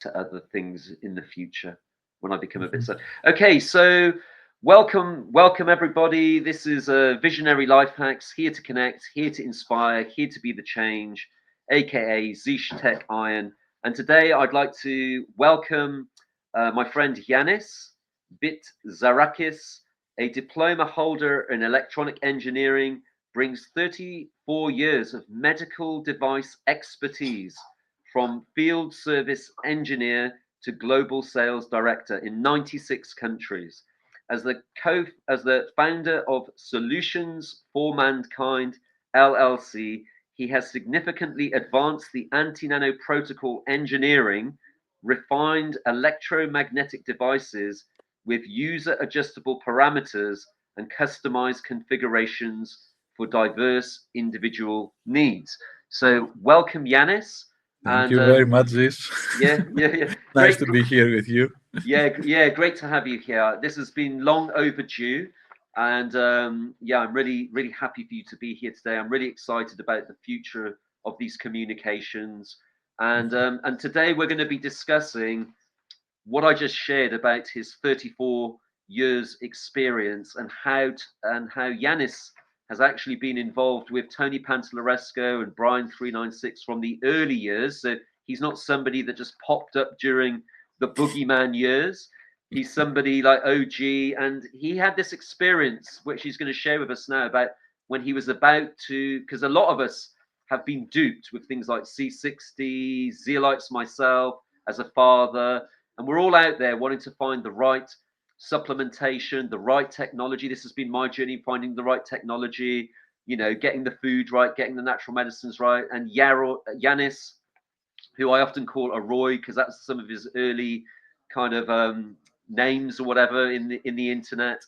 to other things in the future when I become a bit so. Okay, so welcome everybody. This is Visionary Life Hacks, here to connect, here to inspire, here to be the change, aka Zish Tech Iron. And today I'd like to welcome my friend Yanis Bitzarakis, a diploma holder in electronic engineering, brings 34 years of medical device expertise from field service engineer to global sales director in 96 countries. As the founder of SOLUTIONS4MANKIND LLC, he has significantly advanced the AntiNano protocol engineering, refined electromagnetic devices with user adjustable parameters and customized configurations for diverse individual needs. So welcome, Yanis. Thank you very much, Zish. Yeah. Nice to be here with you. Yeah, great to have you here. This has been long overdue, and I'm really happy for you to be here today. I'm really excited about the future of these communications, and today we're going to be discussing what I just shared about his 34 years experience and how Yanis has actually been involved with Tony Pantalleresco and Brian 396 from the early years. So he's not somebody that just popped up during the boogeyman years. He's somebody like OG, and he had this experience which he's going to share with us now about when he was about to, because a lot of us have been duped with things like C60, zeolites, myself as a father, and we're all out there wanting to find the right supplementation, the right technology. This has been my journey, finding the right technology, getting the food right, getting the natural medicines right. And Yanis, who I often call a Roy, because that's some of his early kind of names or whatever in the internet.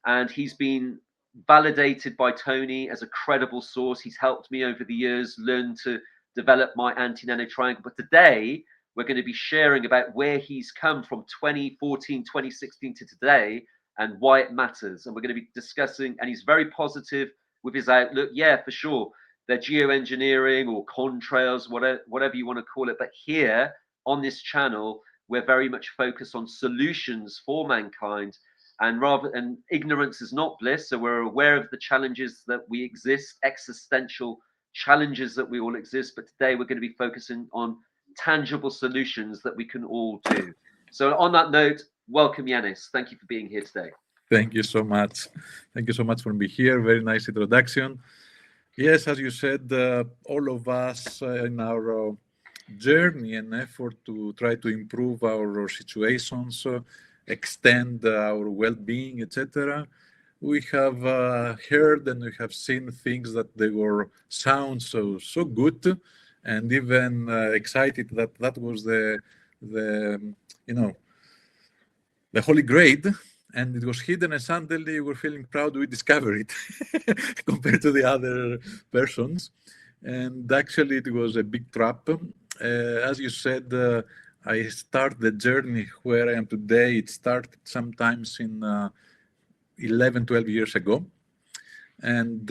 And he's been validated by Tony as a credible source. He's helped me over the years learn to develop my anti-nano triangle. But today, we're going to be sharing about where he's come from 2014, 2016 to today and why it matters. And we're going to be discussing, and he's very positive with his outlook. Yeah, for sure. They're geoengineering or contrails, whatever you want to call it. But here on this channel, we're very much focused on solutions for mankind. And ignorance is not bliss. So we're aware of the challenges that we exist, existential challenges that we all exist. But today we're going to be focusing on tangible solutions that we can all do. So on that note, welcome, Yanis. Thank you for being here today. Thank you so much. Thank you so much for being here. Very nice introduction. Yes, as you said, all of us in our journey and effort to try to improve our situations, extend our well-being, etc., we have heard and we have seen things that they were sound so good, and even excited that was the holy grail, and it was hidden, and suddenly we're feeling proud we discovered it compared to the other persons. And actually it was a big trap. As you said, I started the journey where I am today. It started sometimes in 11, 12 years ago. And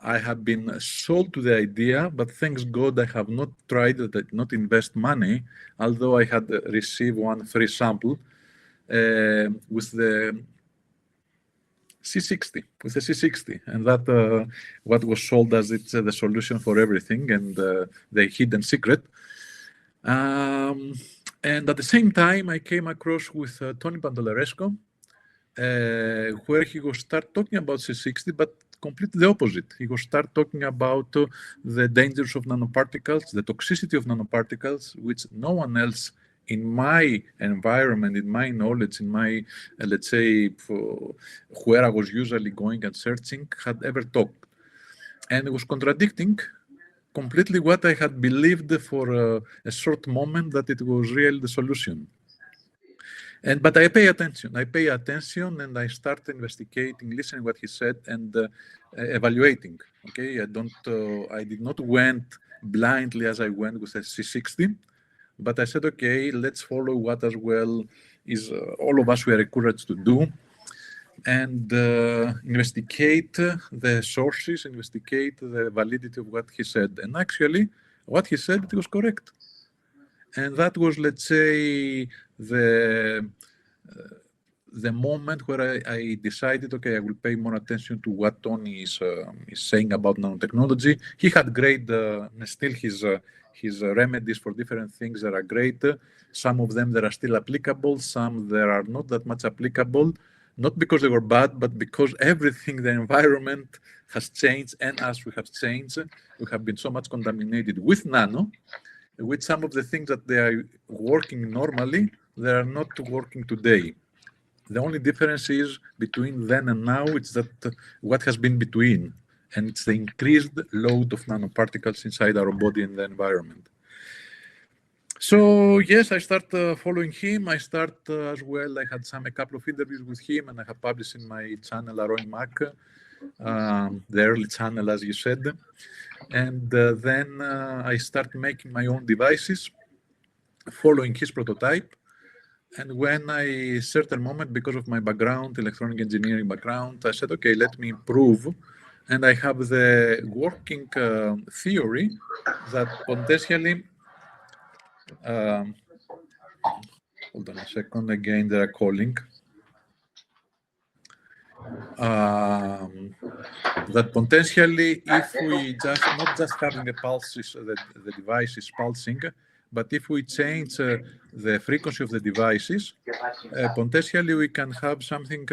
I have been sold to the idea, but thanks God I have not tried it, not invest money, although I had received one free sample with the C60, and that what was sold as it's the solution for everything and the hidden secret. And at the same time, I came across with Tony Pantalleresco, where he was start talking about C60, but completely the opposite. He was start talking about the dangers of nanoparticles, the toxicity of nanoparticles, which no one else in my environment, in my knowledge, in my, let's say, where I was usually going and searching, had ever talked. And it was contradicting completely what I had believed for a short moment, that it was really the solution. But I pay attention, and I start investigating, listening what he said, and evaluating. Okay, I did not went blindly as I went with a C60, but I said, okay, let's follow what as well is all of us were encouraged to do, and investigate the sources, investigate the validity of what he said. And actually, what he said, it was correct. And that was, let's say, the moment where I decided, okay, I will pay more attention to what Tony is saying about nanotechnology. He had great, still his remedies for different things that are great. Some of them that are still applicable, some that are not that much applicable, not because they were bad, but because everything, the environment has changed, and as we have changed, we have been so much contaminated with nano, with some of the things that they are working normally, they are not working today. The only difference is between then and now, it's that what has been between, and it's the increased load of nanoparticles inside our body and the environment. So yes, I start following him. I start as well. I had a couple of interviews with him, and I have published in my channel Aroy Mac, the early channel, as you said. And then I start making my own devices, following his prototype. And when I, certain moment, because of my background, electronic engineering background, I said, okay, let me improve. And I have the working theory that potentially, hold on a second, again, they are calling. That potentially, if we just, not just having the pulses, the device is pulsing, but if we change the frequency of the devices, potentially we can have something.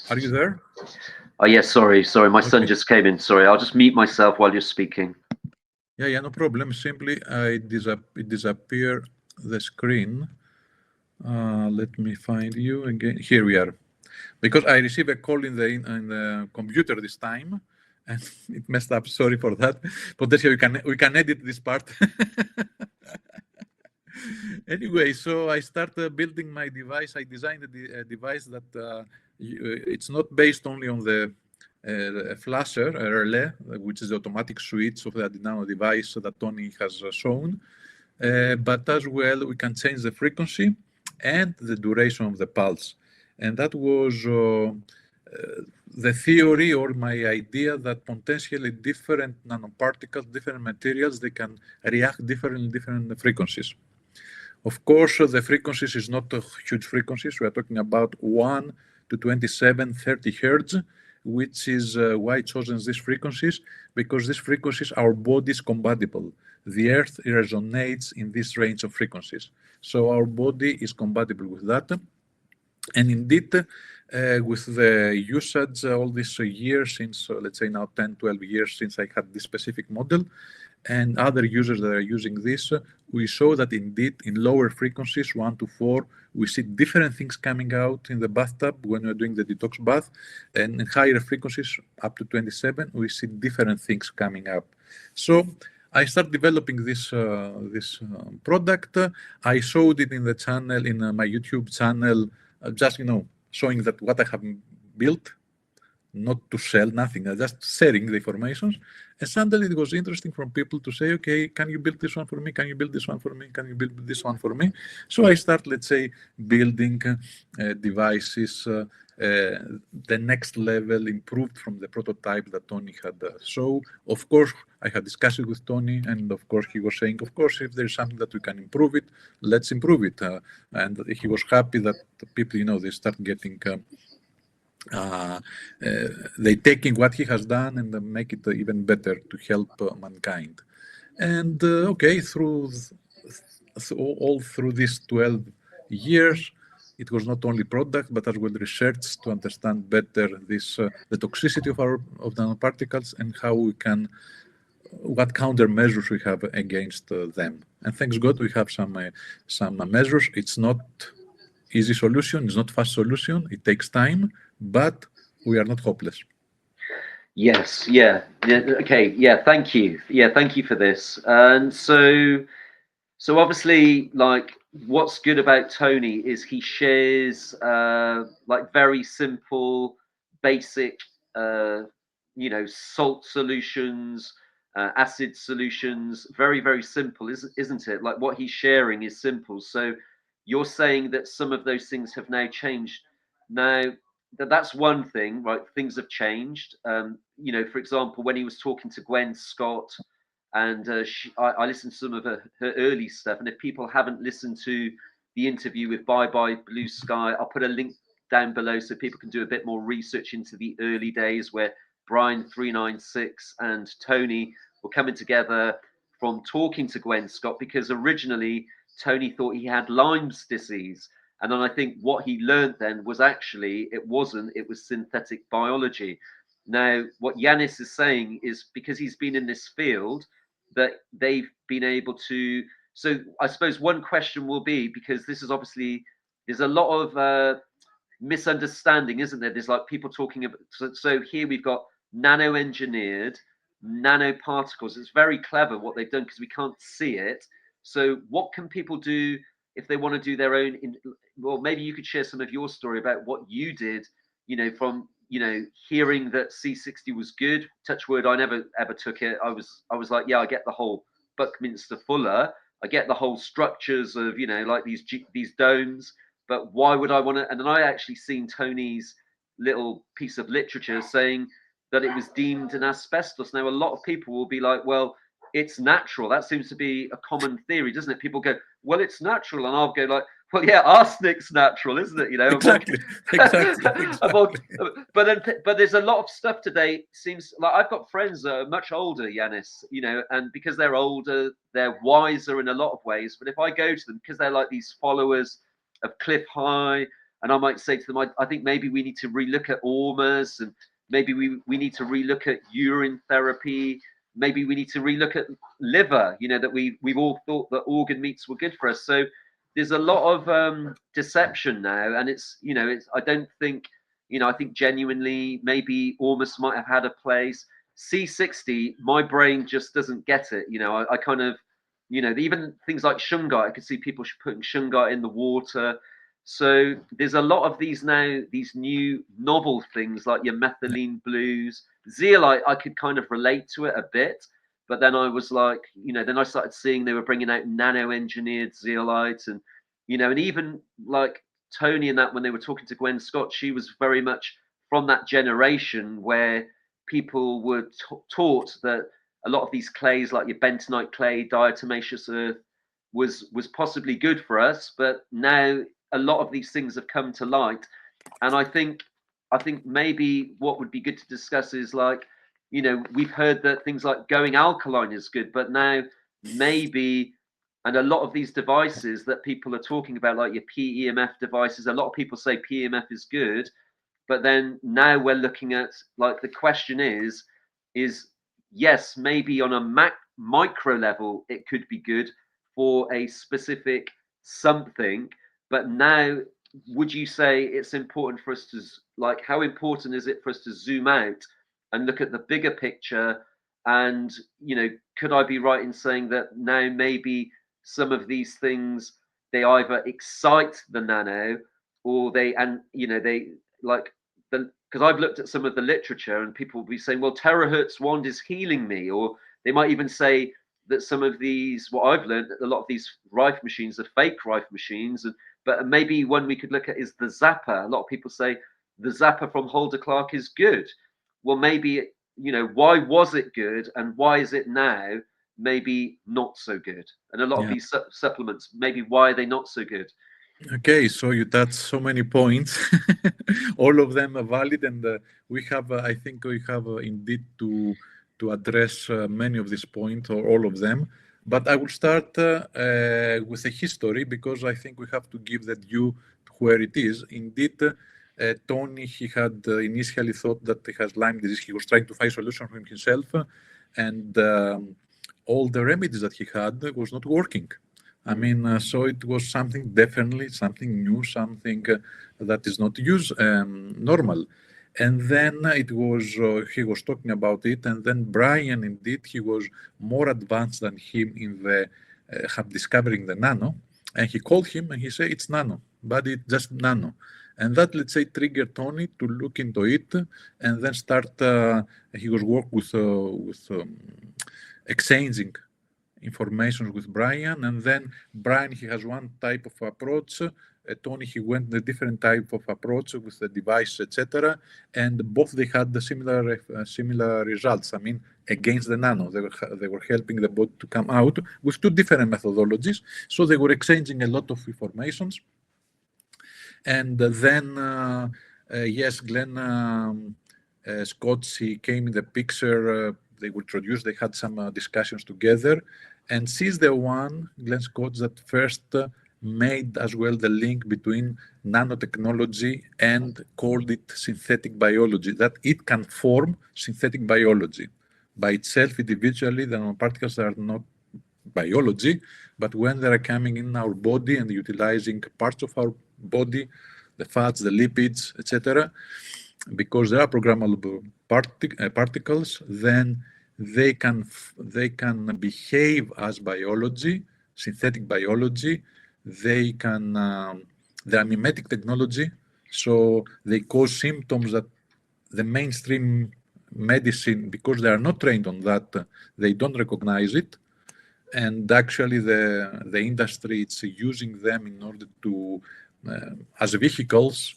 Are you there? Oh, yes, sorry. My son just came in. Sorry, I'll just mute myself while you're speaking. Yeah, no problem. Simply, it disappear the screen. Let me find you again. Here we are. Because I received a call in the computer this time, and it messed up. Sorry for that. Potentially, we can edit this part. Anyway, so I started building my device. I designed a device that it's not based only on the flasher, relay, which is the automatic switch of the AntiNano device that Tony has shown, but as well, we can change the frequency and the duration of the pulse. And that was the theory or my idea that potentially different nanoparticles, different materials, they can react differently in different frequencies. Of course, the frequencies is not huge frequencies. We are talking about 1 to 27, 30 hertz, which is why I chosen these frequencies, because these frequencies, our body is compatible. The Earth resonates in this range of frequencies. So our body is compatible with that. And indeed, with the usage all these years, since let's say now 10, 12 years since I had this specific model, and other users that are using this, we saw that indeed in lower frequencies, 1 to 4, we see different things coming out in the bathtub when we're doing the detox bath, and in higher frequencies, up to 27, we see different things coming up. So I started developing this product. I showed it in the channel, in my YouTube channel, just showing that what I have built, not to sell, nothing, just sharing the information. And suddenly it was interesting for people to say, okay, can you build this one for me? Can you build this one for me? Can you build this one for me? So I start, let's say, building devices, the next level, improved from the prototype that Tony had. So, of course, I had discussed it with Tony, and of course, he was saying, of course, if there's something that we can improve it, let's improve it. And he was happy that people, they start getting they taking what he has done and make it even better to help mankind. And okay, all through these 12 years, it was not only product, but as well research to understand better this the toxicity of nanoparticles and how we can, what countermeasures we have against them. And thanks God, we have some measures. It's not easy solution, it's not fast solution. It takes time, but we are not hopeless. Yes, yeah. Okay, yeah, thank you. Yeah, thank you for this. And so obviously, like, what's good about Tony is he shares like very simple, basic, salt solutions, acid solutions, very, very simple, isn't it? Like what he's sharing is simple. So you're saying that some of those things have now changed. Now, that's one thing, right? Things have changed. For example, when he was talking to Gwen Scott, and I listened to some of her early stuff. And if people haven't listened to the interview with Bye Bye Blue Sky, I'll put a link down below so people can do a bit more research into the early days where Brian 396 and Tony were coming together from talking to Gwen Scott, because originally Tony thought he had Lyme's disease. And then I think what he learned then was actually it wasn't, it was synthetic biology. Now, what Yanis is saying is because he's been in this field, that they've been able to. So I suppose one question will be, because this is obviously, there's a lot of misunderstanding, isn't there? There's like people talking about, so here we've got nano engineered nanoparticles. It's very clever what they've done because we can't see it. So what can people do if they want to do their own? Well, maybe you could share some of your story about what you did, from hearing that C60 was good. Touch wood, I never ever took it. I was like, yeah, I get the whole Buckminster Fuller, I get the whole structures of like these domes, but why would I want to? And then I actually seen Tony's little piece of literature saying that it was deemed an asbestos. Now a lot of people will be like, well, it's natural. That seems to be a common theory, doesn't it? People go, well, it's natural, and I'll go like, well, yeah, arsenic's natural, isn't it? Exactly. But there's a lot of stuff today. Seems like I've got friends that are much older, Yanis, and because they're older, they're wiser in a lot of ways. But if I go to them, because they're like these followers of Cliff High, and I might say to them, I think maybe we need to relook at ORMAs, and maybe we need to relook at urine therapy. Maybe we need to relook at liver, that we've all thought that organ meats were good for us. So there's a lot of deception now, and it's I don't think I think genuinely maybe Ormus might have had a place. C60, my brain just doesn't get it. I kind of even things like shungite, I could see people putting shungite in the water. So there's a lot of these now, these new novel things like your methylene blues. Zeolite, I could kind of relate to it a bit. But then I was like, then I started seeing they were bringing out nano-engineered zeolites, and and even like Tony and that, when they were talking to Gwen Scott, she was very much from that generation where people were taught that a lot of these clays, like your bentonite clay, diatomaceous earth, was possibly good for us. But now a lot of these things have come to light, and I think maybe what would be good to discuss is like, we've heard that things like going alkaline is good, but now maybe, and a lot of these devices that people are talking about, like your PEMF devices, a lot of people say PEMF is good, but then now we're looking at, like, the question is yes, maybe on a micro level it could be good for a specific something, but now would you say it's important for us to, like, how important is it for us to zoom out and look at the bigger picture? And could I be right in saying that now maybe some of these things, they either excite the nano, or they like because I've looked at some of the literature and people will be saying, well, terahertz wand is healing me, or they might even say that some of these, what I've learned, that a lot of these Rife machines are fake Rife machines. But maybe one we could look at is the Zapper. A lot of people say the Zapper from Holder Clark is good. Well, maybe, why was it good, and why is it now maybe not so good? And a lot of these supplements, maybe why are they not so good? Okay, so you touched so many points. All of them are valid, and we have, I think we have indeed to address many of these points, or all of them. But I will start with a history, because I think we have to give the due to where it is. Indeed, Tony, he had initially thought that he has Lyme disease. He was trying to find solution for himself, and all the remedies that he had was not working. I mean, so it was something, definitely something new, something that is not normal. And then it was, he was talking about it, and then Brian, indeed, he was more advanced than him in the discovering the nano, and he called him and he said, it's nano, but it's just nano. And that, let's say, triggered Tony to look into it, and then start, he was work with exchanging information with Brian, and then Brian, he has one type of approach. Tony, he went a different type of approach with the device, etc. And both they had the similar results. I mean, against the nano, they were helping the body to come out with two different methodologies. So they were exchanging a lot of informations. And then, yes, Glenn Scott, he came in the picture. They were introduced. They had some discussions together. And she's the one, Glenn Scott, that first made as well the link between nanotechnology and called it synthetic biology, that it can form synthetic biology. By itself, individually, the nanoparticles are not biology, but when they are coming in our body and utilizing parts of our body, the fats, the lipids, etc., because they are programmable particles, then they can behave as biology, synthetic biology. They are mimetic technology, so they cause symptoms that the mainstream medicine, because they are not trained on that, they don't recognize it. And actually the industry is using them in order to, as vehicles,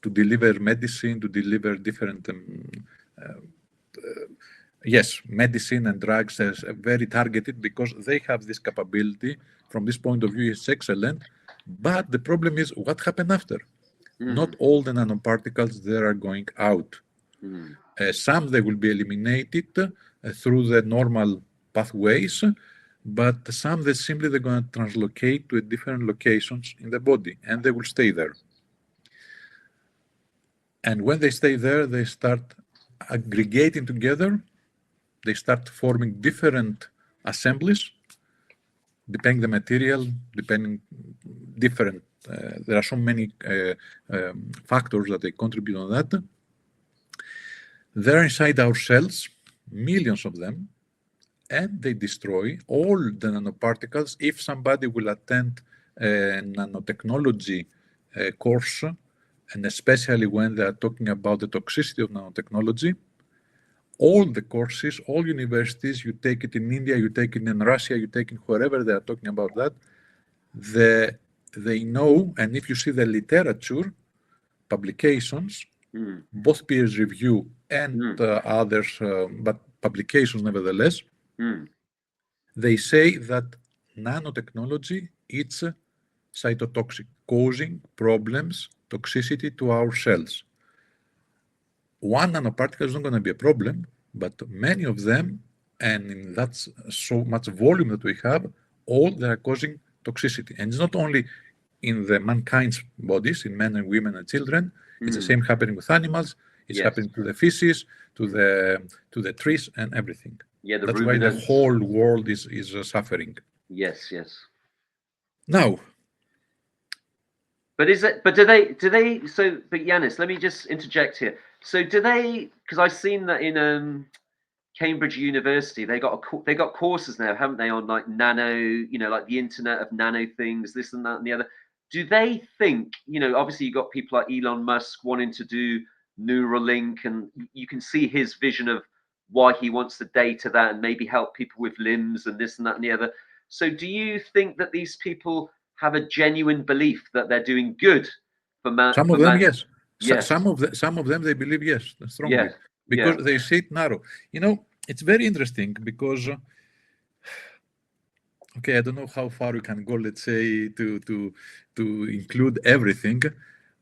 to deliver medicine, to deliver different, yes, medicine and drugs as very targeted, because they have this capability. From this point of view, it's excellent. But the problem is what happened after. Not all the nanoparticles there are going out. Some they will be eliminated through the normal pathways, but some they simply they're going to translocate to different locations in the body, and they will stay there. And when they stay there, they start aggregating together. They start forming different assemblies, depending the material, depending different. There are so many factors that they contribute on that. They're inside our cells, millions of them, and they destroy all the nanoparticles. If somebody will attend a nanotechnology course, and especially when they are talking about the toxicity of nanotechnology, all the courses, all universities, you take it in India, you take it in Russia, you take it wherever they are talking about that, they know, and if you see the literature, publications, both peer review and others, but publications nevertheless, they say that nanotechnology is cytotoxic, causing problems, toxicity to our cells. One nanoparticle is not going to be a problem, but many of them, and in that so much volume that we have, all they are causing toxicity. And it's not only in the mankind's bodies, in men and women and children. It's the same happening with animals. It's happening to the fishes, to the trees, and everything. Yeah, that's why the whole world is suffering. Yes, yes. Now, but is it? But do they? So, but Yanis, let me just interject here. So, do they? Because I've seen that in Cambridge University, they got courses now, haven't they, on like nano, like the Internet of Nano things, this and that and the other. Do they think, obviously you got people like Elon Musk wanting to do Neuralink, and you can see his vision of why he wants to data that and maybe help people with limbs and this and that and the other. So do you think that these people have a genuine belief that they're doing good for man? Some of them, yes. Yes. Some of them, they believe, yes, strongly. Yes. Because they see it narrow. It's very interesting because, okay, I don't know how far we can go, let's say, to include everything,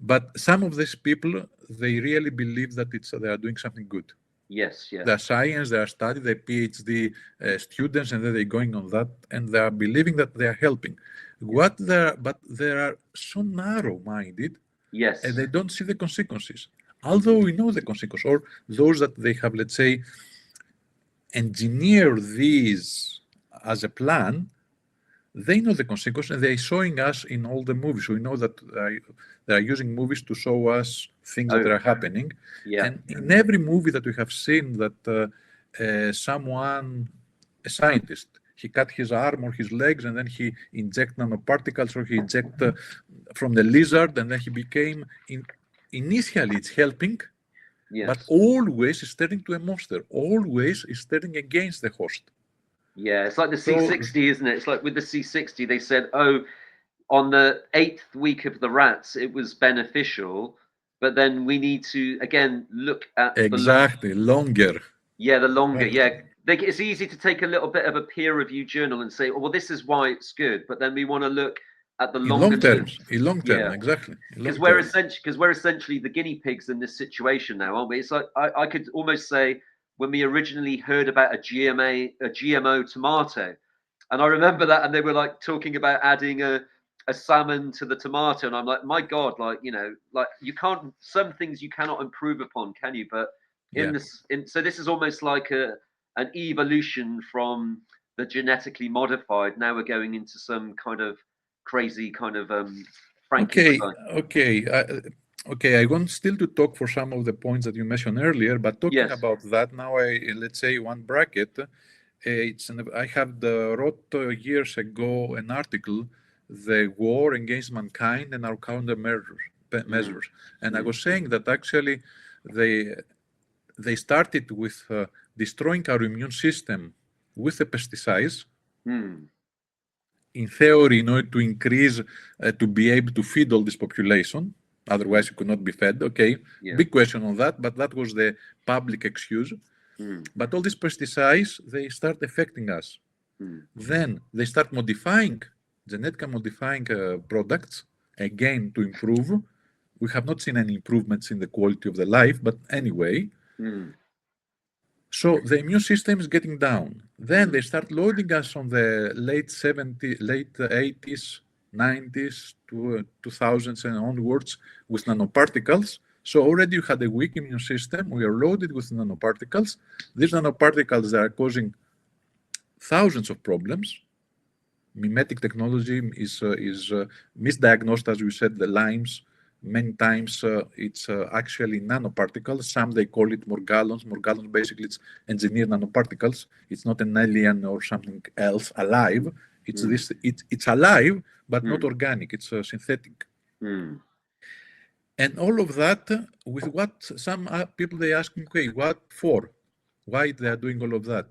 but some of these people, they really believe that they are doing something good. Yes, yes. They're science, they are studying, they're PhD students, and then they're going on that, and they are believing that they are helping. But they are so narrow-minded, yes, and they don't see the consequences. Although we know the consequences, or those that they have, let's say, engineer these as a plan, they know the consequences, and they're showing us in all the movies. We know that they are using movies to show us things that are happening. Yeah. And in every movie that we have seen that someone, a scientist, he cut his arm or his legs, and then he inject nanoparticles, or he inject from the lizard, and then he became, initially it's helping, but always is turning to a monster, always is turning against the host. Yeah, it's like the So C60, isn't it? It's like with the C60, they said, oh, on the 8th week of the rats, it was beneficial, but then we need to again look at exactly, longer. the longer. Right. Yeah, it's easy to take a little bit of a peer-review journal and say, oh, well, this is why it's good, but then we want to look at the In longer long term. terms, in long term, Yeah, exactly. In because long term. we're essentially the guinea pigs in this situation now, aren't we? It's like I could almost say when we originally heard about a GMO tomato, and I remember that, and they were like talking about adding a salmon to the tomato, and I'm like, my God, like like you can't, some things you cannot improve upon, can you? But Yeah. so this is almost like an evolution from the genetically modified. Now we're going into some kind of crazy kind of Okay, Frankenstein. okay. I want still to talk for some of the points that you mentioned earlier, but talking Yes. about that now, let's say one bracket. I have wrote years ago an article, "The War Against Mankind and Our Countermeasures," and I was saying that actually they started with destroying our immune system with the pesticides. In theory, in order to increase, to be able to feed all this population, otherwise you could not be fed. Okay, big question on that, but that was the public excuse. But all these pesticides, they start affecting us. Then they start genetically modifying products, again to improve. We have not seen any improvements in the quality of the life, but anyway. So the immune system is getting down. Then they start loading us on the late 80s, 90s, to 2000s and onwards with nanoparticles. So already you had a weak immune system. We are loaded with nanoparticles. These nanoparticles are causing thousands of problems. Mimetic technology is misdiagnosed, as we said, the Lyme's. Many times it's actually nanoparticles. Some they call it Morgellons. Morgellons basically it's engineered nanoparticles. It's not an alien or something else alive. It's it's alive, but not organic. It's synthetic. And all of that with what some people they ask me, okay, what for? Why they are doing all of that?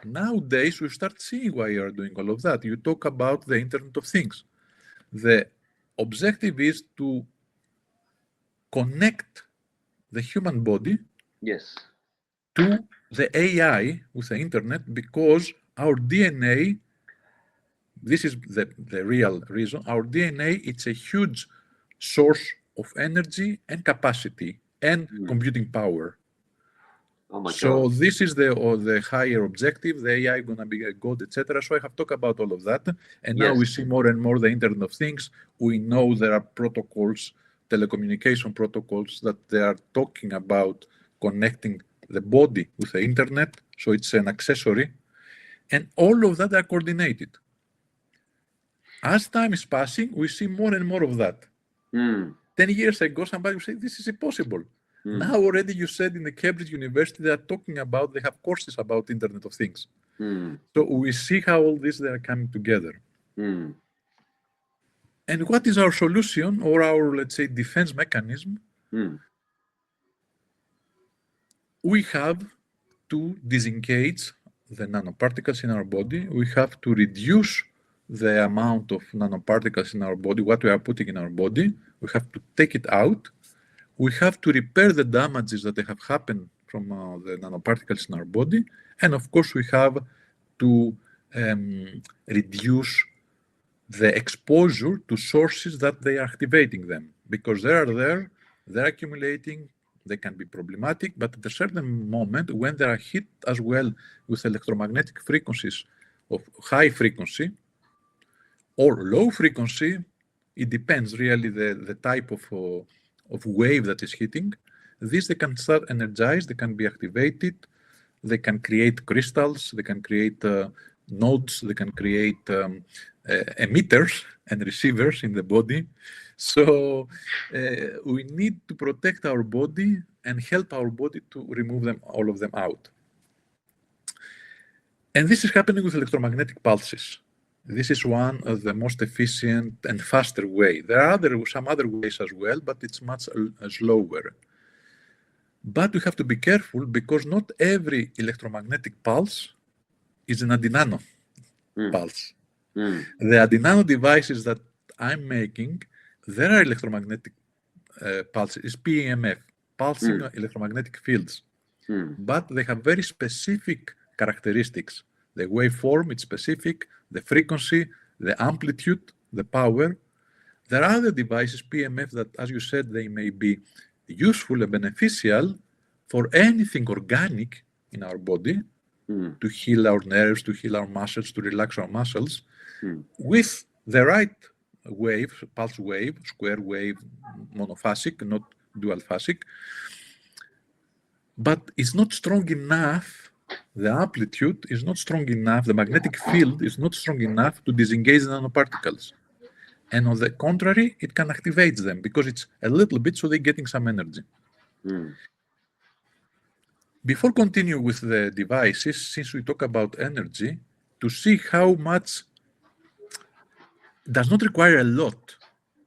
Nowadays we start seeing why you are doing all of that. You talk about the Internet of Things. The objective is to connect the human body to the AI with the internet, because our DNA, this is the real reason, our DNA, it's a huge source of energy and capacity and computing power. Oh my So God. this is the higher objective, the AI gonna be a god, etc. So I have talked about all of that, and now we see more and more the Internet of Things. We know there are protocols, telecommunication protocols, that they are talking about connecting the body with the internet. So it's an accessory, and all of that are coordinated. As time is passing, we see more and more of that. 10 years ago, somebody would say, this is impossible. Now already you said in the Cambridge University, they are talking about, they have courses about Internet of Things. So we see how all this, they are coming together. And what is our solution, or our, let's say, defense mechanism? We have to disengage the nanoparticles in our body. We have to reduce the amount of nanoparticles in our body, what we are putting in our body. We have to take it out. We have to repair the damages that have happened from the nanoparticles in our body. And of course, we have to reduce the exposure to sources that they are activating them, because they're accumulating, they can be problematic, but at a certain moment, when they are hit as well with electromagnetic frequencies of high frequency or low frequency, it depends really the type of wave that is hitting. These, they can start energized, they can be activated, they can create crystals, they can create nodes, they can create emitters and receivers in the body. So we need to protect our body and help our body to remove them, all of them out. And this is happening with electromagnetic pulses. This is one of the most efficient and faster way. There are some other ways as well, but it's much slower. But we have to be careful, because not every electromagnetic pulse is an AntiNano pulse. Mm. The AntiNano devices that I'm making, their electromagnetic pulse is PEMF, pulsing electromagnetic fields. But they have very specific characteristics. The waveform is specific, the frequency, the amplitude, the power. There are other devices, PMF, that, as you said, they may be useful and beneficial for anything organic in our body, to heal our nerves, to heal our muscles, to relax our muscles, with the right wave, pulse wave, square wave, monophasic, not dual phasic. But it's not strong enough, the amplitude is not strong enough, the magnetic field is not strong enough to disengage the nanoparticles. And on the contrary, it can activate them because it's a little bit, so they're getting some energy. Before continuing with the devices, since we talk about energy, to see how much does not require a lot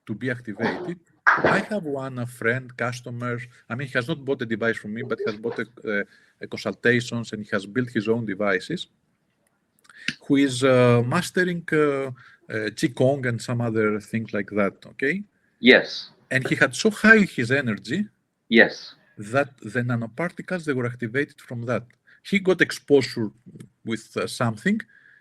to be activated, I have one friend, customer, I mean, he has not bought a device from me, but he has bought a consultations and he has built his own devices, who is mastering Qigong and some other things like that, okay? Yes. And he had so high his energy that the nanoparticles, they were activated from that. He got exposure with something,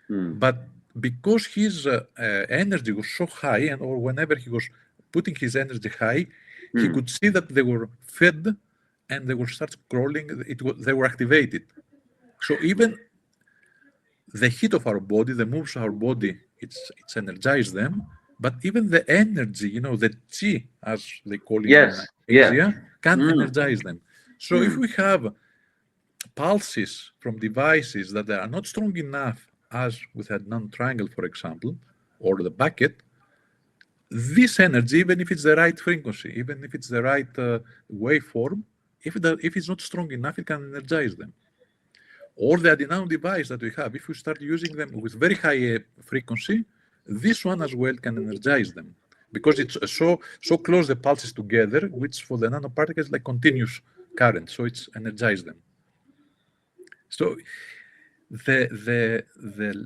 but because his energy was so high, and or whenever he was putting his energy high, he could see that they were fed and they will start scrolling, they were activated. So even the heat of our body, the moves of our body, it's energized them, but even the energy, you know, the chi, as they call it in Asia, can energize them. So if we have pulses from devices that are not strong enough, as with a non-triangle, for example, or the bucket, this energy, even if it's the right frequency, even if it's the right waveform, if it's not strong enough, it can energize them. Or the AntiNano device that we have, if we start using them with very high frequency, this one as well can energize them, because it's so close the pulses together, which for the nanoparticles like continuous current, so it's energized them. So the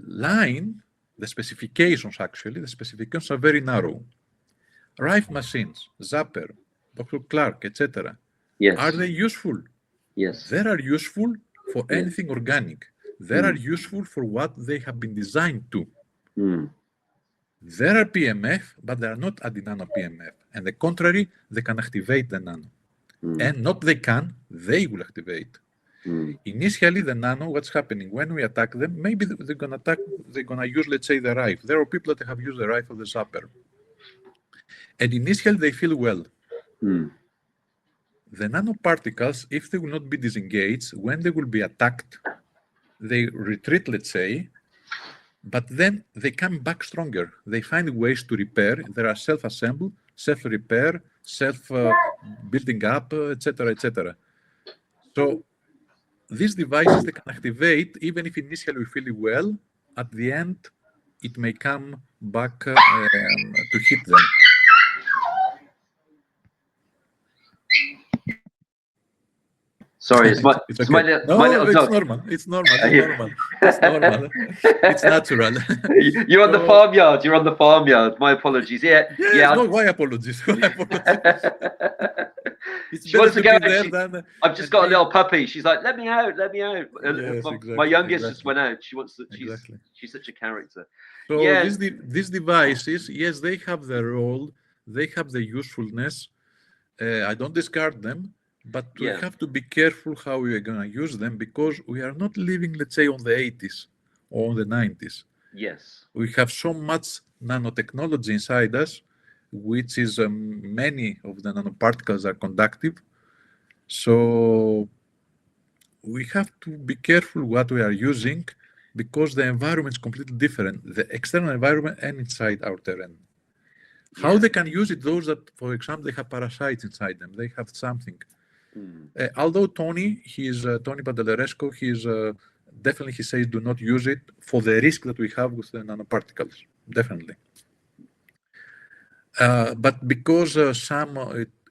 line, the specifications actually, the specifications are very narrow. Rife machines, Zapper, Dr. Clark, etc. Are they useful? Yes. They are useful for anything organic. They are useful for what they have been designed to. There are PMF, but they are not AntiNano PMF. And the contrary, they can activate the nano. And not they can, they will activate. Initially, the nano, what's happening? When we attack them, maybe they're gonna use, let's say, the rife. There are people that have used the rife of the Zapper. And initially, they feel well. The nanoparticles, if they will not be disengaged, when they will be attacked, they retreat, let's say, but then they come back stronger. They find ways to repair. They are self-assembled, self-repair, self-building up, etc., etc. So these devices, they can activate, even if initially we feel well, at the end, it may come back to hit them. Sorry, it's my little dog. Normal. It's normal. It's normal. It's natural. You're on the farmyard. You're on the farmyard. My apologies. Yeah. No, why apologies? Why apologies? She wants to go out. I've just got a little puppy. She's like, let me out, let me out. Yes, my youngest just went out. She wants to. She's such a character. So these devices, yes, they have their role. They have the usefulness. I don't discard them. But we have to be careful how we are going to use them, because we are not living, let's say, on the 80s or on the 90s. Yes. We have so much nanotechnology inside us, which is many of the nanoparticles are conductive. So we have to be careful what we are using, because the environment is completely different, the external environment and inside our terrain. How they can use it, those that, for example, they have parasites inside them, they have something. Although Tony Panteleresco, definitely he says do not use it for the risk that we have with the nanoparticles, definitely. But because some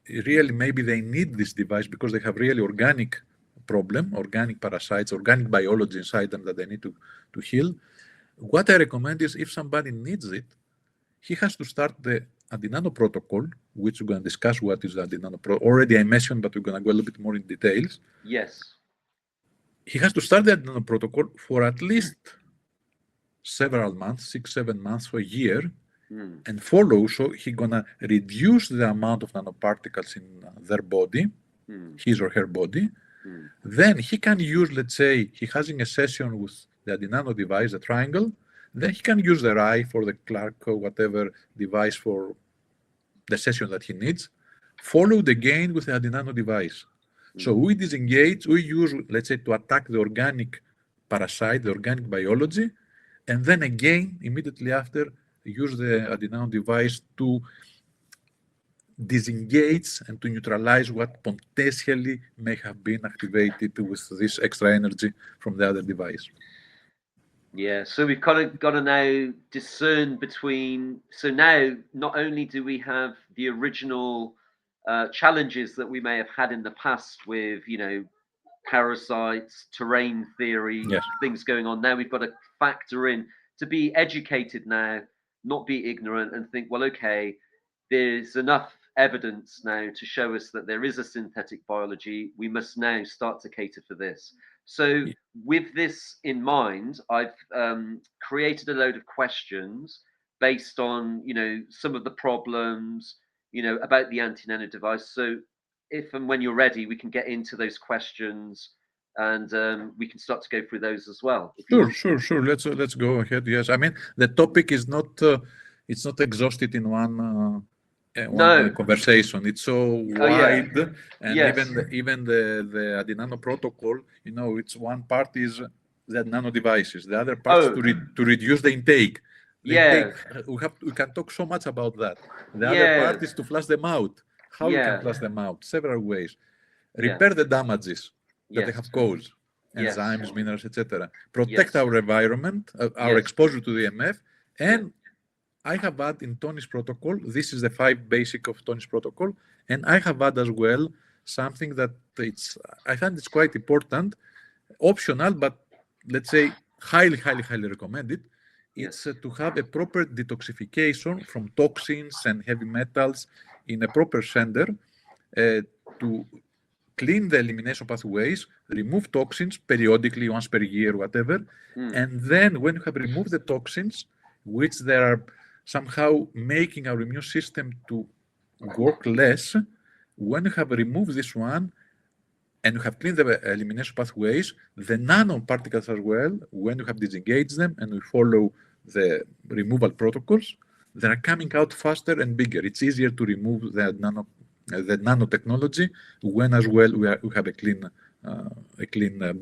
really maybe they need this device because they have really organic problem, organic parasites, organic biology inside them that they need to heal. What I recommend is if somebody needs it, he has to start the AntiNano protocol, which we're going to discuss what is the AntiNano protocol. Already I mentioned, but we're going to go a little bit more in details. Yes. He has to start the AntiNano protocol for at least several months, 6-7 months for a year, and follow. So he's going to reduce the amount of nanoparticles in their body, his or her body. Then he can use, let's say, he has in a session with the AntiNano device, the triangle. Then he can use the RAI for the Clark or whatever device for the session that he needs. Follow the gain with the AntiNano device. So we disengage, we use, let's say, to attack the organic parasite, the organic biology, and then again, immediately after, use the AntiNano device to disengage and to neutralize what potentially may have been activated with this extra energy from the other device. Yeah, so we've got to now discern between. So now, not only do we have the original challenges that we may have had in the past with, parasites, terrain theory, Yes. things going on. Now we've got to factor in to be educated now, not be ignorant, and think, well, okay, there's enough evidence now to show us that there is a synthetic biology. We must now start to cater for this. So with this in mind, I've created a load of questions based on, some of the problems, about the AntiNano device. So if and when you're ready, we can get into those questions and we can start to go through those as well. Sure. Let's go ahead. Yes, I mean the topic is not it's not exhausted in one conversation. It's so wide, and even the AntiNano protocol, it's one part is the nano devices, the other part is to reduce the intake. Intake, we can talk so much about that. The other part is to flush them out. How you can flush them out? Several ways. Repair the damages that they have caused, enzymes, minerals, etc. Protect our environment, our exposure to the EMF, and I have added in Tony's protocol, this is the 5 basic of Tony's protocol, and I have added as well something that I find it's quite important, optional, but let's say highly recommended. It's to have a proper detoxification from toxins and heavy metals in a proper sender to clean the elimination pathways, remove toxins periodically, once per year, whatever. And then when you have removed the toxins, which they are somehow making our immune system to work less, when you have removed this one and you have cleaned the elimination pathways, the nanoparticles as well, when you have disengaged them and we follow the removal protocols, they are coming out faster and bigger. It's easier to remove the nanotechnology when as well we have a clean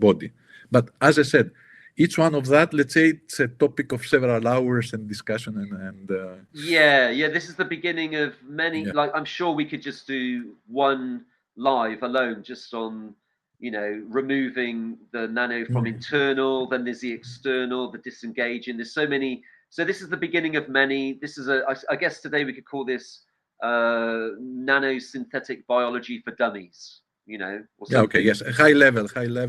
body. But as I said, each one of that, let's say, it's a topic of several hours and discussion and this is the beginning of many. Like, I'm sure we could just do one live alone just on removing the nano from internal, then there's the external, the disengaging. There's so many. So this is the beginning of many. This is I guess today we could call this nanosynthetic biology for dummies. Okay, yes, high level. Overall.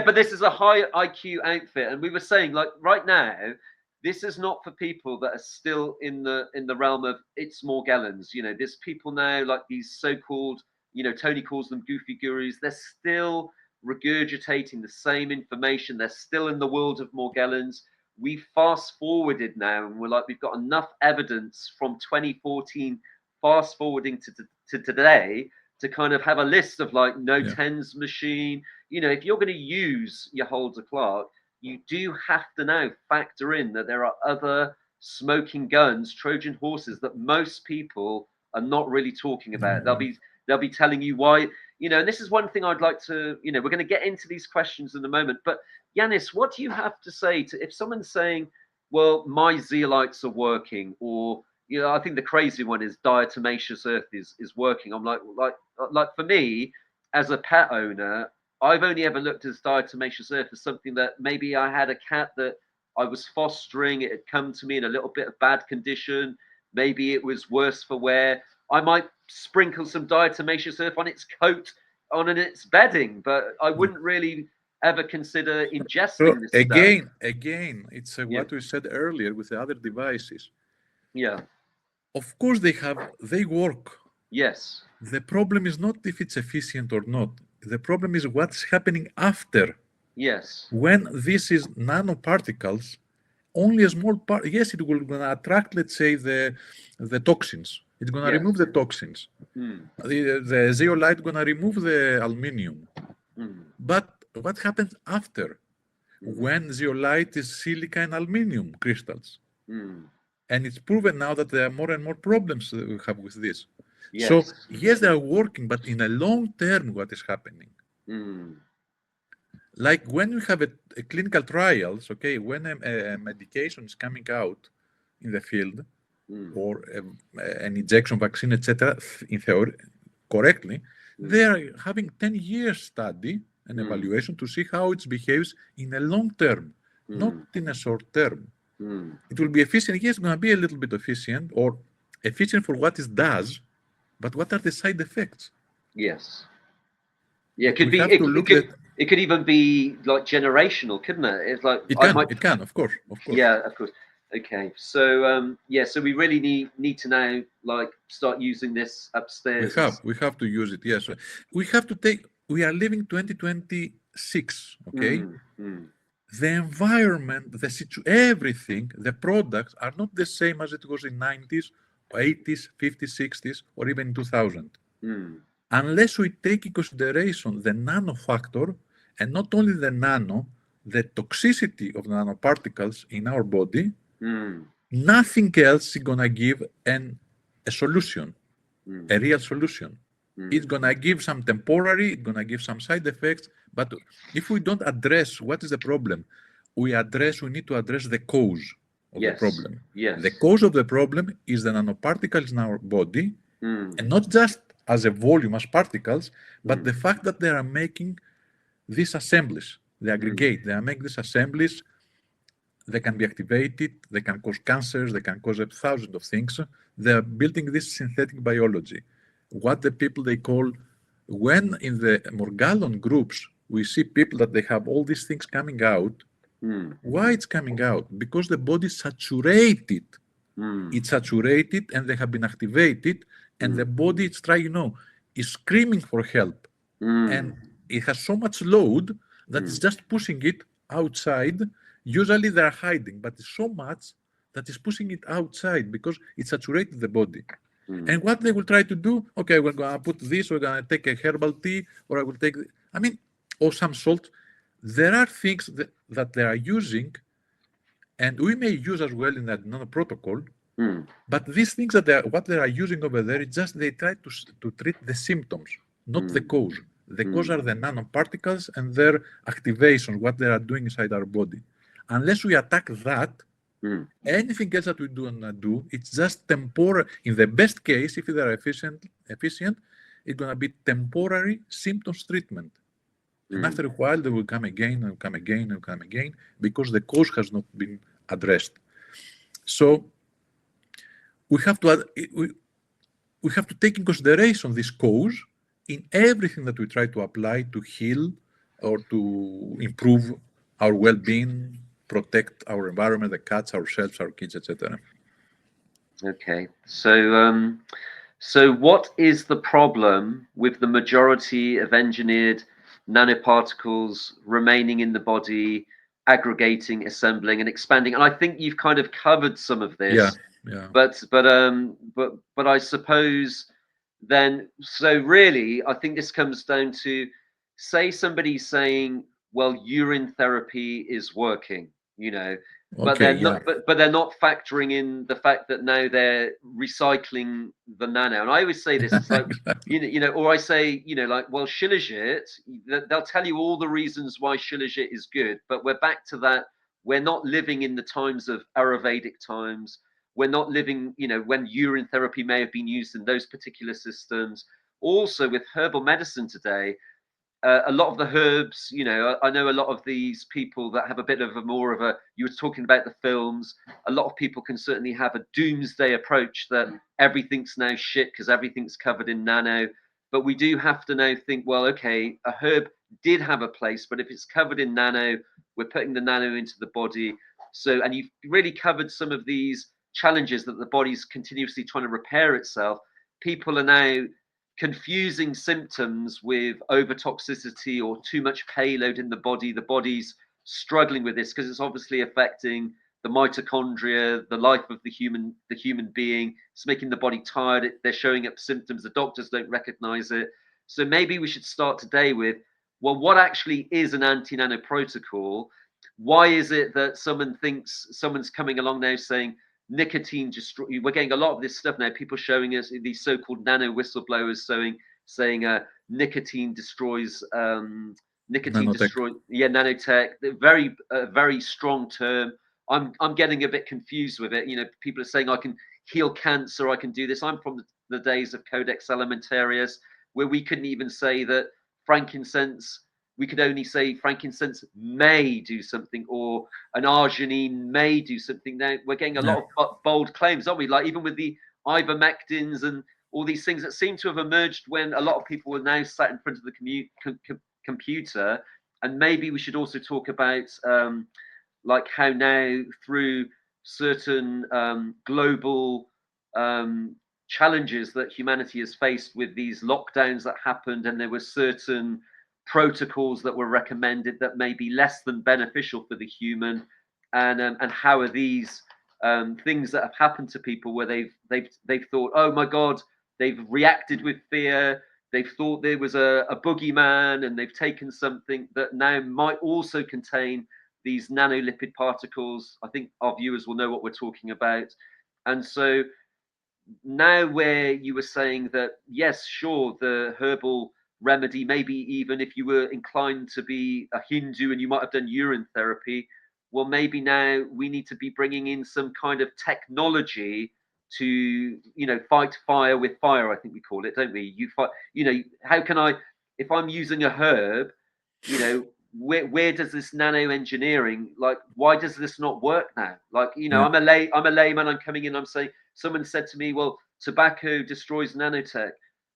But this is a high IQ outfit, and we were saying, like, right now, this is not for people that are still in the realm of it's Morgellons. There's people now like these so-called, Tony calls them goofy gurus. They're still regurgitating the same information. They're still in the world of Morgellons. We fast forwarded now, and we're like, we've got enough evidence from 2014 fast forwarding to today to kind of have a list of like tens machine. If you're going to use your Holder Clark, you do have to now factor in that there are other smoking guns, Trojan horses that most people are not really talking about. They'll be telling you why, and this is one thing I'd like to, we're going to get into these questions in a moment, but Yanis, what do you have to say to if someone's saying, well, my zeolites are working, or I think the crazy one is diatomaceous earth is working. I'm like for me as a pet owner, I've only ever looked at diatomaceous earth as something that maybe I had a cat that I was fostering. It had come to me in a little bit of bad condition. Maybe it was worse for wear. I might sprinkle some diatomaceous earth on its coat, on its bedding, but I wouldn't really ever consider So ingesting this stuff. again, it's Yeah, what we said earlier with the other devices. yeah, Of course, they work. yes, The problem is not if it's efficient or not. The problem is what's happening after. yes, When this is nanoparticles, only a small part, yes, it will gonna attract, let's say, the toxins. It's gonna yes. remove the toxins. Mm, The zeolite gonna remove the aluminium. mm, But what happens after? mm, When zeolite is silica and aluminium crystals? mm. And it's proven now that there are more and more problems that we have with this. So Yes. yes, they are working, but in a long term, what is happening? Mm, Like when we have a clinical trials, okay, when a medication is coming out in the field, mm, or an injection vaccine, etc., in theory, correctly, they mm, are having 10 years study and mm, evaluation to see how it behaves in a long term, not mm, in a short term. mm. It will be efficient. Yes, it's going to be a little bit efficient or efficient for what it does, but what are the side effects? Yes. Yeah, it could We be. have to It look could. at It could even be like generational, couldn't it? It's like it. I might. It can, of course, of course. Yeah, of course. Okay. So yeah. So we really need to now like start using this upstairs. We have to use it. Yes, we have to take. We are living 2026. Okay, Mm, mm, the environment, everything, the products are not the same as it was in 90s, 80s, 50s, 60s, or even in 2000. mm, Unless we take in consideration the nano factor, and not only the nano, the toxicity of nanoparticles in our body, mm, nothing else is gonna give a solution, mm, a real solution. It's mm. gonna give some temporary, it's gonna give some side effects, but if we don't address what is the problem, we need to address the cause of the Yes. problem. Yes. The cause of the problem is the nanoparticles in our body, Mm, and not just as a volume, as particles, but mm, the fact that they are making these assemblies, they mm, aggregate, they are making these assemblies, they can be activated, they can cause cancers, they can cause a thousand of things. They are building this synthetic biology. What the people they call, when in the Morgellon groups, we see people that they have all these things coming out. mm, Why it's coming out? Because the body is saturated. mm, It's saturated and they have been activated, and the mm, body is trying, is screaming for help. And mm, it has so much load that it's mm, just pushing it outside. Usually they are hiding, but it's so much that is pushing it outside because it saturated the body. mm. And what they will try to do, okay, we're going to put this, we're going to take a herbal tea, or I will take, or some salt. There are things that they are using, and we may use as well in that nano protocol, Mm, but these things what they are using over there, it's just they try to treat the symptoms, not the mm, cause. The cause mm, are the nanoparticles and their activation, what they are doing inside our body. Unless we attack that, mm, anything else that we do, it's just temporary. In the best case, if they are efficient, it's going to be temporary symptoms treatment. And mm. after a while, they will come again and come again and come again because the cause has not been addressed. So we have to we have to take in consideration this cause in everything that we try to apply to heal or to improve our well-being, protect our environment, the cats, ourselves, our kids, etc. Okay. So what is the problem with the majority of engineered nanoparticles remaining in the body, aggregating, assembling, and expanding? And I think you've kind of covered some of Yeah, this, yeah, but I suppose then, so really, I think this comes down to, say somebody's saying, well, urine therapy is working, you know, but okay, they're yeah, not, but they're not factoring in the fact that now they're recycling the nano. And I always say this, it's like, exactly. or I say, like, well, Shilajit, they'll tell you all the reasons why Shilajit is good, but we're back to that. We're not living in the times of Ayurvedic times. We're not living, when urine therapy may have been used in those particular systems. Also, with herbal medicine today, a lot of the herbs, I know a lot of these people that have a bit of you were talking about the films, a lot of people can certainly have a doomsday approach that everything's now shit because everything's covered in nano. but we do have to now think, well, okay, a herb did have a place, but if it's covered in nano, we're putting the nano into the body. So, and you've really covered some of these challenges that the body's continuously trying to repair itself. People are now confusing symptoms with overtoxicity or too much payload in the body. The body's struggling with this because it's obviously affecting the mitochondria, the life of the human being. It's making the body tired. They're showing up symptoms. The doctors don't recognize it. So maybe we should start today with, well, what actually is an anti-nano protocol? Why is it that someone's coming along now saying nicotine destroy? We're getting a lot of this stuff now. People showing us these so-called nano whistleblowers saying nicotine destroys. Nicotine Nanotech. destroy. Yeah, nanotech. Very strong term. I'm getting a bit confused with it. You know, people are saying I can heal cancer. I can do this. I'm from the days of Codex Alimentarius, where we couldn't even say that frankincense. We could only say frankincense may do something, or an arginine may do something. Now we're getting a lot of bold claims, aren't we? Like even with the ivermectins and all these things that seem to have emerged when a lot of people are now sat in front of the computer. And maybe we should also talk about like how now through certain global challenges that humanity has faced with these lockdowns that happened, and there were certain protocols that were recommended that may be less than beneficial for the human, and how are these things that have happened to people where they've thought, oh my God, they've reacted with fear, they've thought there was a boogeyman, and they've taken something that now might also contain these nanolipid particles. I think our viewers will know what we're talking about. And so now where you were saying that, yes, sure, the herbal remedy, maybe even if you were inclined to be a Hindu and you might have done urine therapy, well, maybe now we need to be bringing in some kind of technology to, you know, fight fire with fire, I think we call it, don't we? You fight, you know, how can I, if I'm using a herb, you know, where does this nano engineering, like, why does this not work now? Like, you know, I'm a layman, I'm coming in, I'm saying, someone said to me, well, tobacco destroys nanotech.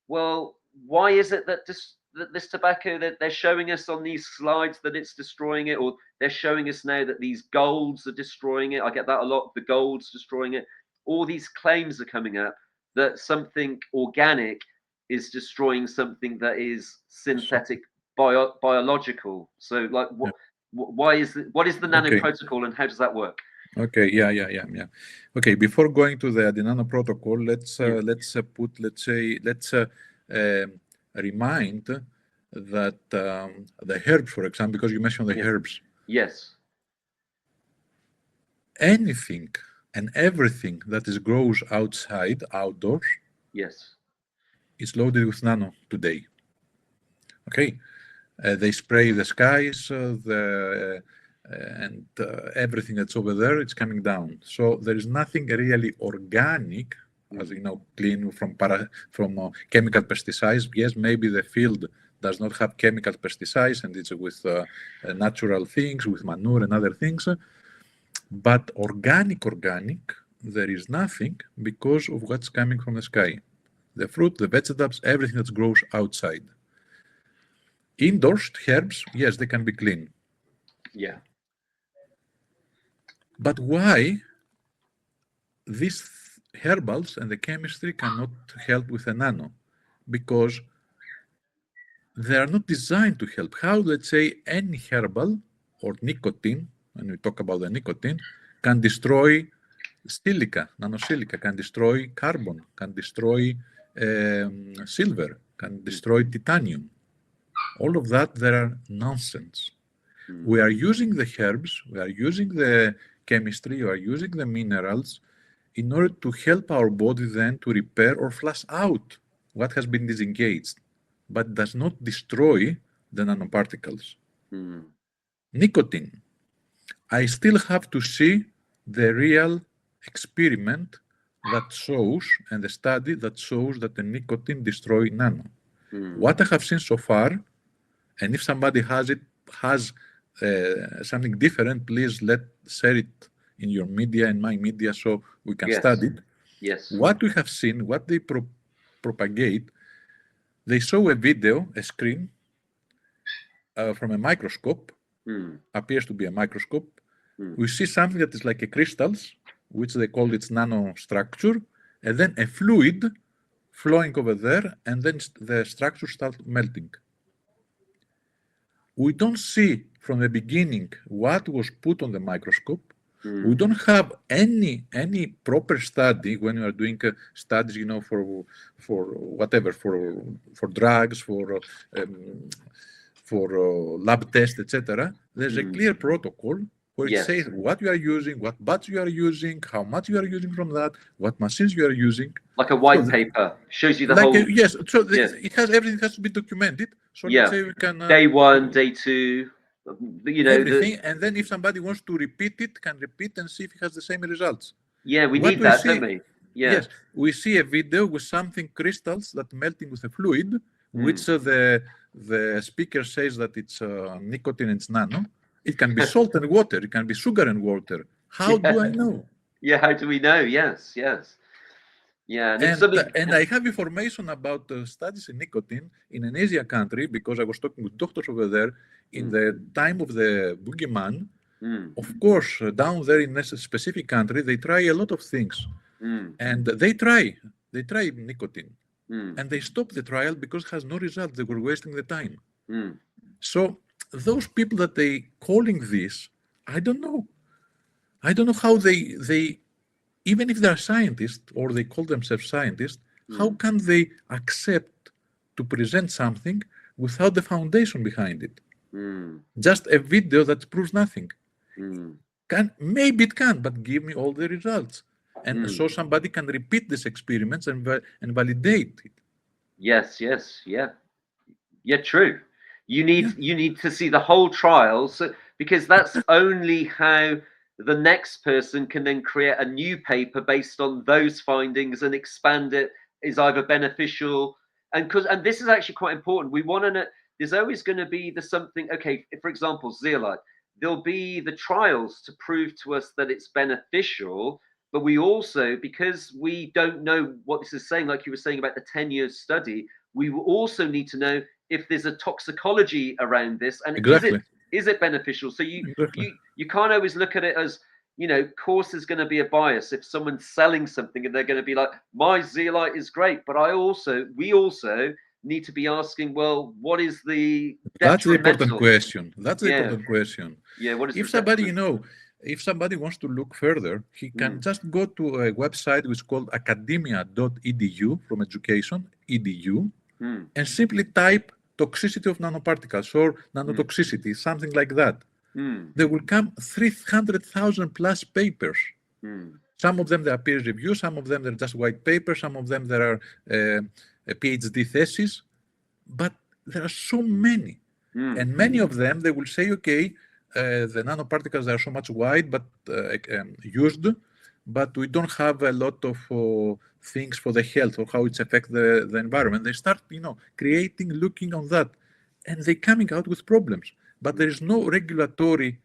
Well, why is it that this tobacco that they're showing us on these slides that it's destroying it, or they're showing us now that these golds are destroying it? I get that a lot, the golds destroying it. All these claims are coming up that something organic is destroying something that is synthetic, biological. So like what is the nano protocol and how does that work? Okay, yeah. Okay, before going to the AntiNano protocol, let's remind that the herbs, for example, because you mentioned the herbs. Yes. Anything and everything that grows outdoors, yes, is loaded with nano today. Okay, they spray the skies, and everything that's over there, it's coming down. So there is nothing really organic, as you know, clean from chemical pesticides. Yes, maybe the field does not have chemical pesticides and it's with natural things, with manure and other things. But organic, there is nothing because of what's coming from the sky. The fruit, the vegetables, everything that grows outside. Indoors, herbs, yes, they can be clean. Yeah. But why these herbals and the chemistry cannot help with a nano? Because they are not designed to help. How, let's say, any herbal or nicotine, when we talk about the nicotine, can destroy silica, nanosilica, can destroy carbon, can destroy silver, can destroy titanium. All of that, there are nonsense. We are using the herbs, we are using the chemistry, we are using the minerals in order to help our body then to repair or flush out what has been disengaged, but does not destroy the nanoparticles. Nicotine. I still have to see the real experiment that shows, and the study that shows that the nicotine destroys nano. What I have seen so far, and if somebody has something different, please share it in your media and my media so we can study it. Yes. What we have seen, what they propagate, they show a video, a screen from a microscope, appears to be a microscope. We see something that is like a crystals, which they call its nanostructure, and then a fluid flowing over there, and then the structure starts melting. We don't see from the beginning what was put on the microscope. We don't have any proper study when you are doing studies, you know, for whatever, for drugs, for lab tests, etc. There's a clear protocol where it says what you are using, what batch you are using, how much you are using from that, what machines you are using. Like a white paper, shows you the whole. Yes, so it has everything has to be documented. So let's say we can day one, day two, you know, everything, and then if somebody wants to repeat it, can repeat and see if it has the same results. Yeah, we need that, don't we? Yeah. Yes, we see a video with something crystals that melting with a fluid, which the speaker says that it's nicotine and it's nano. It can be salt and water. It can be sugar and water. How do I know? Yeah, how do we know? Yes. Yeah, and I have information about studies in nicotine in an Asian country because I was talking with doctors over there in the time of the boogeyman. Of course, down there in a specific country, they try a lot of things, and they try nicotine, and they stop the trial because it has no result. They were wasting the time. So those people that they calling this, I don't know how they even if they are scientists or they call themselves scientists, how can they accept to present something without the foundation behind it? Just a video that proves nothing. Maybe it can, but give me all the results. And so somebody can repeat these experiments and validate it. Yes, yeah, true. You need to see the whole trial, because that's only how the next person can then create a new paper based on those findings and expand it, is either beneficial, and this is actually quite important. We want to know, there's always going to be something, okay, for example, zeolite, there'll be the trials to prove to us that it's beneficial, but we also, because we don't know what this is saying, like you were saying about the 10-year study, we will also need to know if there's a toxicology around this, and is it beneficial? So you can't always look at it as, you know, of course there's going to be a bias if someone's selling something and they're going to be like, my zeolite is great, but we also need to be asking, well, what is the That's the important question. Yeah, what is if somebody, you know, if somebody wants to look further, he can just go to a website which is called academia.edu, from education, edu, and simply type toxicity of nanoparticles or nanotoxicity, something like that. There will come 300,000 plus papers. Some of them they are peer review, some of them they're just white papers, some of them there are PhD theses, but there are so many. And many of them, they will say, okay, the nanoparticles are so much wide, but used, but we don't have a lot of things for the health or how it's affect the environment. They start, you know, creating, looking on that, and they're coming out with problems. But there is no regulatory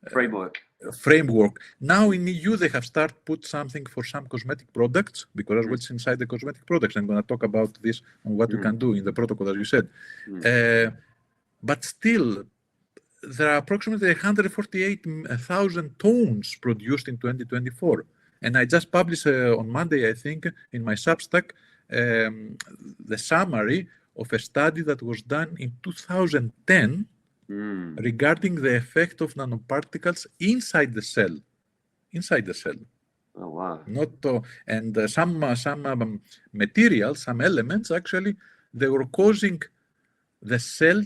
framework. Now in EU, they have started put something for some cosmetic products, because what's inside the cosmetic products. I'm going to talk about this on what you can do in the protocol, as you said. But still, there are approximately 148,000 tons produced in 2024. And I just published on Monday, I think, in my Substack, the summary of a study that was done in 2010 regarding the effect of nanoparticles inside the cell. Oh, wow. Some materials, some elements, actually, they were causing the cell,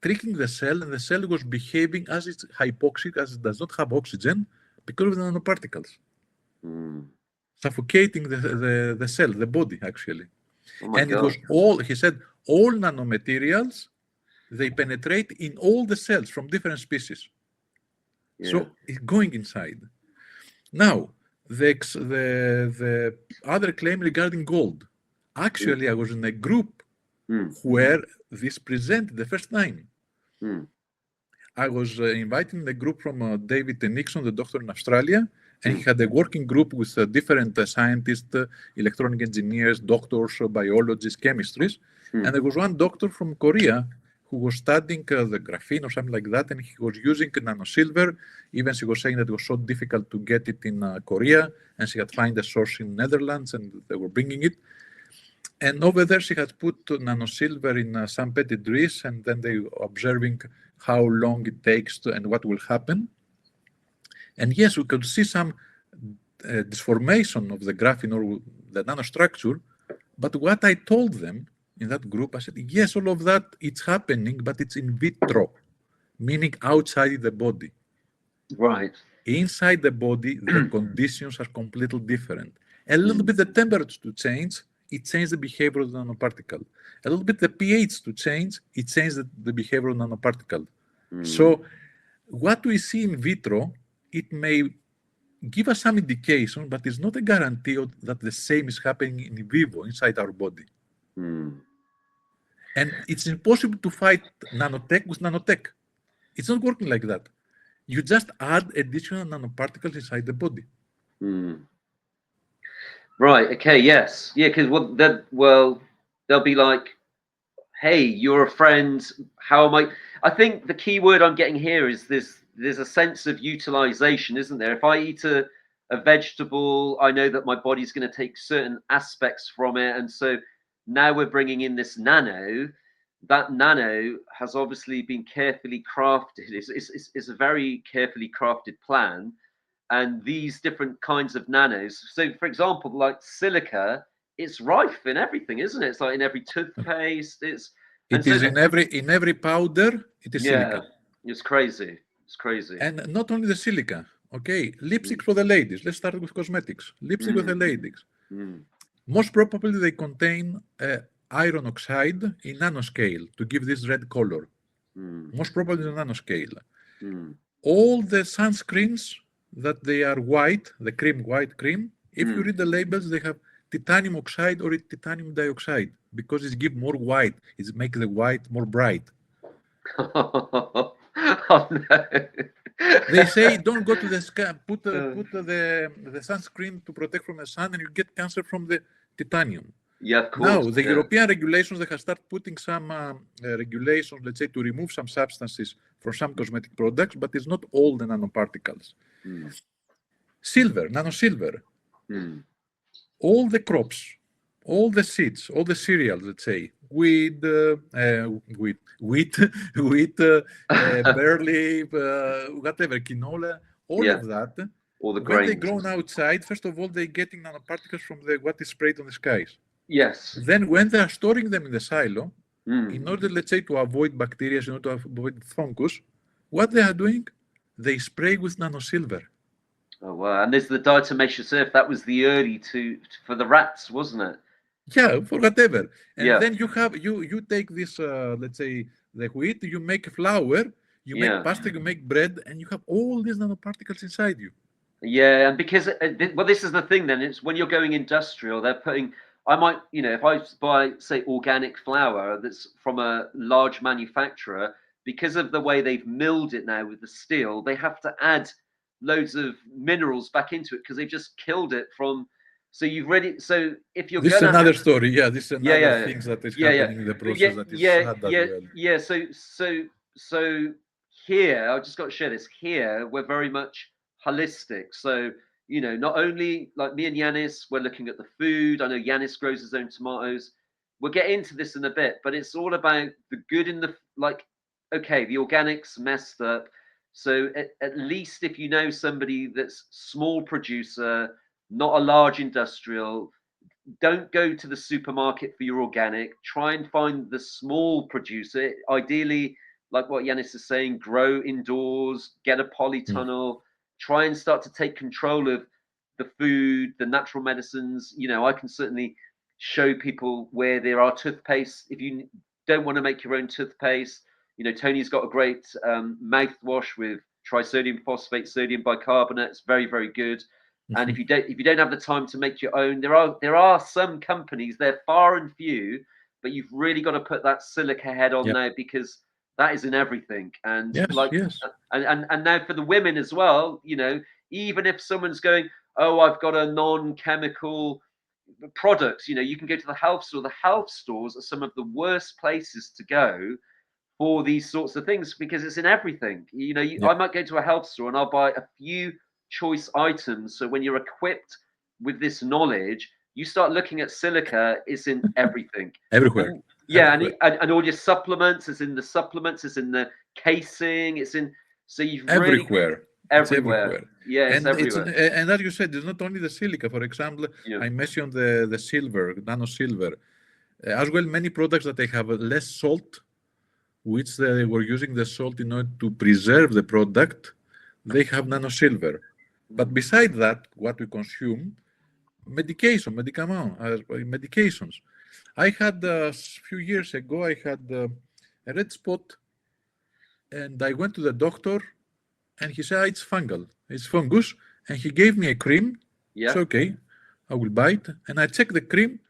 tricking the cell, and the cell was behaving as it's hypoxic, as it does not have oxygen, because of the nanoparticles. Suffocating the cell, the body, actually. Oh my God. It was all, he said, all nanomaterials, they penetrate in all the cells from different species. So it's going inside. Now, the other claim regarding gold. Actually, I was in a group where this presented the first time. I was inviting the group from David Nixon, the doctor in Australia, And he had a working group with different scientists, electronic engineers, doctors, biologists, chemistries. And there was one doctor from Korea who was studying the graphene or something like that, and he was using nanosilver. Even she was saying that it was so difficult to get it in Korea, and she had found a source in Netherlands, and they were bringing it. And over there, she had put nanosilver in some petri dishes, and then they were observing how long it takes and what will happen. And yes, we could see some disformation of the graphene or the nanostructure. But what I told them in that group, I said, yes, all of that, it's happening, but it's in vitro, meaning outside the body. Right. Inside the body, the conditions are completely different. A little bit the temperature to change, it changes the behavior of the nanoparticle. A little bit the pH to change, it changes the behavior of the nanoparticle. So what we see in vitro, it may give us some indication, but it's not a guarantee that the same is happening in vivo inside our body. And it's impossible to fight nanotech with nanotech. It's not working like that. You just add additional nanoparticles inside the body. Right. Okay. Yes. Yeah. Because they'll be like, "Hey, you're a friend. How am I?" I think the key word I'm getting here is there's a sense of utilization, isn't there? If I eat a vegetable, I know that my body's going to take certain aspects from it, and so now we're bringing in this nano. That nano has obviously been carefully crafted. It's a very carefully crafted plan, and these different kinds of nanos. So, for example, like silica, it's rife in everything, isn't it? It's like in every toothpaste. It is in every powder. It is silica. It's crazy. It's crazy. And not only the silica. Okay, lipstick for the ladies. Let's start with cosmetics. Lipstick with the ladies. Most probably they contain iron oxide in nanoscale to give this red color. Most probably in nanoscale. All the sunscreens that they are white, the white cream, if you read the labels, they have titanium oxide or titanium dioxide because it gives more white. It makes the white more bright. Oh no. They say don't go to the sky, put the sunscreen to protect from the sun, and you get cancer from the titanium. Yeah, of course. Now, the European regulations, they have started putting some regulations, let's say, to remove some substances from some cosmetic products, but it's not all the nanoparticles. Silver, nanosilver, all the crops, all the seeds, all the cereals, let's say, wheat, barley, whatever, quinoa, all of that. All the when grains. they grown outside, first of all, they're getting nanoparticles from what is sprayed on the skies. Yes. Then when they are storing them in the silo, in order, let's say, to avoid bacteria, in order to avoid fungus, what they are doing, they spray with nanosilver. Oh wow! And there's the diatomaceous earth. That was the early for the rats, wasn't it? Yeah, for whatever. And then you have you take this, let's say, the wheat, you make flour, you make pasta, you make bread, and you have all these nanoparticles inside you. Yeah, and because this is the thing. Then it's when you're going industrial, they're putting. I might, if I buy, say, organic flour that's from a large manufacturer, because of the way they've milled it now with the steel, they have to add loads of minerals back into it because they just killed it from. So you've ready. So if you're this is another story, this is another things that is happening in the process that is sad as well. Yeah. So here, I just got to share this. Here, we're very much holistic. So not only like me and Yanis, we're looking at the food. I know Yanis grows his own tomatoes. We'll get into this in a bit, but it's all about the good in the okay, the organics messed up. So at least if you know somebody that's small producer, not a large industrial, don't go to the supermarket for your organic. Try and find the small producer. Ideally, like what Yanis is saying, grow indoors, get a polytunnel, try and start to take control of the food, the natural medicines. I can certainly show people where there are toothpaste. If you don't want to make your own toothpaste, Tony's got a great mouthwash with trisodium phosphate, sodium bicarbonate. It's very, very good. And if you don't have the time to make your own, there are some companies, they're far and few, but you've really got to put that silica head on now because that is in everything. And and now for the women as well, even if someone's going, oh, I've got a non-chemical products, you can go to the health store. The health stores are some of the worst places to go for these sorts of things because it's in everything. I might go to a health store and I'll buy a few choice items. So when you're equipped with this knowledge, you start looking at silica, it's in everything. Everywhere. Yeah, Everywhere. and all your supplements, it's in the supplements, it's in the casing, it's in. So you've really Everywhere. It's everywhere. everywhere. Yeah, it's everywhere. And as you said, it's not only the silica. For example, Yeah. I mentioned the silver, nano silver. As well, many products that they have less salt, which they were using the salt in order to preserve the product, they have nano silver. But beside that, what we consume, medications. I had a few years ago, I had a red spot, and I went to the doctor, and he said, it's fungal, it's fungus, and he gave me a cream. Yeah. So, okay, I will buy it. And I checked the cream,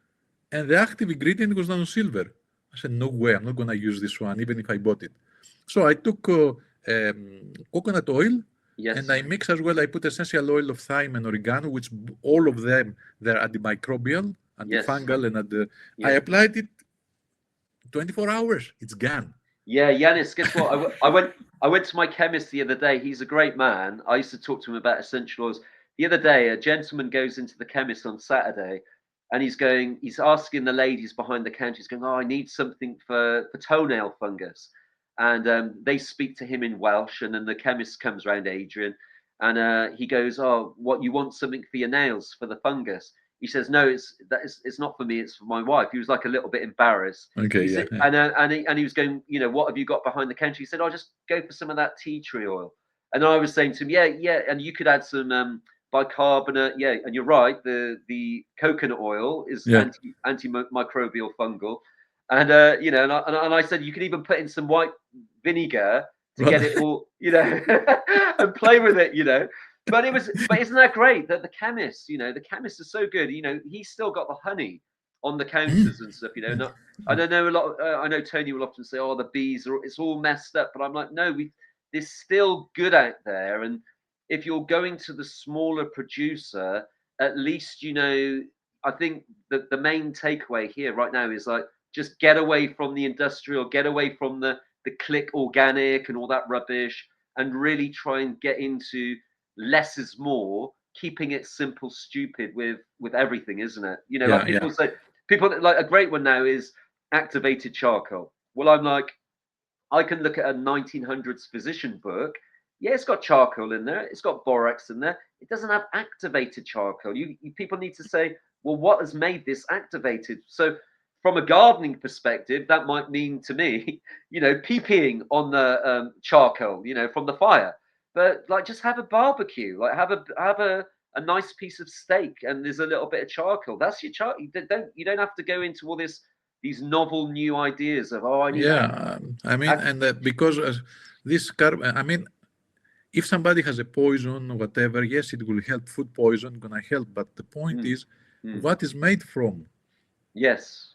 and the active ingredient was nano silver. I said, no way, I'm not going to use this one, even if I bought it. So I took coconut oil, Yes. and I mix as well. I put essential oil of thyme and oregano, which all of them, they're antimicrobial, antifungal, and I applied it 24 hours. It's gone. Yeah, Yanis, guess what? I went to my chemist the other day. He's a great man. I used to talk to him about essential oils. The other day, a gentleman goes into the chemist on Saturday, and he's asking the ladies behind the counter. He's going, "Oh, I need something for toenail fungus," and they speak to him in Welsh, and then the chemist comes around, Adrian, and he goes, "Oh, what, you want something for your nails for the fungus?" He says, "No, it's not for me. It's for my wife." He was like a little bit embarrassed. Okay, Said, and he was going, "What have you got behind the counter?" He said, "I'll just go for some of that tea tree oil." And I was saying to him, "Yeah, and you could add some bicarbonate." Yeah, and you're right. The coconut oil is antimicrobial fungal, and and I said you could even put in some white vinegar to get it all, and play with it. But isn't that great that the chemists are so good. He's still got the honey on the counters and stuff. Not, I don't know a lot. I know Tony will often say, "Oh, the bees it's all messed up," but I'm like, no, there's still good out there. And if you're going to the smaller producer, at least I think that the main takeaway here right now is like just get away from the industrial, get away from the click organic and all that rubbish, and really try and get into less is more, keeping it simple, stupid with everything, isn't it? Like people say, like a great one now is activated charcoal. Well, I'm like, I can look at a 1900s physician book. Yeah, it's got charcoal in there. It's got borax in there. It doesn't have activated charcoal. You people need to say, well, what has made this activated? So from a gardening perspective, that might mean to me, pee-peeing on the charcoal, from the fire. But like, just have a barbecue, like have a nice piece of steak, and there's a little bit of charcoal. That's your charcoal. You don't have to go into all these novel new ideas of I need. I mean, and because this carbon, I mean, if somebody has a poison or whatever, yes, it will help. Food poison gonna help, but the point is, what is made from? Yes.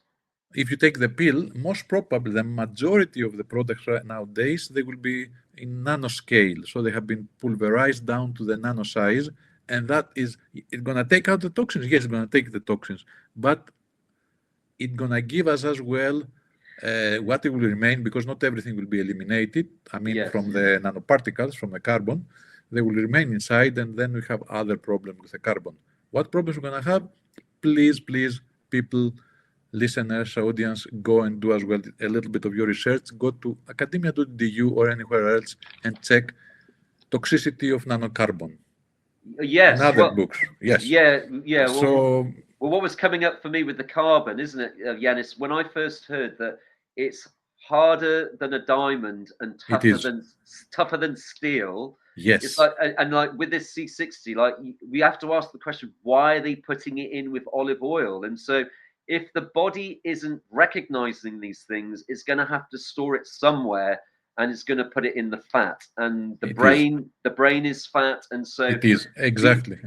If you take the pill, most probably the majority of the products nowadays, they will be in nanoscale. So they have been pulverized down to the nano size, and that is, it's going to take out the toxins. Yes, it's going to take the toxins, but it's going to give us as well what it will remain, because not everything will be eliminated. I mean, from the nanoparticles, from the carbon, they will remain inside, and then we have other problems with the carbon. What problems we're going to have? Please, people, listeners, audience, go and do as well a little bit of your research. Go to academia.edu or anywhere else and check toxicity of nanocarbon. Yes. In other books. Yes. Yeah. So, well, what was coming up for me with the carbon, isn't it, Yanis? When I first heard that it's harder than a diamond and tougher than steel. Yes. It's like, and like with this C60, like we have to ask the question, why are they putting it in with olive oil? And so if the body isn't recognizing these things, it's going to have to store it somewhere, and it's going to put it in the fat. And the brain is fat, and so it is exactly.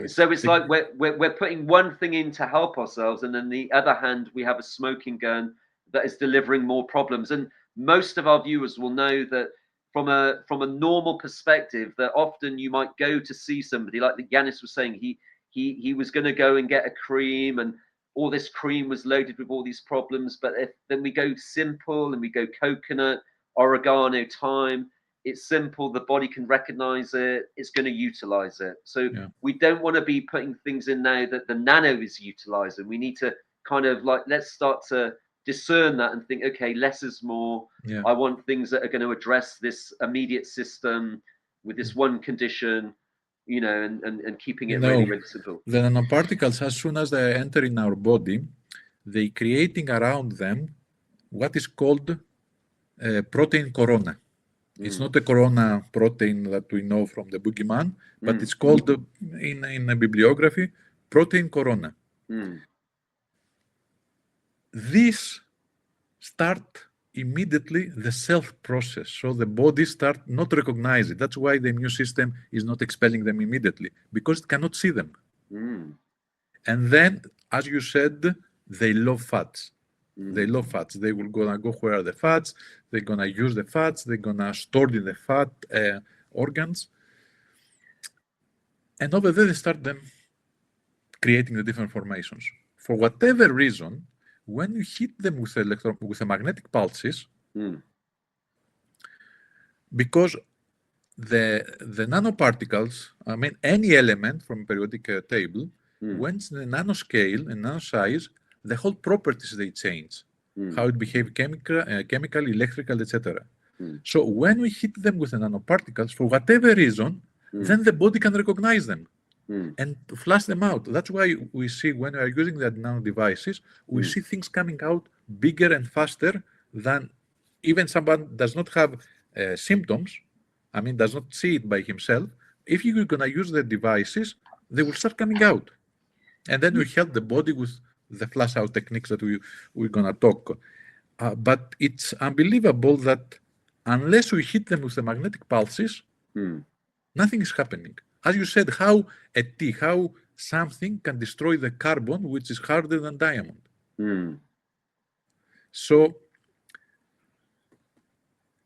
So it's like we're putting one thing in to help ourselves, and then the other hand we have a smoking gun that is delivering more problems. And most of our viewers will know that from a normal perspective, that often you might go to see somebody, like the Yanis was saying, he was going to go and get a cream, and all this cream was loaded with all these problems. But if then we go simple and we go coconut, oregano, thyme, it's simple, the body can recognize it, it's going to utilize it. So we don't want to be putting things in now that the nano is utilizing. We need to kind of like, let's start to discern that and think, okay, less is more. I want things that are going to address this immediate system with this one condition, you know, and keeping it really, really simple. The nanoparticles, as soon as they enter in our body, they creating around them what is called protein corona. It's not a corona protein that we know from the boogeyman, but it's called in a bibliography protein corona. This start immediately the self process, so the body start not recognize it. That's why the immune system is not expelling them immediately, because it cannot see them. And then, as you said, they love fats. They love fats. They will gonna go where are the fats. They're gonna use the fats. They're gonna store in the fat organs. And over there, they start them creating the different formations. For whatever reason, when you hit them with with magnetic pulses, because the nanoparticles, I mean any element from periodic table, when it's in the nanoscale and nano size, the whole properties they change, how it behaves chemical, electrical, etc. So when we hit them with the nanoparticles, for whatever reason, then the body can recognize them and flush them out. That's why we see when we are using the nano devices, we see things coming out bigger and faster than even someone does not have symptoms, I mean, does not see it by himself. If you're going to use the devices, they will start coming out. And then we help the body with the flush out techniques that we're going to talk. But it's unbelievable that unless we hit them with the magnetic pulses, nothing is happening. As you said, how something can destroy the carbon, which is harder than diamond. So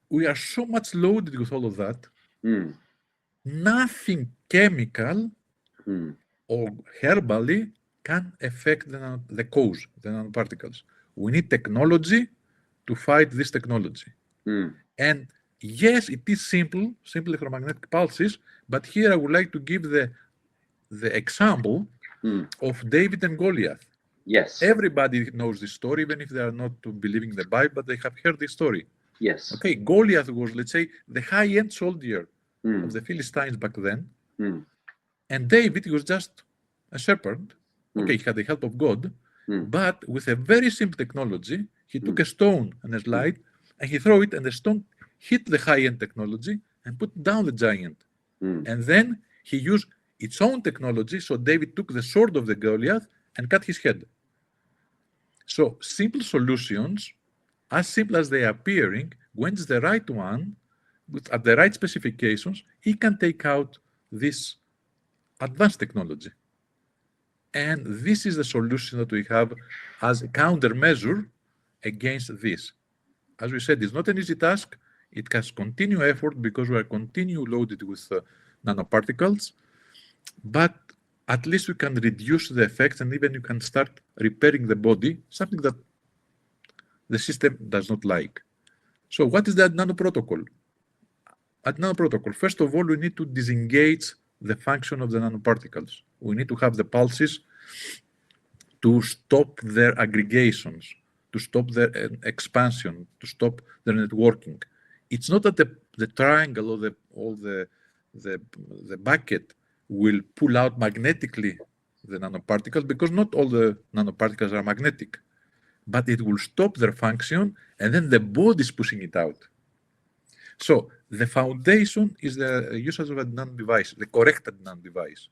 we are so much loaded with all of that. Nothing chemical or herbally can affect the cause, the nanoparticles. We need technology to fight this technology. And yes, it is simple, simply electromagnetic pulses, but here I would like to give the example of David and Goliath. Yes. Everybody knows this story, even if they are not believing the Bible, but they have heard this story. Yes. Okay, Goliath was, let's say, the high-end soldier of the Philistines back then. And David was just a shepherd. Okay, he had the help of God, but with a very simple technology, he took a stone and a slide, and he threw it, and the stone hit the high-end technology and put down the giant. And then he used its own technology, so David took the sword of the Goliath and cut his head. So simple solutions, as simple as they are appearing, when it's the right one, at the right specifications, he can take out this advanced technology. And this is the solution that we have as a countermeasure against this. As we said, it's not an easy task. It has continued effort because we are continually loaded with nanoparticles, but at least we can reduce the effects, and even you can start repairing the body, something that the system does not like. So what is the nanoprotocol? At nanoprotocol, first of all, we need to disengage the function of the nanoparticles. We need to have the pulses to stop their aggregations, to stop their expansion, to stop their networking. It's not that the triangle or the bucket will pull out magnetically the nanoparticles, because not all the nanoparticles are magnetic, but it will stop their function, and then the body is pushing it out. So the foundation is the usage of a nano device, the corrected nano device.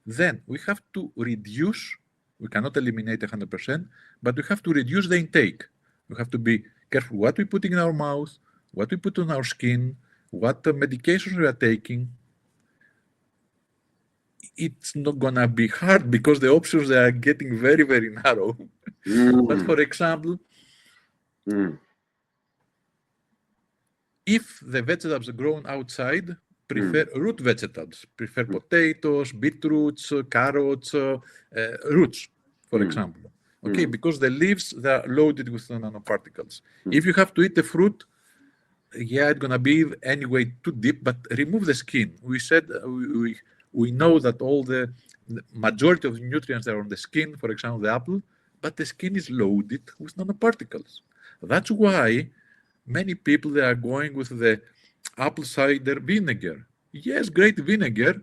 Then we have to reduce, we cannot eliminate 100%, but we have to reduce the intake. We have to be careful what we put in our mouth, what we put on our skin, what medications we are taking. It's not going to be hard because the options are getting very, very narrow. But for example, if the vegetables grown outside prefer root vegetables, prefer potatoes, beetroots, carrots, roots, for example. Okay, because the leaves, they are loaded with nanoparticles. If you have to eat the fruit, yeah, it's gonna be anyway too deep, but remove the skin. We said we know that all the majority of the nutrients are on the skin, for example, the apple, but the skin is loaded with nanoparticles. That's why many people, they are going with the apple cider vinegar. Yes, great vinegar,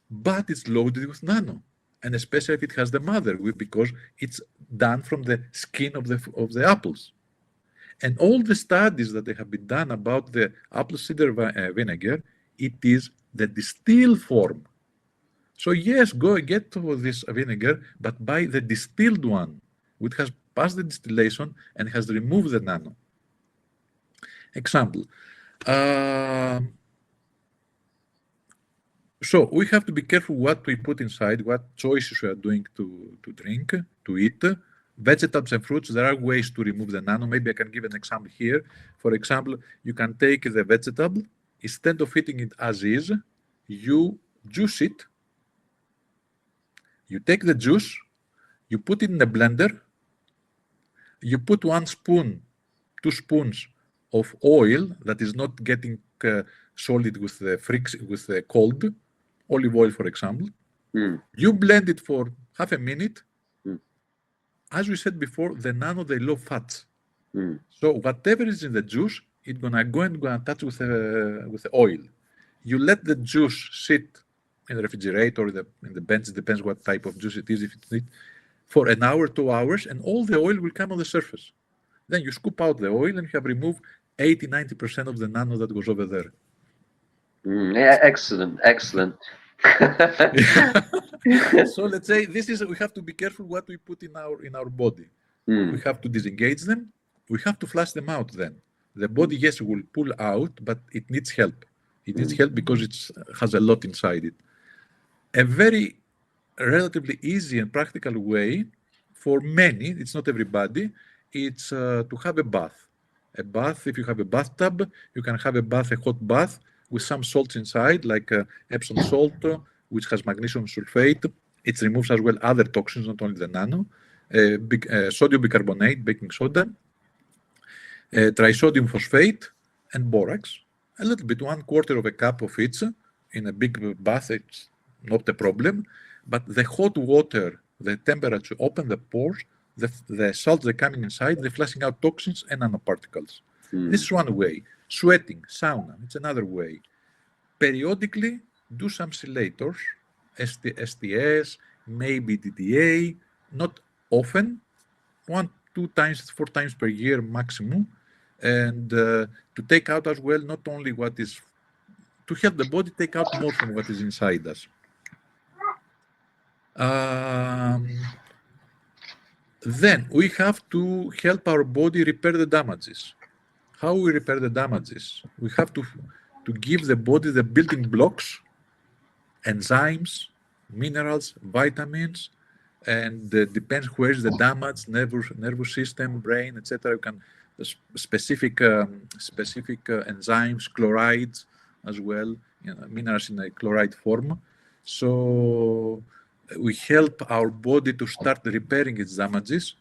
but it's loaded with nano, and especially if it has the mother, because it's done from the skin of the apples. And all the studies that they have been done about the apple cider vinegar, it is the distilled form. So yes, go get this vinegar, but buy the distilled one, which has passed the distillation and has removed the nano. Example. So we have to be careful what we put inside, what choices we are doing to drink, to eat. Vegetables and fruits, there are ways to remove the nano. Maybe I can give an example here. For example, you can take the vegetable, instead of eating it as is, you juice it. You take the juice, you put it in a blender, you put 1 spoon, 2 spoons of oil that is not getting solid with the cold, olive oil, for example. You blend it for half a minute. As we said before, the nano, they love fats. So whatever is in the juice, it's gonna go and touch with the oil. You let the juice sit in the refrigerator or in the bench, it depends what type of juice it is, if it's for an hour, 2 hours, and all the oil will come on the surface. Then you scoop out the oil and you have removed 80–90% of the nano that goes over there. Yeah, excellent. So let's say we have to be careful what we put in our body. We have to disengage them. We have to flush them out then. The body, yes, will pull out, but it needs help. It needs help because it has a lot inside it. A very relatively easy and practical way for many, it's not everybody, it's to have a bath. A bath, if you have a bathtub, you can have a hot bath with some salts inside, like Epsom salt, which has magnesium sulfate. It removes as well other toxins, not only the nano. Sodium bicarbonate, baking soda, trisodium phosphate, and borax. A little bit, 1/4 of a cup of each in a big bath. It's not a problem. But the hot water, the temperature, open the pores, the salts, they're coming inside, they're flushing out toxins and nanoparticles. This is one way. Sweating, sauna, it's another way. Periodically, do some chelators, STS, maybe DDA, not often, 1, 2 times, 4 times per year maximum, and to take out as well, not only what is, to help the body take out more from what is inside us. Then we have to help our body repair the damages. How we repair the damages? We have to give the body the building blocks, enzymes, minerals, vitamins, and depends where is the damage, nervous system, brain, etc. You can specific enzymes, chlorides as well, minerals in a chloride form. So we help our body to start repairing its damages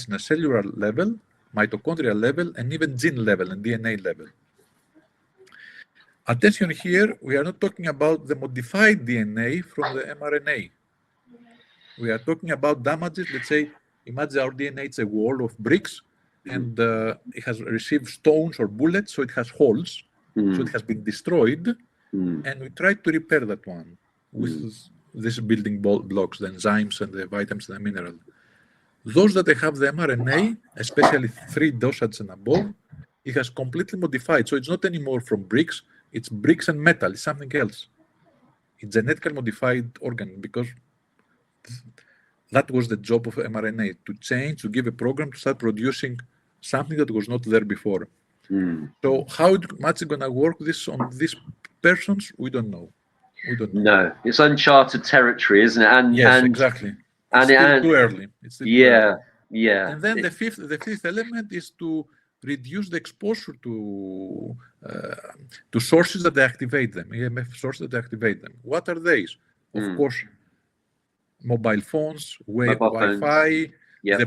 in a cellular level, mitochondrial level, and even gene level and DNA level. Attention here, we are not talking about the modified DNA from the mRNA. We are talking about damages. Let's say, imagine our DNA is a wall of bricks, and it has received stones or bullets, so it has holes, so it has been destroyed, and we try to repair that one with these building blocks, the enzymes and the vitamins and the minerals. Those that they have the mRNA, especially 3 dosage and above, it has completely modified. So it's not anymore from bricks, it's bricks and metal, it's something else. It's genetically modified organ, because that was the job of mRNA, to change, to give a program to start producing something that was not there before. So how much is going to work this on these persons, we don't know. No, it's uncharted territory, isn't it? And yes, exactly. It's still too early. It's still too early. Yeah. And then the fifth element is to reduce the exposure to sources that activate them, EMF sources that activate them. What are these? Of course, mobile phones, Mobile phones. Wi-Fi, Yep.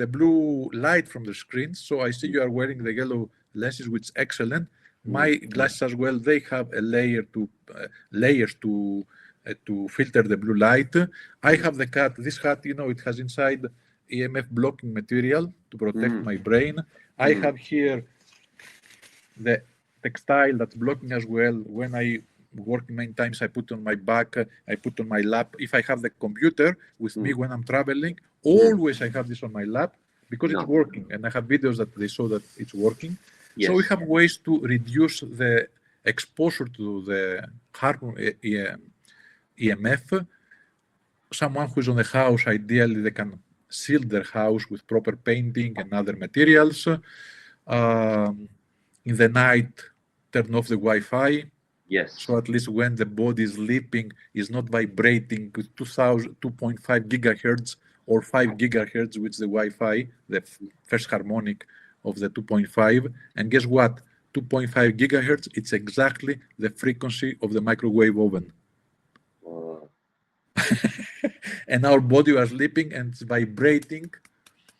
the blue light from the screens. So I see you are wearing the yellow lenses, which is excellent. My glasses as well, they have a layers to filter the blue light. I have this hat, you know, it has inside EMF blocking material to protect my brain. I have here the textile that's blocking as well. When I work many times, I put on my back, I put on my lap. If I have the computer with me when I'm traveling, always I have this on my lap because it's working. And I have videos that they show that it's working. Yes. So we have ways to reduce the exposure to the harmful EMF. Someone who's on the house, ideally they can seal their house with proper painting and other materials. In the night, turn off the Wi-Fi. Yes. So at least when the body is sleeping, is not vibrating with 2.5 gigahertz or 5 gigahertz, which is the Wi-Fi, the first harmonic of the 2.5. And guess what? 2.5 gigahertz, it's exactly the frequency of the microwave oven. And our body was sleeping and it's vibrating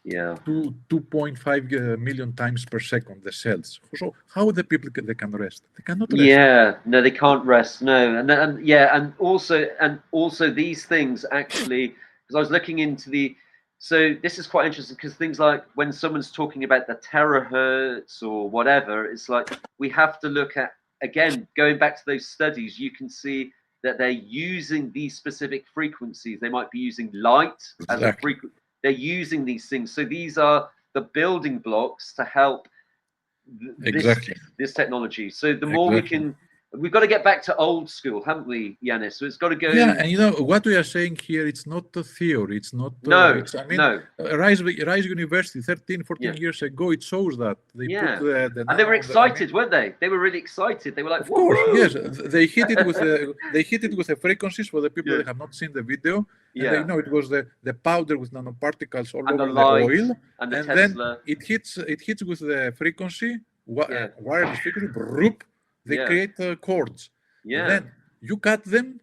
2.5 million times per second, the cells. So how the people they can rest? They cannot rest. Yeah, no, they can't rest. No, and also these things actually, because I was looking into so this is quite interesting because things like when someone's talking about the terahertz or whatever, it's like we have to look at, again, going back to those studies, you can see that they're using these specific frequencies. They might be using light as a frequency. They're using these things. So these are the building blocks to help this technology. So the more we can, we've got to get back to old school, haven't we, Yanis? So it's got to go. Yeah, and you know what we are saying here, it's not a theory. It's not. Rise University 13, 14 years ago, it shows that. They put the and they were excited, weren't they? They were really excited. They were like, of course, yes. They hit it with the frequencies for the people that have not seen the video. And they know it was the powder with nanoparticles all over the oil, and then it hits with the frequency, wireless frequency. They create chords. Then you cut them.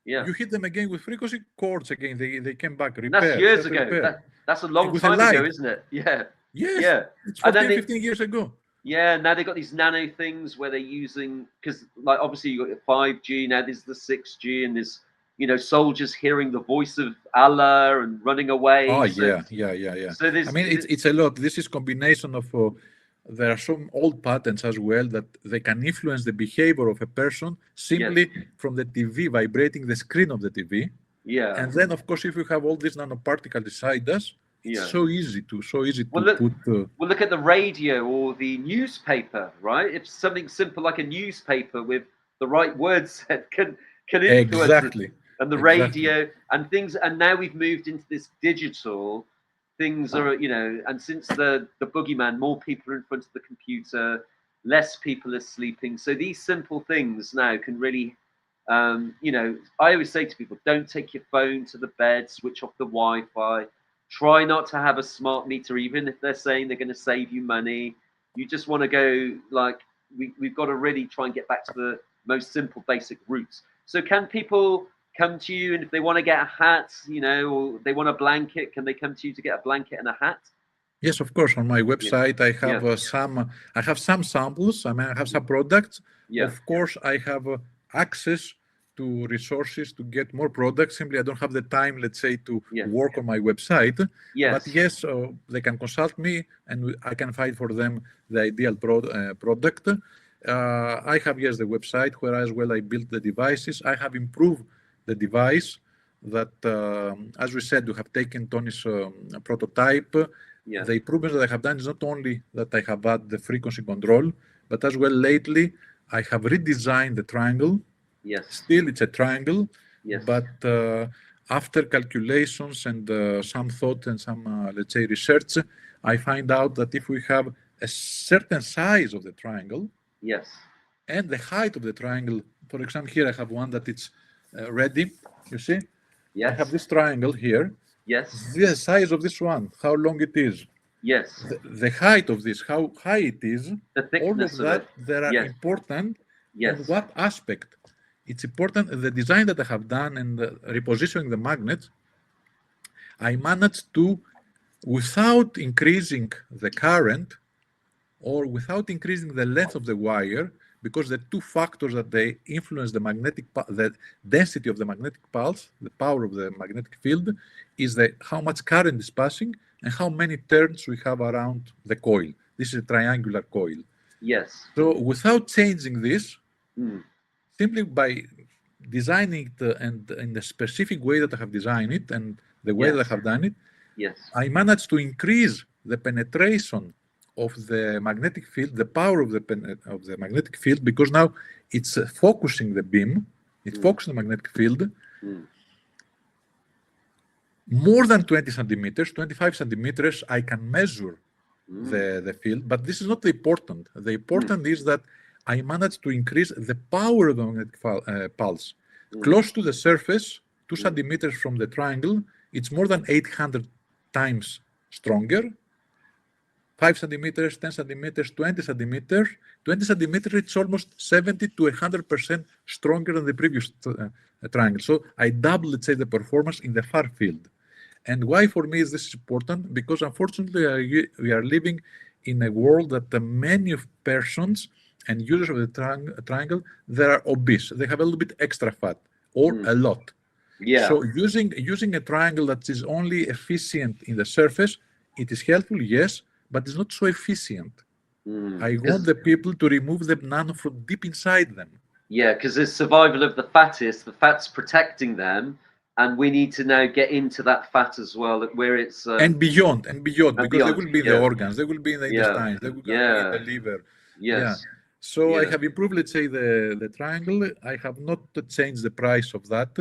You hit them again with frequency, chords again. They came back. Repair, that's years ago. That's a long time ago, isn't it? Yeah. Yes. Yeah. It's 14, 15 years ago. Yeah. Now they've got these nano things where they're using, because like obviously you got 5G. Now there's the 6G, and there's soldiers hearing the voice of Allah and running away. Oh, so, yeah. So I mean, it's a lot. This is combination of, there are some old patents as well that they can influence the behavior of a person simply from the TV, vibrating the screen of the TV. Yeah. And then, of course, if you have all these nanoparticles beside us, it's so easy to put. Well, look at the radio or the newspaper, right? If something simple like a newspaper with the right word set can influence it. And the radio and things, and now we've moved into this digital. Things are, and since the boogeyman, more people are in front of the computer, less people are sleeping. So these simple things now can really, I always say to people, don't take your phone to the bed, switch off the Wi-Fi, try not to have a smart meter, even if they're saying they're going to save you money. You just want to go, like, we've got to really try and get back to the most simple, basic roots. So can people come to you, and if they want to get a hat, or they want a blanket, can they come to you to get a blanket and a hat? Yes, of course. On my website, I have some samples. I mean, I have some products. Of course, I have access to resources to get more products. Simply, I don't have the time, let's say, to work on my website. But yes, they can consult me, and I can find for them the ideal product. I have, the website where as well I built the devices. I have improved the device that, as we said, we have taken Tony's prototype. The improvements that I have done is not only that I have had the frequency control, but as well lately I have redesigned the triangle. Still, it's a triangle, but after calculations and some thought and some, let's say, research, I find out that if we have a certain size of the triangle, and the height of the triangle, for example, here I have one that it's ready. You see? I have this triangle here. The size of this one, how long it is. Yes. The height of this, how high it is, The thickness all of that, it. they are Yes. important. Yes. On what aspect? It's important. The design that I have done and repositioning the magnets, I managed to, without increasing the current or without increasing the length of the wire, because the two factors that they influence the density of the magnetic pulse, the power of the magnetic field, is how much current is passing and how many turns we have around the coil. This is a triangular coil. Yes. So without changing this, Mm. simply by designing it and in the specific way that I have designed it and the way that I have done it, Yes. I managed to increase the penetration of the magnetic field, the power of the magnetic field, because now it's focusing the beam, it's focusing the magnetic field more than 20 centimeters, 25 centimeters. I can measure the field, but this is not the important. The important is that I managed to increase the power of the magnetic pulse. Close to the surface, 2 centimeters from the triangle, it's more than 800 times stronger. 5 centimeters, 10 centimeters, 20 centimeters. 20 centimeters, it's almost 70 to 100% stronger than the previous triangle. So I double, let's say, the performance in the far field. And why for me is this important? Because unfortunately, we are living in a world that many persons and users of the triangle, they are obese. They have a little bit extra fat or a lot. Yeah. So using a triangle that is only efficient in the surface, it is helpful, yes, but it's not so efficient. I want the people to remove the nano from deep inside them. Yeah, because there's survival of the fattest. The fat's protecting them, and we need to now get into that fat as well, where it's and beyond, because they will be in the organs, they will be in the intestines, they will be in the liver. Yes. So I have improved, let's say, the triangle. I have not changed the price of that,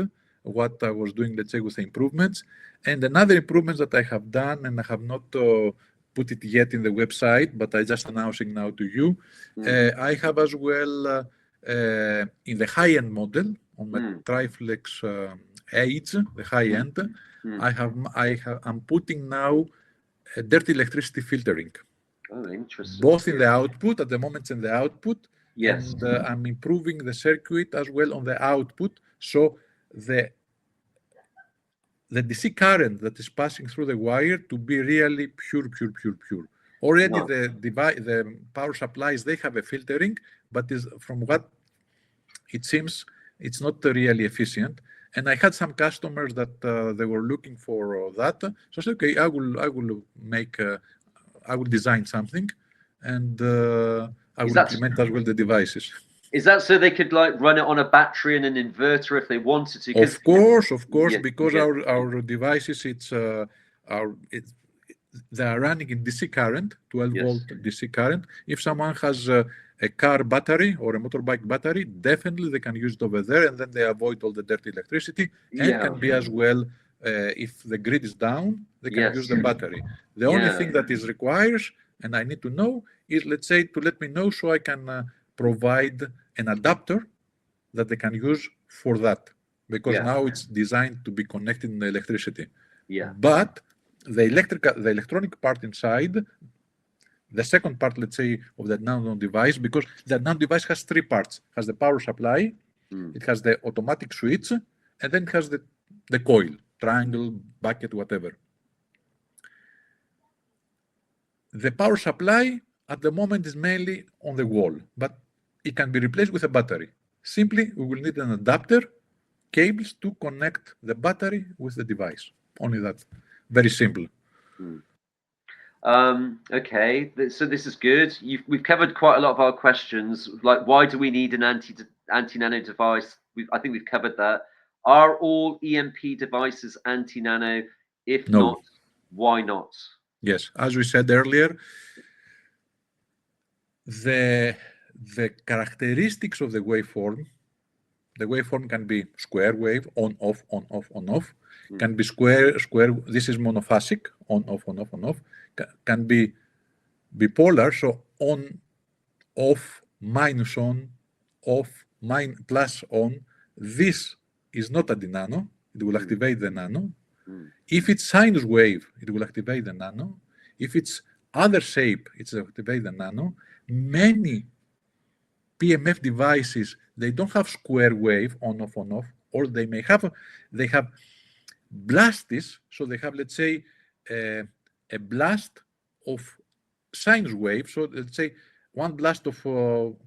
what I was doing, let's say, with the improvements. And another improvements that I have done, and I have not put it yet in the website, but I just announcing now to you. I have as well in the high-end model on my Triflex Age, the high-end. I'm putting now dirty electricity filtering. Oh, interesting. Both in the output, at the moment it's in the output, yes. And I'm improving the circuit as well on the output. So the DC current that is passing through the wire to be really pure. Already No. the power supplies, they have a filtering, but is from what it seems, it's not really efficient. And I had some customers that they were looking for that. So I said, okay, I will design something, and I will implement as well the devices. Is that so they could like run it on a battery and an inverter if they wanted to? Of course, because our devices, they are running in DC current, 12-volt DC current. If someone has a car battery or a motorbike battery, definitely they can use it over there, and then they avoid all the dirty electricity, and can be as well, if the grid is down, they can use the battery. The only thing that is requires, and I need to know, is, let's say, to let me know so I can provide an adapter that they can use for that, because now it's designed to be connected in the electricity. But the electronic part inside, the second part, let's say, of the nano device, because the nano device has three parts. It has the power supply, it has the automatic switch, and then it has the coil, triangle, bucket, whatever. The power supply at the moment is mainly on the wall, but it can be replaced with a battery. Simply, we will need an adapter, cables to connect the battery with the device. Only that. Very simple. Okay, so this is good. We've covered quite a lot of our questions, like why do we need an anti-nano device? I think we've covered that. Are all EMP devices anti-nano? If not, why not? Yes, as we said earlier, the characteristics of the waveform can be square wave, on, off, on, off, on, off. Can be square. This is monophasic, on, off, on, off, on, off. Can be bipolar, so on, off, minus on, off, plus on. This is not anti-nano. It will activate the nano. If it's sinus wave, it will activate the nano. If it's other shape, it's activate the nano. Many PMF devices, they don't have square wave on off, or they may have, they have blasts. So they have, let's say, a blast of sine wave. So let's say one blast of 100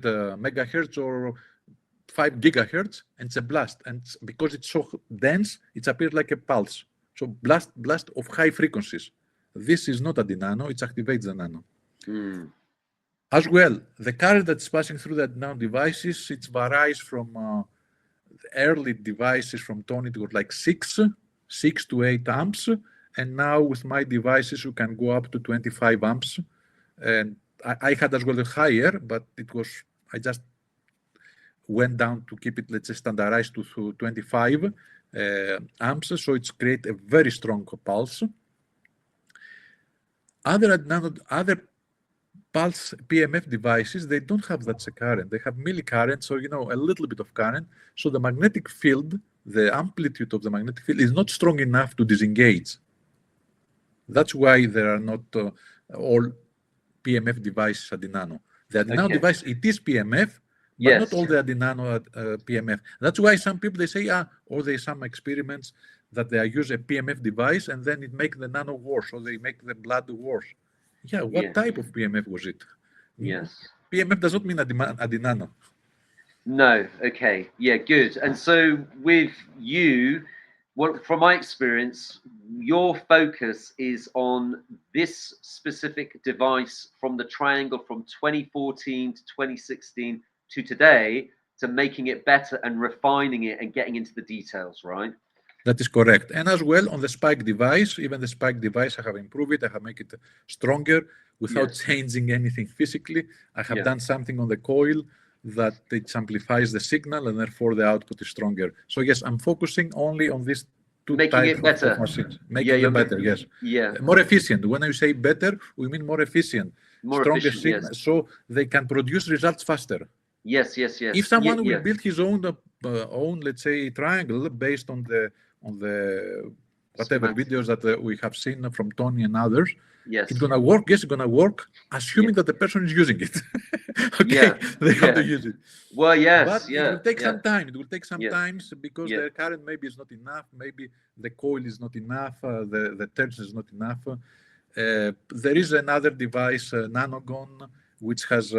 megahertz or 5 gigahertz, and it's a blast. And because it's so dense, it appears like a pulse. So blast of high frequencies. This is not AntiNano, it activates the nano. As well, the current that's passing through the AntiNano devices, it varies from early devices from Tony to like 6 to 8 amps. And now with my devices, you can go up to 25 amps. And I had as well a higher, but it was, I just went down to keep it, let's say, standardized to 25 amps. So it's create a very strong pulse. Other pulse PMF devices, they don't have that current. They have millicurrent, so you know, a little bit of current. So the magnetic field, the amplitude of the magnetic field is not strong enough to disengage. That's why there are not all PMF devices AntiNano. The AntiNano device, it is PMF, but not all the AntiNano PMF. That's why some people, they say, or there's some experiments that they use a PMF device and then it makes the nano worse, or they make the blood worse. Yeah, what type of PMF was it? PMF does not mean AntiNano. No, okay, yeah, good. And so with you, from my experience, your focus is on this specific device from the triangle from 2014 to 2016 to today, to making it better and refining it and getting into the details, right? That is correct. And as well on the spike device, even the spike device, I have improved it. I have made it stronger without changing anything physically. I have done something on the coil that it amplifies the signal and therefore the output is stronger. So yes, I'm focusing only on these two types of machines. Making them better, yes. More efficient. When I say better, we mean more efficient. Stronger signal, so they can produce results faster. Yes. If someone will build his own, let's say, triangle based on the whatever videos that we have seen from Tony and others, it's gonna work. Yes, it's gonna work, assuming that the person is using it. They have to use it. Well, but it will take some time. It will take some time because the current maybe is not enough. Maybe the coil is not enough. The tension is not enough. There is another device, Nanogon, which has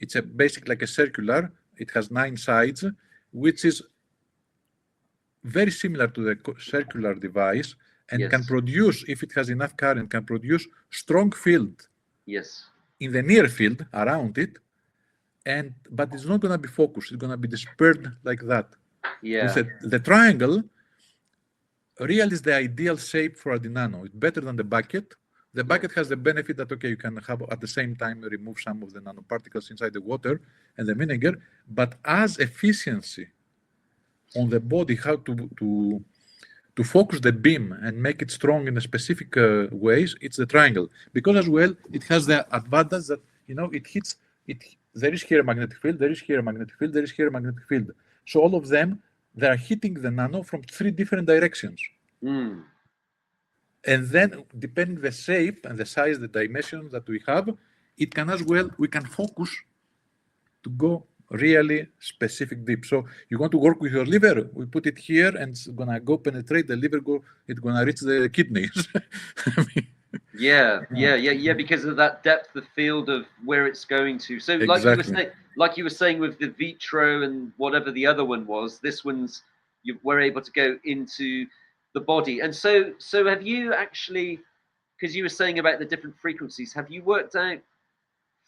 it's basically like a circular. It has 9 sides, which is very similar to the circular device, and can produce, if it has enough current, can produce strong field in the near field around it, but it's not going to be focused. It's going to be dispersed like that. The triangle really is the ideal shape for AntiNano. It's better than the bucket. The bucket has the benefit that, okay, you can have at the same time remove some of the nanoparticles inside the water and the vinegar, but as efficiency on the body, how to focus the beam and make it strong in a specific ways, it's the triangle. Because as well, it has the advantage that, you know, it hits, there is here a magnetic field, there is here a magnetic field, there is here a magnetic field. So all of them, they are hitting the nano from 3 different directions. And then, depending the shape and the size, the dimensions that we have, it can as well, we can focus to go really specific deep. So you want to work with your liver, we put it here and it's gonna go penetrate the liver, it's gonna reach the kidneys. Because of that depth of field of where it's going to. So like you were saying with the vitro and whatever the other one was, this one's you were able to go into the body. And so have you actually, because you were saying about the different frequencies, have you worked out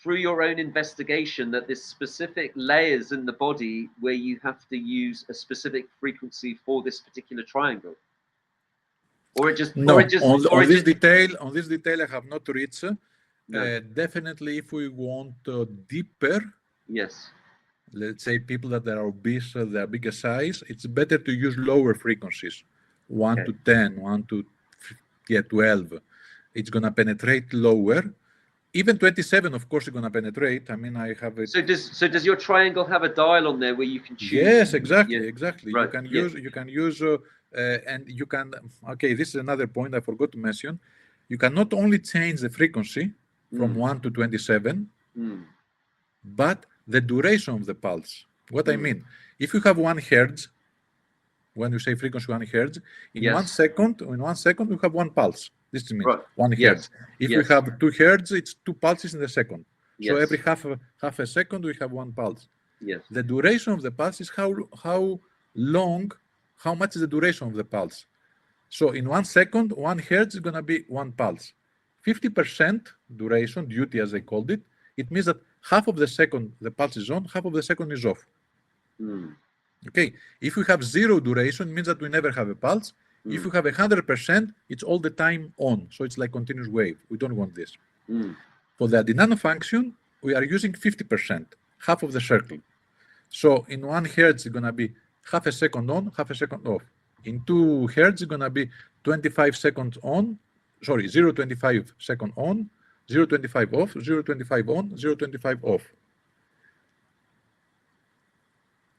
through your own investigation that there's specific layers in the body where you have to use a specific frequency for this particular triangle? Or it just on this detail I have not reached. Definitely if we want deeper, let's say people that are obese, they are bigger size, it's better to use lower frequencies, 1 to 10, 1 to 12. It's gonna penetrate lower. Even 27, of course, is going to penetrate. I mean, I have it. So does your triangle have a dial on there where you can choose? Yes, exactly. Right. You can use, and you can. Okay, this is another point I forgot to mention. you can not only change the frequency from 1 to 27, but the duration of the pulse. What I mean, if you have 1 hertz, when you say frequency 1 hertz, in 1 second, you have 1 pulse. This means 1 hertz. If we have 2 hertz, it's 2 pulses in the second. So every half a second, we have 1 pulse. The duration of the pulse is how much is the duration of the pulse. So in 1 second, 1 hertz is going to be 1 pulse. 50% duration, duty as they called it, it means that half of the second the pulse is on, half of the second is off. Okay, if we have 0 duration, it means that we never have a pulse. If we have 100%, it's all the time on. So it's like continuous wave. We don't want this. For the AntiNano function, we are using 50%, half of the circle. So in 1 hertz, it's going to be half a second on, half a second off. In 2 hertz, it's going to be 25 seconds on, 0.25 second on, 0.25 off, 0.25 on, 0.25 off.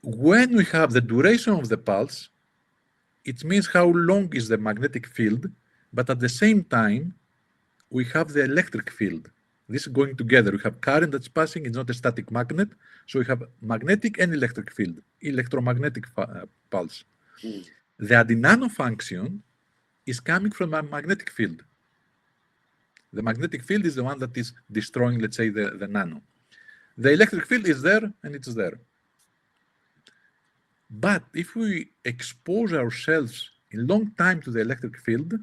When we have the duration of the pulse, it means how long is the magnetic field, but at the same time, we have the electric field. This is going together. We have current that's passing, it's not a static magnet, so we have magnetic and electric field, electromagnetic pulse. The AntiNano function is coming from a magnetic field. The magnetic field is the one that is destroying, let's say, the nano. The electric field is there, and it's there. But if we expose ourselves a long time to the electric field,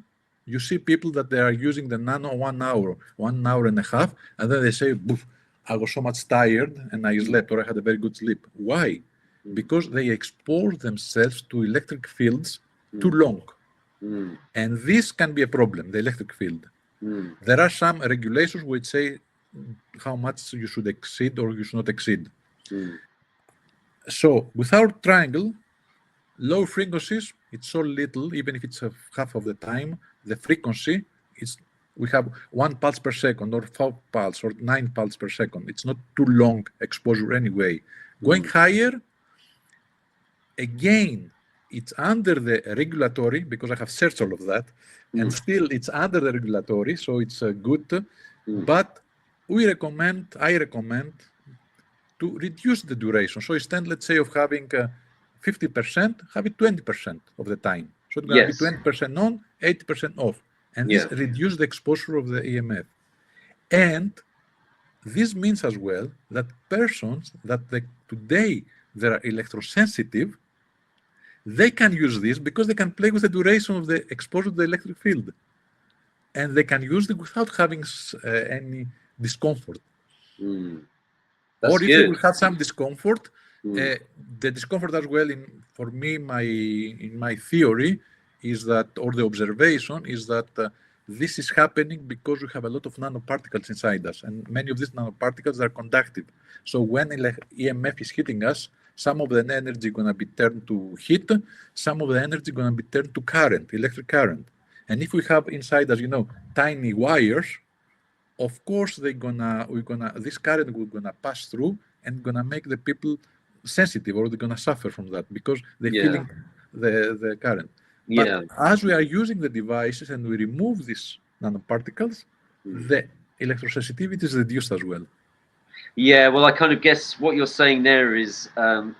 you see people that they are using the nano 1 hour, 1 hour and a half, and then they say, "Boof, I was so much tired and I slept, or I had a very good sleep." Why? Because they expose themselves to electric fields too long. And this can be a problem, the electric field. There are some regulations which say how much you should exceed or you should not exceed. So with our triangle, low frequencies, it's so little, even if it's half of the time, the frequency is, we have 1 pulse per second or 4 pulse or 9 pulse per second. It's not too long exposure anyway. Going higher, again, it's under the regulatory, because I have searched all of that, and still it's under the regulatory, so it's good. But I recommend to reduce the duration. So instead, let's say, of having 50%, have it 20% of the time. So it's going to be 20% on, 80% off. And this reduces the exposure of the EMF. And this means as well that persons that today they are electrosensitive, they can use this because they can play with the duration of the exposure to the electric field. And they can use it without having any discomfort. Or if they will have some discomfort, the discomfort as well, for me, in my theory, is that, or the observation is that this is happening because we have a lot of nanoparticles inside us, and many of these nanoparticles are conductive. So when EMF is hitting us, some of the energy is going to be turned to heat, some of the energy is going to be turned to current, electric current. And if we have inside us, tiny wires, of course this current will gonna pass through and gonna make the people sensitive, or they're gonna suffer from that because they're feeling the current. But as we are using the devices and we remove these nanoparticles, the electrosensitivity is reduced as well. Yeah, well, I kind of guess what you're saying there is, and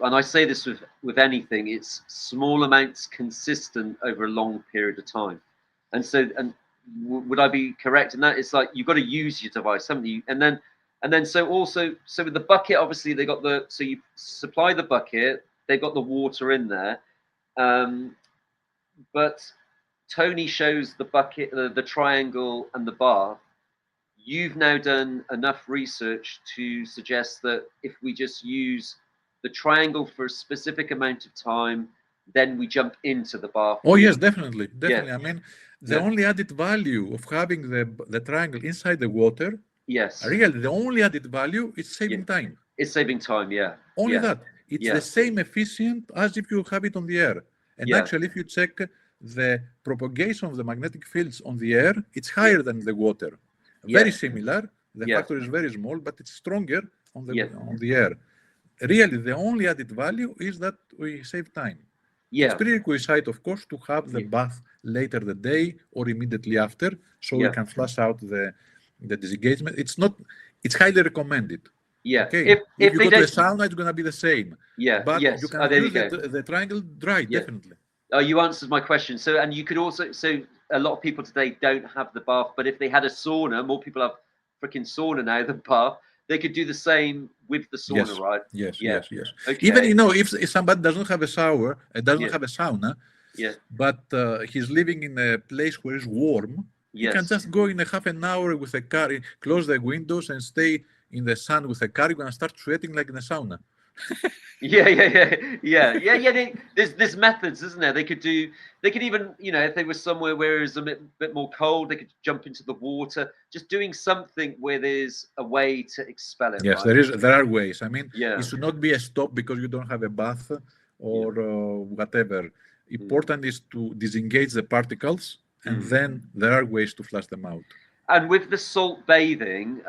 I say this with anything, it's small amounts consistent over a long period of time. And so, would I be correct in that? It's like you've got to use your device, haven't you? And then so with the bucket, obviously they got so you supply the bucket, they've got the water in there, but Tony shows the bucket, the triangle and the bath. You've now done enough research to suggest that if we just use the triangle for a specific amount of time, then we jump into the bath. Oh yes, definitely. I mean, the only added value of having the triangle inside the water, really, the only added value is saving time. It's saving time, Only that. It's the same efficient as if you have it on the air. And actually, if you check the propagation of the magnetic fields on the air, it's higher than the water. Very similar. The factor is very small, but it's stronger on the air. Really, the only added value is that we save time. It's Yeah. prerequisite, of course, to have the Yeah. bath later the day or immediately after, so we Yeah. can flush out the disengagement. It's highly recommended. Yeah. Okay, If if you they go to a don't. sauna, it's going to be the same. Yeah. But you Yes. can Oh, there you use go. the triangle dry, Yeah. definitely. Oh, you answered my question. So, and you could also, so a lot of people today don't have the bath, but if they had a sauna, more people have freaking sauna now than bath. They could do the same with the sauna, Yes, right? yes, Yeah. yes, yes. Okay. Even if somebody doesn't have a shower, doesn't Yeah. have a sauna, Yeah. but he's living in a place where it's warm, he can Yes. just go in a half an hour with a car, close the windows and stay in the sun with a car. You're gonna start sweating like in a sauna. Yeah. There's methods, isn't there? They could even, if they were somewhere where it's a bit more cold, they could jump into the water. Just doing something where there's a way to expel it, Yes, right? there are ways. I mean, Yeah. it should not be a stop because you don't have a bath or whatever. Important is to disengage the particles, and then there are ways to flush them out. And with the salt bathing,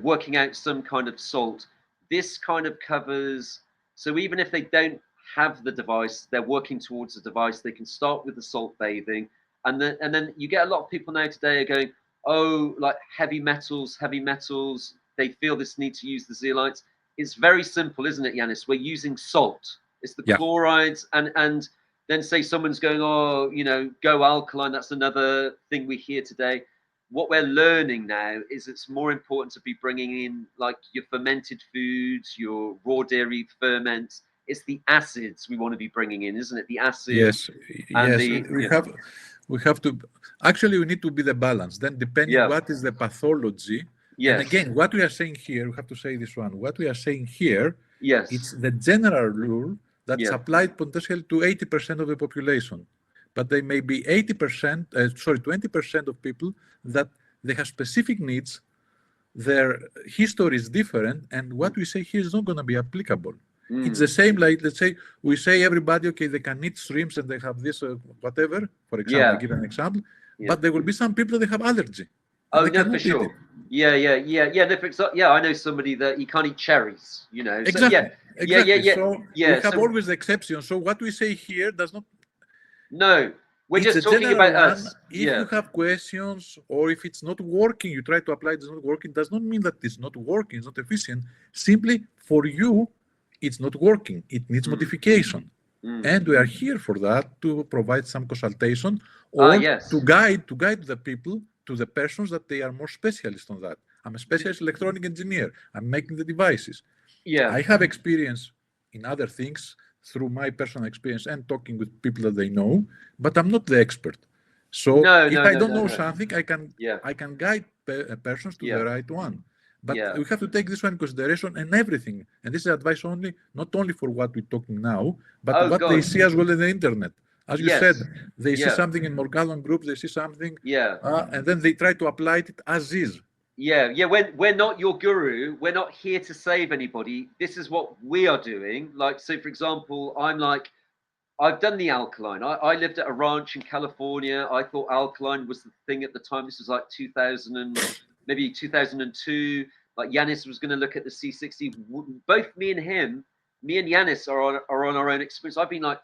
working out some kind of salt, this kind of covers. So even if they don't have the device, they're working towards the device. They can start with the salt bathing, and then you get a lot of people now today are going, oh, like heavy metals. They feel this need to use the zeolites. It's very simple, isn't it, Yanis? We're using salt. It's the Yeah. chlorides, and then say someone's going, oh, go alkaline. That's another thing we hear today. What we're learning now is it's more important to be bringing in like your fermented foods, your raw dairy ferments. It's the acids we want to be bringing in, isn't it? The acids. Yes, And yes. We have to. Actually, we need to be the balance. Then, depending what is the pathology, and again, what we are saying here, we have to say this one. What we are saying here, it's the general rule that's applied potentially to 80% of the population. But they may be 20% of people that they have specific needs, their history is different, and what we say here is not going to be applicable. It's the same, like, let's say, we say everybody, okay, they can eat shrimps and they have this, whatever, for example, I give an example, but there will be some people that have allergy. Oh, no, for sure. Yeah. I know somebody that he can't eat cherries, Exactly. So, exactly. So we have so, always exceptions. So what we say here does not. No, we're It's just a talking general about one. us. If you have questions or if it's not working, you try to apply it's not working, does not mean that it's not working, it's not efficient. Simply for you, it's not working. It needs modification. And we are here for that, to provide some consultation or to guide the people, to the persons that they are more specialist on that. I'm a specialist electronic engineer. I'm making the devices. I have experience in other things through my personal experience and talking with people that they know, but I'm not the expert. So if I don't know something, I can guide persons to the right one. But we have to take this one in consideration and everything. And this is advice only, not only for what we're talking now, but what they see as well in the internet. As you said, they see something in Morgellon groups, they see something, and then they try to apply it as is. We're not your guru. We're not here to save anybody. This is what we are doing. Like, so for example, I've done the alkaline. I lived at a ranch in California. I thought alkaline was the thing at the time. This was like 2000 and maybe 2002. Like Yanis was going to look at the C60. Both me and Yanis are on our own experience. I've been like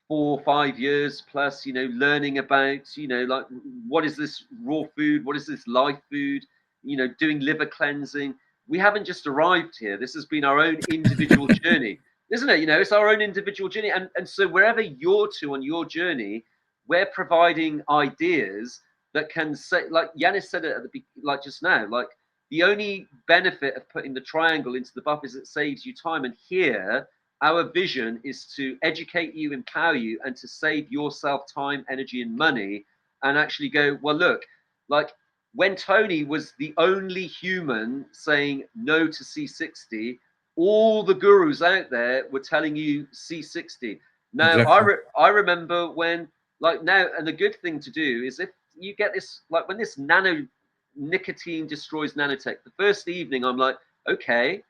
4-5 years plus, learning about, like what is this raw food? What is this live food? Doing liver cleansing. We haven't just arrived here. This has been our own individual journey, isn't it? It's our own individual journey. And so wherever you're to on your journey, we're providing ideas that can say, like Yanis said it like just now, like the only benefit of putting the triangle into the buff is it saves you time. And here, our vision is to educate you, empower you, and to save yourself time, energy, and money, and actually go, well, look, like when Tony was the only human saying no to C60, all the gurus out there were telling you C60. Now, Exactly. I remember when, like now, and the good thing to do is if you get this, like when this nicotine destroys nanotech, the first evening I'm like, okay.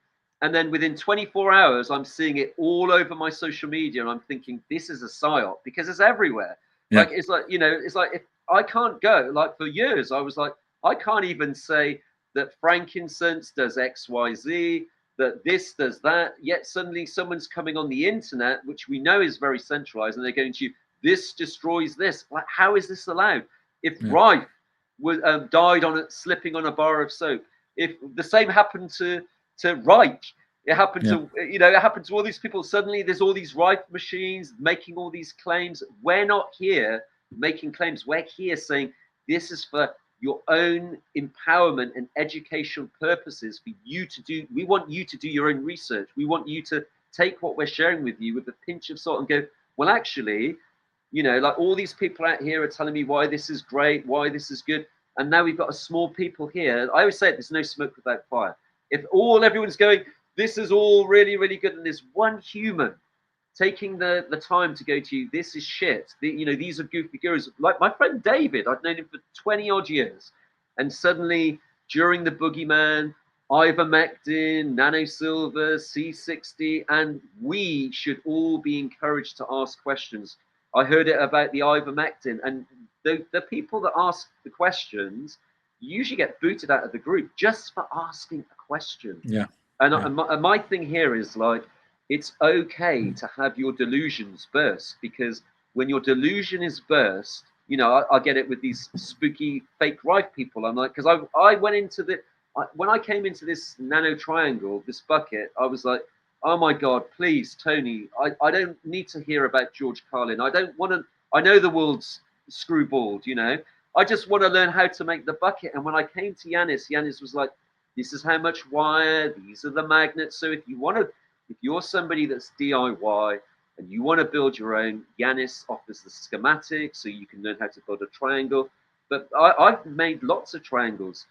And then within 24 hours, I'm seeing it all over my social media, and I'm thinking this is a psyop because it's everywhere. Yeah. Like it's like it's like if I can't go, like for years, I was like I can't even say that frankincense does XYZ, that this does that, yet suddenly someone's coming on the internet, which we know is very centralized, and they're going to, this destroys this. Like, how is this allowed? If Rife was died on it, slipping on a bar of soap, if the same happened to Reich, it happened to, you know, it happened to all these people. Suddenly there's all these Rife machines making all these claims. We're not here making claims. We're here saying this is for your own empowerment and educational purposes, for you to do. We want you to do your own research. We want you to take what we're sharing with you with a pinch of salt and go, well, actually, you know, like all these people out here are telling me why this is great, why this is good. And now we've got a small people here. I always say there's no smoke without fire. If everyone's going, this is all really, really good, and there's one human taking the time to go to you, this is shit. You know, these are goofy gurus. Like my friend David, I've known him for 20 odd years. And suddenly during the boogeyman, ivermectin, nanosilver, C60, and we should all be encouraged to ask questions. I heard it about the ivermectin, and the people that ask the questions usually get booted out of the group just for asking a question. Yeah. And my thing here is like, it's okay to have your delusions burst, because when your delusion is burst, you know, I get it with these spooky fake Rife people. I'm like, because I went into when I came into this nano triangle, this bucket, I was like, oh my God, please, Tony, I don't need to hear about George Carlin. I don't want to, I know the world's screwballed, you know, I just want to learn how to make the bucket. And when I came to Yanis was like, this is how much wire, these are the magnets. So if you're somebody that's DIY and you want to build your own, Yanis offers the schematics so you can learn how to build a triangle. But I've made lots of triangles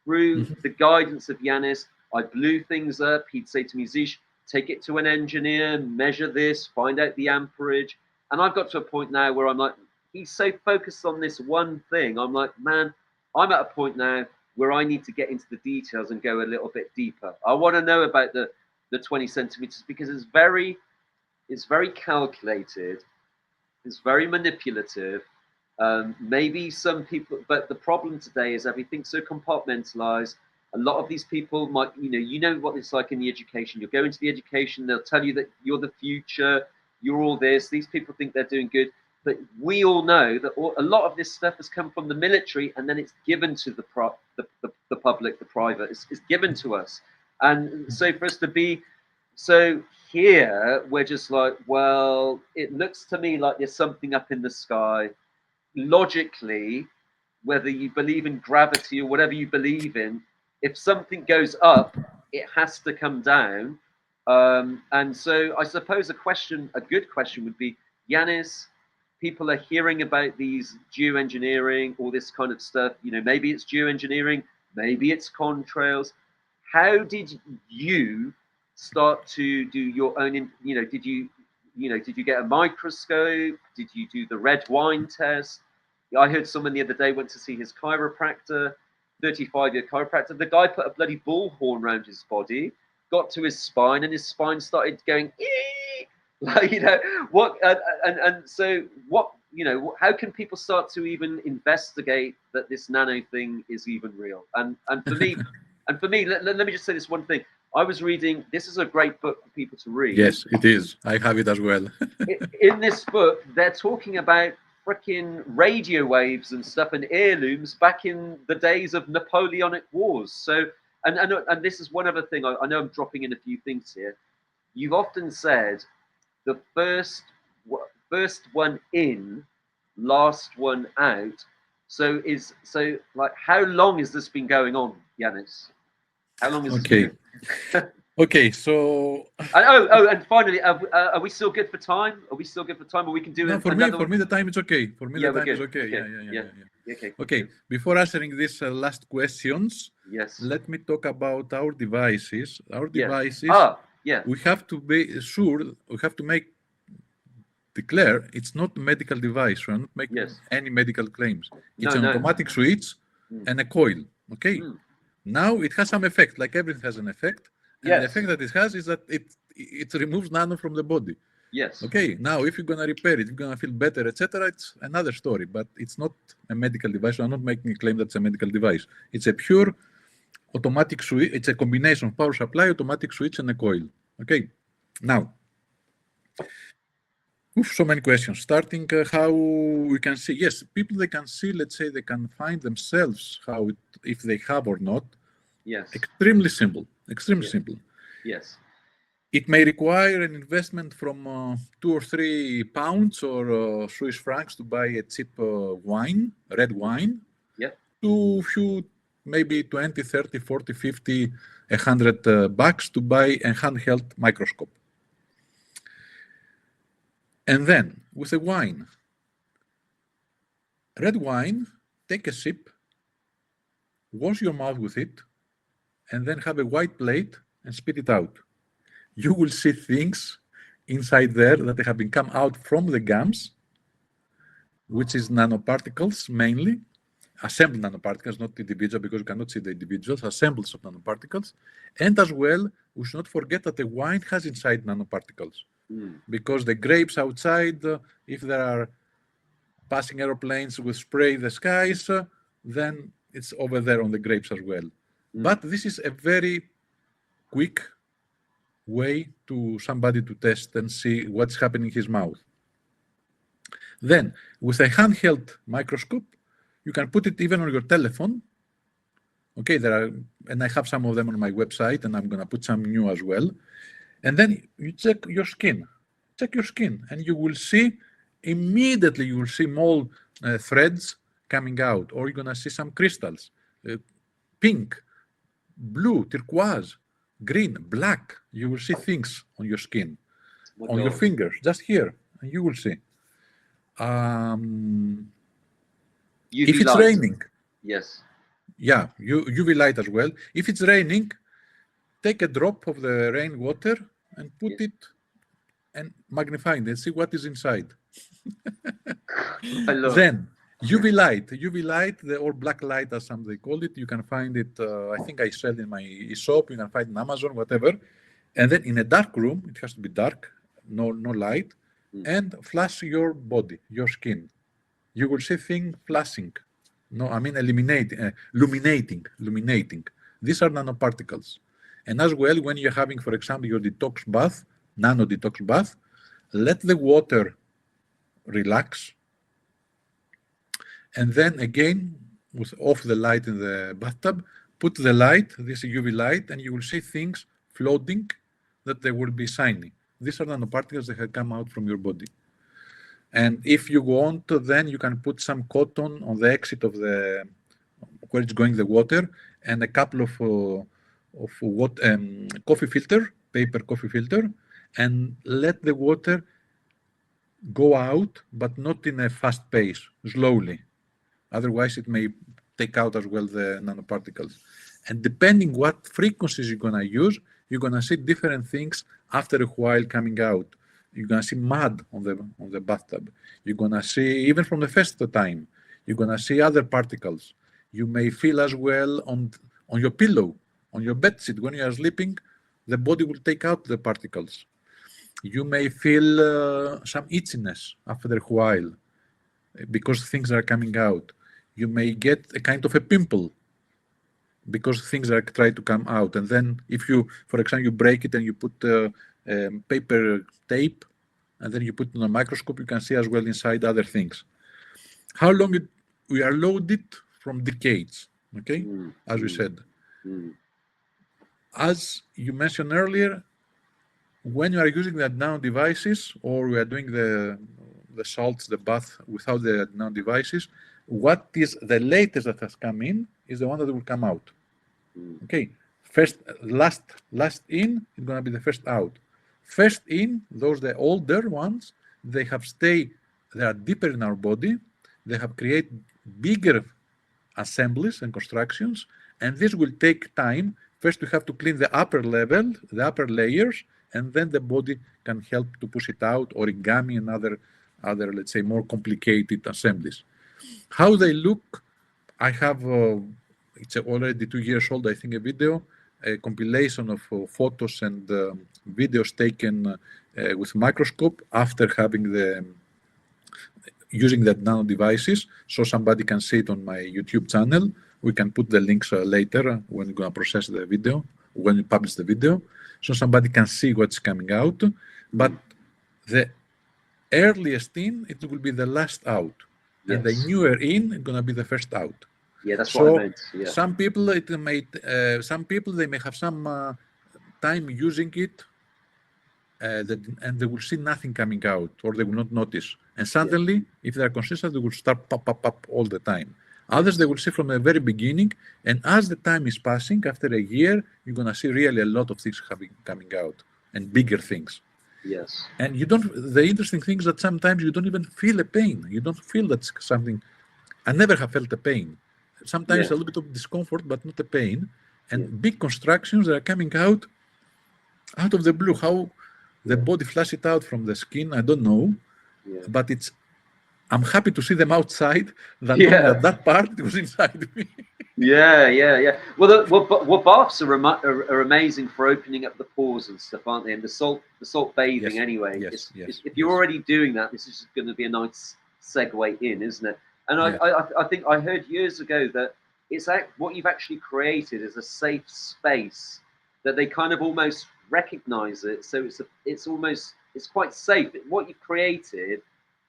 through the guidance of Yanis. I blew things up. He'd say to me, Zish, take it to an engineer, measure this, find out the amperage. And I've got to a point now where I'm like, he's so focused on this one thing. I'm like, man, I'm at a point now where I need to get into the details and go a little bit deeper. I want to know about the 20 centimeters, because it's very calculated, it's very manipulative. Maybe some people, but the problem today is everything's so compartmentalized. A lot of these people might, you know what it's like in the education. You'll go into the education, they'll tell you that you're the future, you're all this. These people think they're doing good. But we all know that a lot of this stuff has come from the military, and then it's given to the public, the private. It's given to us. And so for us to be, so here, we're just like, well, it looks to me like there's something up in the sky. Logically, whether you believe in gravity or whatever you believe in, if something goes up, it has to come down. And so I suppose a good question would be, Yanis, people are hearing about these geoengineering, all this kind of stuff. You know, maybe it's geoengineering, maybe it's contrails. How did you start to do your own? Did you get a microscope? Did you do the red wine test? I heard someone the other day went to see his chiropractor, 35-year chiropractor. The guy put a bloody bullhorn around his body, got to his spine, and his spine started going, ee! Like, what, and so what, how can people start to even investigate that this nano thing is even real? And for me, let me just say this one thing. I was reading, this is a great book for people to read. Yes, it is. I have it as well. In this book, they're talking about freaking radio waves and stuff and heirlooms back in the days of Napoleonic Wars. So, and this is one other thing. I know I'm dropping in a few things here. You've often said the first one in, last one out. So like, how long has this been going on, Yanis? How long is okay? Okay, so and finally, are we still good for time? Are we still good for time, or we can do no, for me the time is okay. For me, the time is okay. Yeah. Okay. Before answering these last questions, yes, let me talk about our devices. Our devices. We have to be sure. We have to declare it's not a medical device. We're not making any medical claims. It's an automatic switch and a coil. Okay. Now it has some effect, like everything has an effect. And the effect that it has is that it removes nano from the body. Yes. Okay. Now, if you're gonna repair it, you're gonna feel better, etc. It's another story. But it's not a medical device. So I'm not making a claim that it's a medical device. It's a pure automatic switch. It's a combination of power supply, automatic switch, and a coil. Okay. Now, so many questions. Starting how we can see. Yes, people they can see. Let's say they can find themselves how it, if they have or not. Yes. Extremely simple. Extremely simple. Yes. It may require an investment from 2 or 3 pounds or Swiss francs to buy a cheap wine, red wine, to few, maybe 20, 30, 40, 50, 100 bucks to buy a handheld microscope. And then, with a wine, red wine, take a sip, wash your mouth with it, and then have a white plate and spit it out. You will see things inside there that have been come out from the gums, which is nanoparticles mainly, assembled nanoparticles, not individual, because you cannot see the individuals, assembles of nanoparticles. And as well, we should not forget that the wine has inside nanoparticles. Because the grapes outside, if there are passing aeroplanes with spray the skies, then it's over there on the grapes as well. But this is a very quick way to somebody to test and see what's happening in his mouth. Then, with a handheld microscope, you can put it even on your telephone. Okay, there are, and I have some of them on my website, and I'm going to put some new as well. And then you check your skin. Check your skin, and you will see, immediately you will see small threads coming out, or you're going to see some crystals, pink, blue, turquoise, green, black. You will see things on your skin, on your fingers, just here, and you will see. If it's raining, yes, yeah, UV light as well. If it's raining, take a drop of the rainwater and put it and magnify it and see what is inside. Then UV light, or black light as some they call it. You can find it. I think I sell in my e-shop. You can find it on Amazon, whatever. And then in a dark room, it has to be dark, no light, and flash your body, your skin. You will see things flashing. No, I mean illuminating. These are nanoparticles. And as well, when you're having, for example, your detox bath, nano detox bath, let the water relax. And then again, with off the light in the bathtub, put the light, this UV light, and you will see things floating that they will be shiny. These are nanoparticles that have come out from your body. And if you want, then you can put some cotton on the exit of the, where it's going the water, and a couple of coffee filter, paper coffee filter, and let the water go out, but not in a fast pace, slowly. Otherwise, it may take out as well the nanoparticles. And depending what frequencies you're going to use, you're going to see different things after a while coming out. You're going to see mud on the bathtub. You're going to see, even from the first time, you're going to see other particles. You may feel as well on your pillow, on your bedsheet. When you are sleeping, the body will take out the particles. You may feel some itchiness after a while because things are coming out. You may get a kind of a pimple because things are trying to come out. And then if you, for example, you break it and you put paper tape, and then you put it on a microscope, you can see as well inside other things. How long we are loaded from decades, okay? As we said. As you mentioned earlier, when you are using the nano devices, or we are doing the salts, the bath without the nano devices, what is the latest that has come in is the one that will come out. Okay, last in is going to be the first out. First in, those the older ones, they have stayed, they are deeper in our body, they have created bigger assemblies and constructions, and this will take time. First, we have to clean the upper level, the upper layers, and then the body can help to push it out, origami and other, let's say, more complicated assemblies. How they look, I have, it's already 2 years old, I think, a video, a compilation of photos and videos taken with microscope after having using the nano devices, so somebody can see it on my YouTube channel, We can put the links later when we're going to process the video, when we publish the video, so somebody can see what's coming out. But the earliest in, it will be the last out. Yes. And the newer in is going to be the first out. Yeah, that's So what I meant. Yeah. some people, they may have some time using it, and they will see nothing coming out, or they will not notice. And suddenly, if they are consistent, they will start pop all the time. Others, they will see from the very beginning, and as the time is passing, after a year, you're going to see really a lot of things coming out, and bigger things. Yes. And you don't. The interesting thing is that sometimes you don't even feel a pain. You don't feel that's something. I never have felt a pain. Sometimes a little bit of discomfort, but not a pain. And big constructions that are coming out of the blue. How the body flush it out from the skin, I don't know. But I'm happy to see them outside than knowing that part was inside me. Yeah. Well, baths are amazing for opening up the pores and stuff, aren't they? And the salt bathing, anyway. If you're already doing that, this is going to be a nice segue in, isn't it? And I think I heard years ago that what you've actually created is a safe space that they kind of almost recognize it. So it's quite safe. What you've created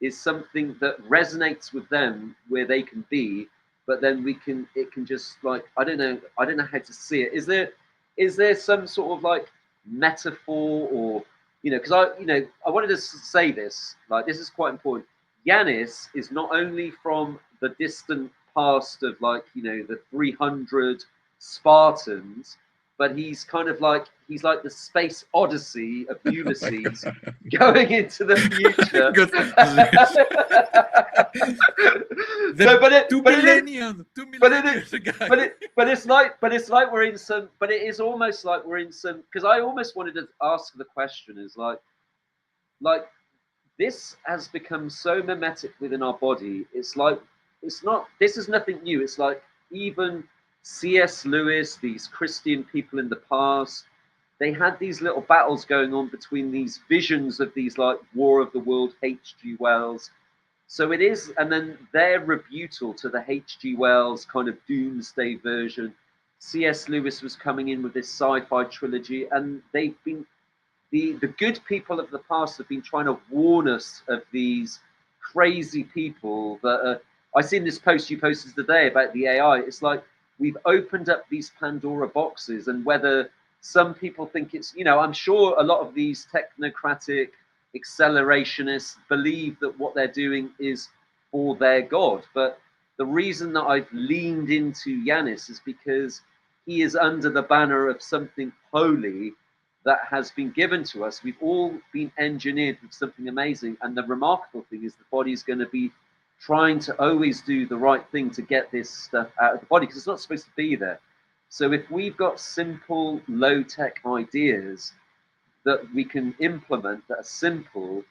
is something that resonates with them where they can be. But then it can just like, I don't know how to see it. Is there some sort of like metaphor, or, because I wanted to say this, like, this is quite important. Yanis is not only from the distant past of, like, the 300 Spartans, but he's kind of like, he's like the space odyssey of Ulysses going into the future. It's like we're in some, but it is almost like we're in some, because I almost wanted to ask the question is like this has become so mimetic within our body. It's like, this is nothing new. It's like even C.S. Lewis, these Christian people in the past, they had these little battles going on between these visions of these like War of the World, H.G. Wells. So it is, and then their rebuttal to the H.G. Wells kind of doomsday version. C.S. Lewis was coming in with this sci-fi trilogy, and they've been, the good people of the past have been trying to warn us of these crazy people that I seen this post you posted today about the AI. It's like we've opened up these Pandora boxes, and whether some people think it's, I'm sure a lot of these technocratic accelerationists believe that what they're doing is for their God. But the reason that I've leaned into Yanis is because he is under the banner of something holy that has been given to us. We've all been engineered with something amazing. And the remarkable thing is the body is going to be trying to always do the right thing to get this stuff out of the body, because it's not supposed to be there. So if we've got simple, low-tech ideas that we can implement that are simple,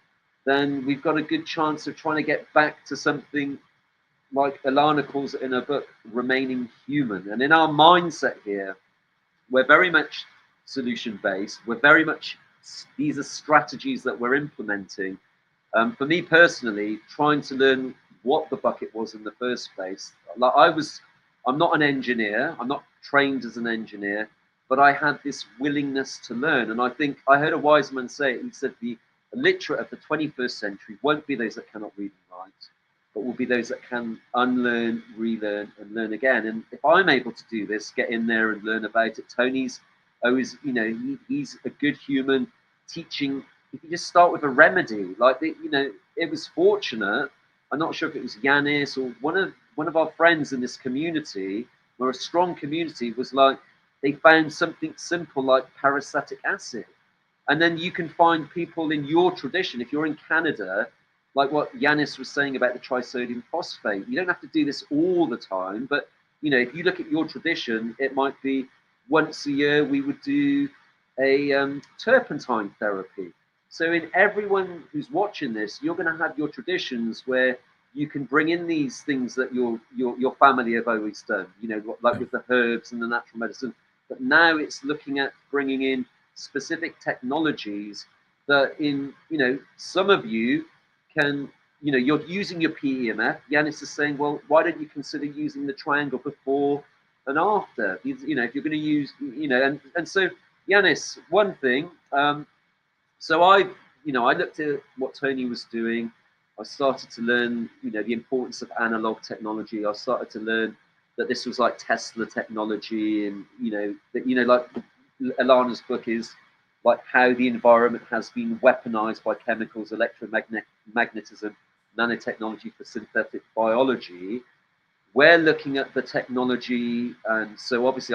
then we've got a good chance of trying to get back to something like Ilana calls it in her book, remaining human. And in our mindset here, we're very much solution-based. We're very much, these are strategies that we're implementing. For me personally, trying to learn what the bucket was in the first place. Like I'm not an engineer. I'm not trained as an engineer, but I had this willingness to learn. And I think I heard a wise man say it. He said the illiterate of the 21st century won't be those that cannot read and write, but will be those that can unlearn, relearn, and learn again. And if I'm able to do this, get in there and learn about it. Tony's always, he's a good human teaching. If you just start with a remedy, like it was fortunate. I'm not sure if it was Yanis or one of our friends in this community, we're a strong community, was like, they found something simple like paracetic acid. And then you can find people in your tradition, if you're in Canada, like what Yanis was saying about the trisodium phosphate. You don't have to do this all the time, but if you look at your tradition, it might be once a year we would do a turpentine therapy. So in everyone who's watching this, you're going to have your traditions where you can bring in these things that your family have always done, like with the herbs and the natural medicine. But now it's looking at bringing in specific technologies that some of you can, you're using your PEMF. Yanis is saying, well, why don't you consider using the triangle before and after. You know, if you're going to use, you know, and so Yanis, one thing. So I looked at what Tony was doing. I started to learn, you know, the importance of analog technology. I started to learn that this was like Tesla technology, and you know that like Alana's book is like how the environment has been weaponized by chemicals, electromagnetism, nanotechnology for synthetic biology. We're looking at the technology, and so obviously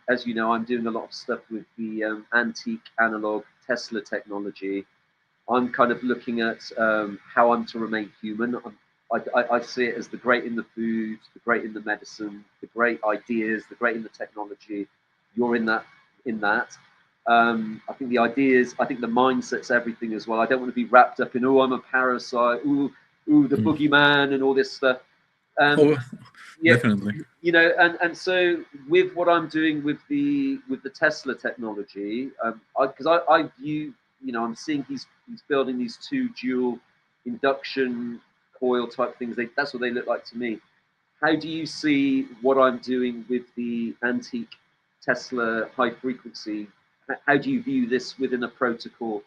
as you know, I'm doing a lot of stuff with the antique analog Tesla technology. I'm kind of looking at how I'm to remain human. I see it as the great in the food, the great in the medicine, the great ideas, the great in the technology. You're in that. In that. I think the ideas, I think the mindset's everything as well. I don't want to be wrapped up in, oh, I'm a parasite, ooh, the boogeyman and all this stuff. Oh, Yeah, definitely. you know, and so with what I'm doing with the Tesla technology, because I view, you know, I'm seeing he's building these two dual induction coil type things. That's what they look like to me. How do you see what I'm doing with the antique Tesla high frequency? How do you view this within a protocol?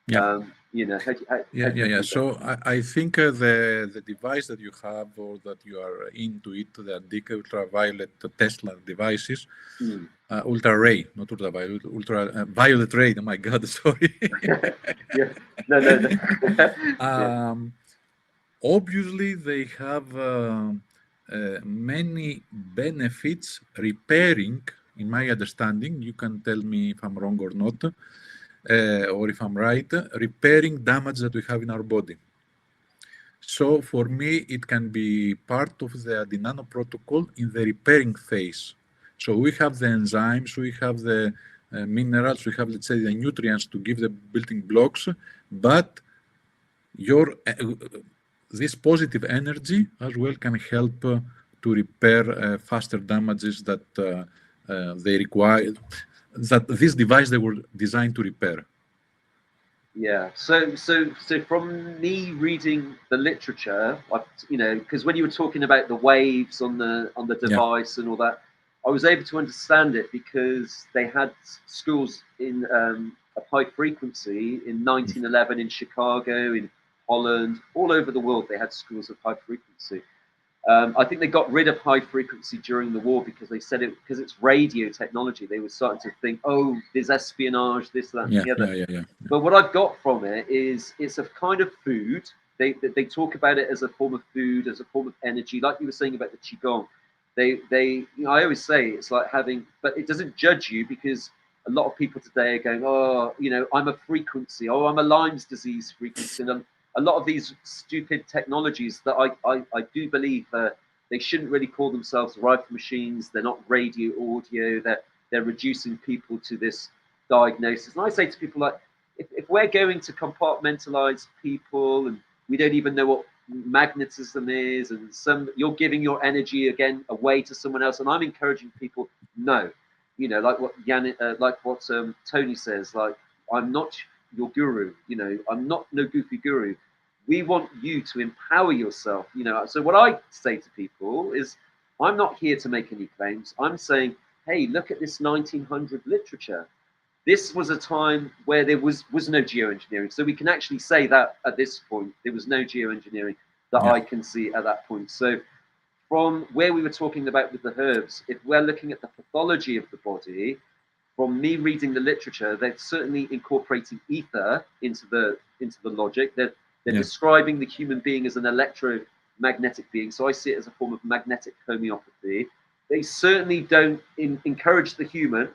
Yeah. You know, how do you Yeah. view So I think the device that you have or that you are into it, the ultraviolet Tesla devices, ultra ray, not ultraviolet, violet ray. Oh my God, sorry. Yeah, no. Yeah. Obviously, they have many benefits repairing, in my understanding. You can tell me if I'm wrong or not, or if I'm right, repairing damage that we have in our body. So for me, it can be part of the AntiNano protocol in the repairing phase. So we have the enzymes, we have the minerals, we have, let's say, the nutrients to give the building blocks, but your this positive energy as well can help to repair faster damages that they require, that this device they were designed to repair. Yeah. So from me reading the literature, you know, because when you were talking about the waves on the device and all that, I was able to understand it because they had schools in of high frequency in 1911 in Chicago, in Holland, all over the world. They had schools of high frequency. I think they got rid of high frequency during the war because they said because it's radio technology. They were starting to think, oh, there's espionage, this, that, and the other. Yeah. But what I've got from it is it's a kind of food. They talk about it as a form of food, as a form of energy, like you were saying about the qigong. You know, I always say it's like having, but it doesn't judge you because a lot of people today are going, oh, you know, I'm a frequency, oh, I'm a Lyme's disease frequency, and a lot of these stupid technologies that I do believe they shouldn't really call themselves rifle machines. They're not radio audio. They're reducing people to this diagnosis. And I say to people like, if we're going to compartmentalize people and we don't even know what magnetism is, and you're giving your energy again away to someone else, and I'm encouraging people, no, you know, like what Tony says, like, I'm not your guru, you know, I'm not no goofy guru. We want you to empower yourself, you know. So what I say to people is, I'm not here to make any claims. I'm saying, hey, look at this 1900 literature. This was a time where there was no geoengineering. So we can actually say that at this point, there was no geoengineering that I can see at that point. So from where we were talking about with the herbs, if we're looking at the pathology of the body, from me reading the literature, they're certainly incorporating ether into the logic. They're describing the human being as an electromagnetic being. So I see it as a form of magnetic homeopathy. They certainly don't encourage the human.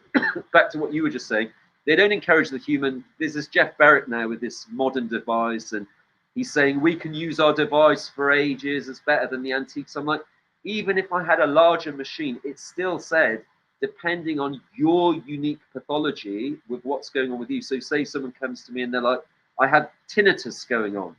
Back to what you were just saying, they don't encourage the human. There's this Jeff Barrett now with this modern device, and he's saying we can use our device for ages. It's better than the antiques. I'm like, even if I had a larger machine, it still said, depending on your unique pathology with what's going on with you. So say someone comes to me and they're like, I had tinnitus going on.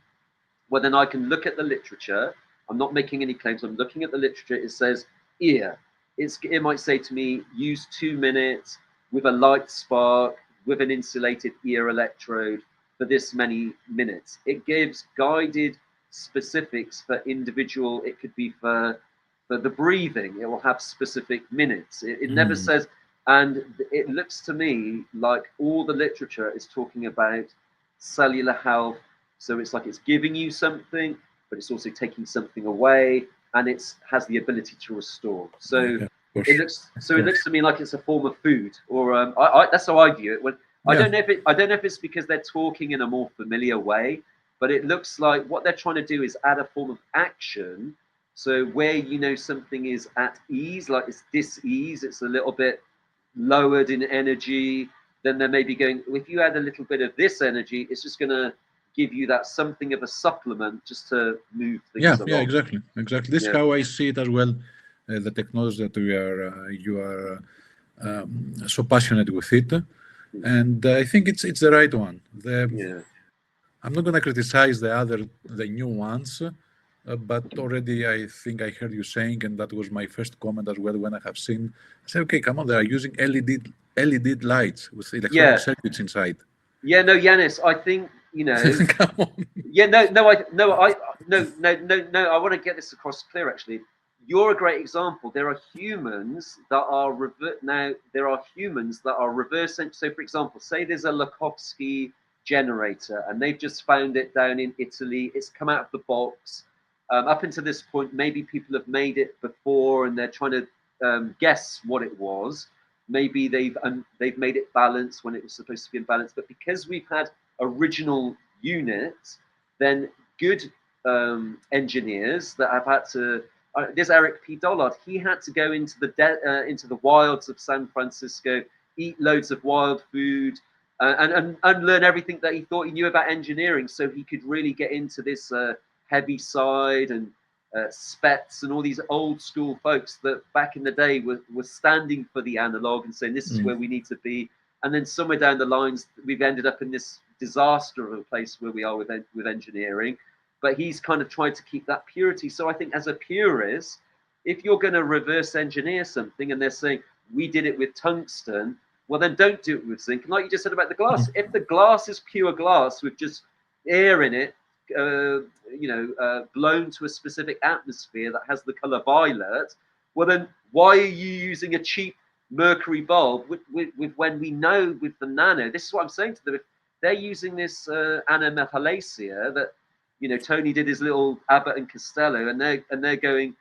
Well, then I can look at the literature. I'm not making any claims. I'm looking at the literature. It says ear. It might say to me, use 2 minutes with a light spark with an insulated ear electrode for this many minutes. It gives guided specifics for individual. It could be for but the breathing, it will have specific minutes. It never says, and it looks to me like all the literature is talking about cellular health. So it's like it's giving you something, but it's also taking something away, and it has the ability to restore. So it looks to me like it's a form of food, or that's how I view it. When I don't know if it's because they're talking in a more familiar way, but it looks like what they're trying to do is add a form of action. So where something is at ease, like it's dis-ease, it's a little bit lowered in energy, then they're maybe going, if you add a little bit of this energy, it's just going to give you that something of a supplement just to move things along. Yeah, exactly. This is how I see it as well. The technology that you are so passionate with it, and I think it's the right one. I'm not going to criticize the new ones, but already I think I heard you saying, and that was my first comment as well when I have seen. I said, okay, come on, they are using LED lights with electronic circuits inside. Yeah, no, Yanis, I think Come on. Yeah, no, I want to get this across clear. Actually, you're a great example. There are humans that are reverse. So, for example, say there's a Lakhovsky generator, and they've just found it down in Italy. It's come out of the box. Up until this point, maybe people have made it before, and they're trying to guess what it was. Maybe they've made it balanced when it was supposed to be imbalanced. But because we've had original units, then good engineers that have had to. There's Eric P. Dollard. He had to go into the wilds of San Francisco, eat loads of wild food, and unlearn everything that he thought he knew about engineering, so he could really get into this heavy side and Spets and all these old school folks that back in the day were standing for the analog and saying this is where we need to be. And then somewhere down the lines, we've ended up in this disaster of a place where we are with engineering. But he's kind of tried to keep that purity. So I think as a purist, if you're going to reverse engineer something and they're saying we did it with tungsten, well then don't do it with zinc. And like you just said about the glass, if the glass is pure glass with just air in it, blown to a specific atmosphere that has the color violet, well then why are you using a cheap mercury bulb with when we know with the nano? This is what I'm saying to them. If they're using this anamethalacia that Tony did his little Abbott and Costello, and they're going,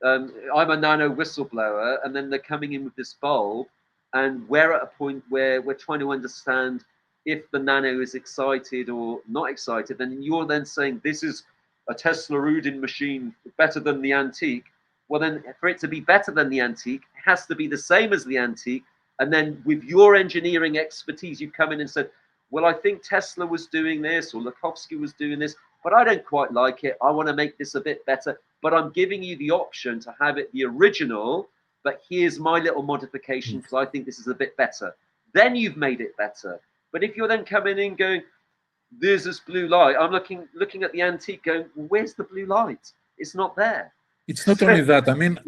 I'm a nano whistleblower, and then they're coming in with this bulb, and we're at a point where we're trying to understand if the nano is excited or not excited, then you're then saying this is a Tesla Rudin machine better than the antique. Well, then for it to be better than the antique, it has to be the same as the antique. And then with your engineering expertise, you come in and said, well, I think Tesla was doing this or Lakhovsky was doing this, but I don't quite like it. I want to make this a bit better, but I'm giving you the option to have it the original, but here's my little modification because I think this is a bit better. Then you've made it better. But if you're then coming in going, there's this blue light, I'm looking at the antique going, well, where's the blue light? It's not there. It's not only that. I mean,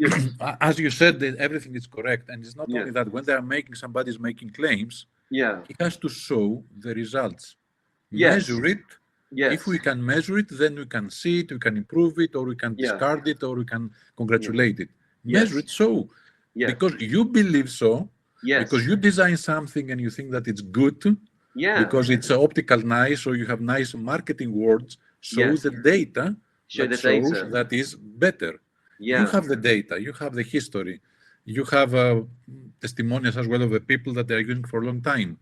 as you said, everything is correct. And it's not only that. When somebody's making claims, he has to show the results. Measure it. If we can measure it, then we can see it, we can improve it, or we can discard it, or we can congratulate it. Measure it because you believe so. Because you design something and you think that it's good, because it's optical nice, or you have nice marketing words, the data shows that is better. You have the data, you have the history, you have testimonials as well of the people that they're using for a long time.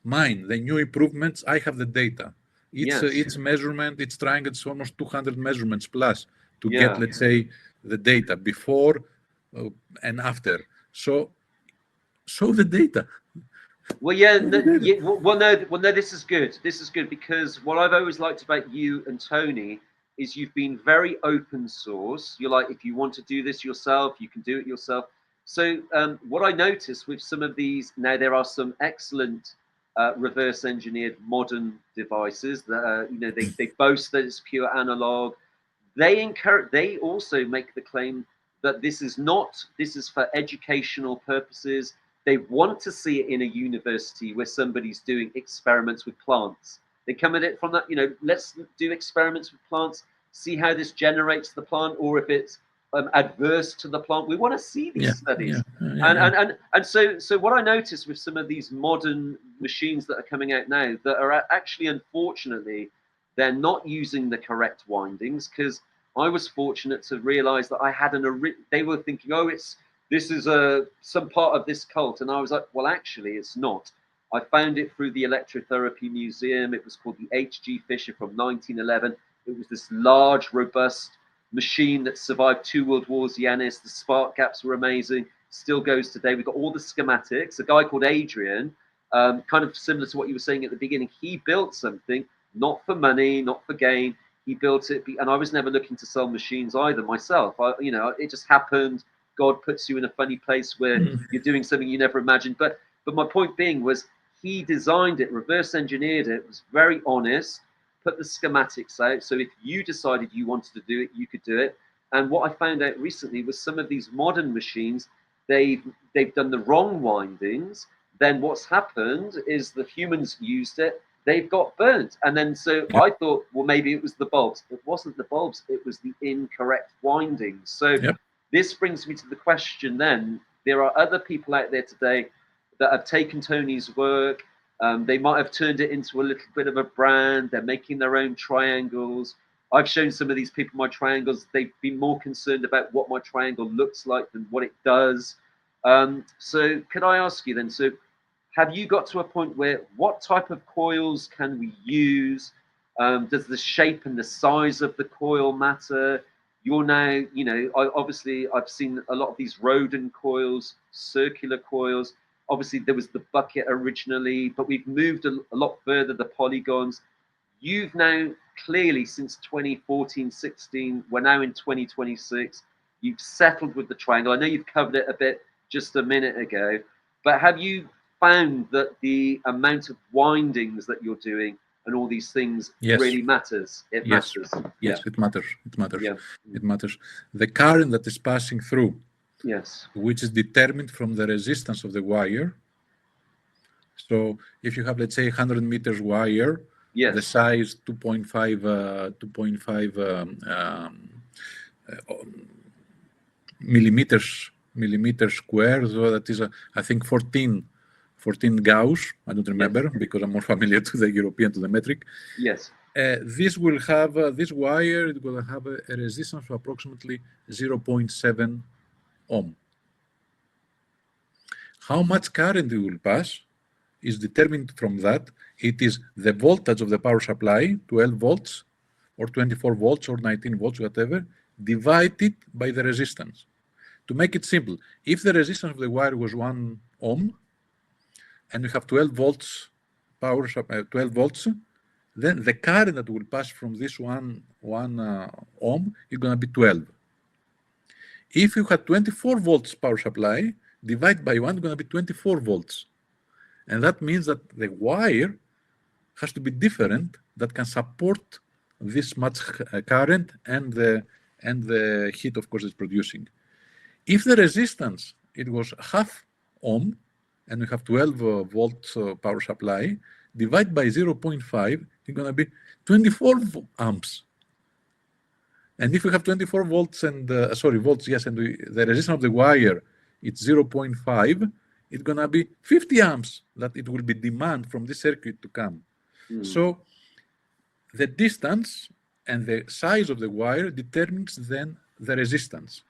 Mine, the new improvements, I have the data. It's measurement, it's trying, it's almost 200 measurements plus to get, let's say, the data before and after. So show the data. Well, no, this is good. This is good because what I've always liked about you and Tony is you've been very open source. You're like, if you want to do this yourself, you can do it yourself. So what I noticed with some of these, now there are some excellent reverse engineered modern devices that they boast that it's pure analog. They also make the claim that this is for educational purposes. They want to see it in a university where somebody's doing experiments with plants. They come at it from that, let's do experiments with plants, see how this generates the plant, or if it's adverse to the plant. We want to see these studies. And so what I noticed with some of these modern machines that are coming out now that are actually, unfortunately, they're not using the correct windings, because I was fortunate to realize that I had they were thinking, oh, this is some part of this cult. And I was like, well, actually, it's not. I found it through the Electrotherapy Museum. It was called the H.G. Fisher from 1911. It was this large, robust machine that survived 2 world wars, the Ennis. The spark gaps were amazing. Still goes today. We've got all the schematics. A guy called Adrian, kind of similar to what you were saying at the beginning, he built something, not for money, not for gain. He built it, and I was never looking to sell machines either myself. It just happened. God puts you in a funny place where you're doing something you never imagined. But my point being was, he designed it, reverse engineered it, was very honest, put the schematics out. So if you decided you wanted to do it, you could do it. And what I found out recently was some of these modern machines, they've done the wrong windings. Then what's happened is the humans used it, they've got burnt. And then so I thought, well, maybe it was the bulbs. It wasn't the bulbs, it was the incorrect windings. So this brings me to the question then. There are other people out there today that have taken Tony's work. They might have turned it into a little bit of a brand. They're making their own triangles. I've shown some of these people my triangles. They've been more concerned about what my triangle looks like than what it does. So could I ask you then, so have you got to a point where what type of coils can we use? Does the shape and the size of the coil matter? You're now, obviously I've seen a lot of these rodent coils, circular coils. Obviously, there was the bucket originally, but we've moved a lot further, the polygons. You've now clearly, since 2014, 16, we're now in 2026, you've settled with the triangle. I know you've covered it a bit just a minute ago, but have you found that the amount of windings that you're doing and all these things really matters? It matters. Yes, it matters. It matters. It matters. The current that is passing through, which is determined from the resistance of the wire. So if you have, let's say, 100 meters wire, the size 2.5 millimeters square. So that is, I think, 14 Gauss. I don't remember because I'm more familiar to the European, to the metric. This will have this wire. It will have a resistance of approximately 0.7 ohm. How much current it will pass is determined from that. It is the voltage of the power supply, 12 volts or 24 volts or 19 volts, whatever, divided by the resistance. To make it simple, if the resistance of the wire was 1 ohm and we have 12 volts power supply, 12 volts, then the current that will pass from this one ohm is going to be 12. If you had 24 volts power supply, divide by 1, it's going to be 24 volts. And that means that the wire has to be different that can support this much current and the heat, of course, it's producing. If the resistance, it was half ohm, and we have 12 volts power supply, divide by 0.5, it's going to be 24 amps. And if we have 24 volts and, volts, yes, and the resistance of the wire, it's 0.5, it's going to be 50 amps that it will be demand from this circuit to come. So the distance and the size of the wire determines then the resistance.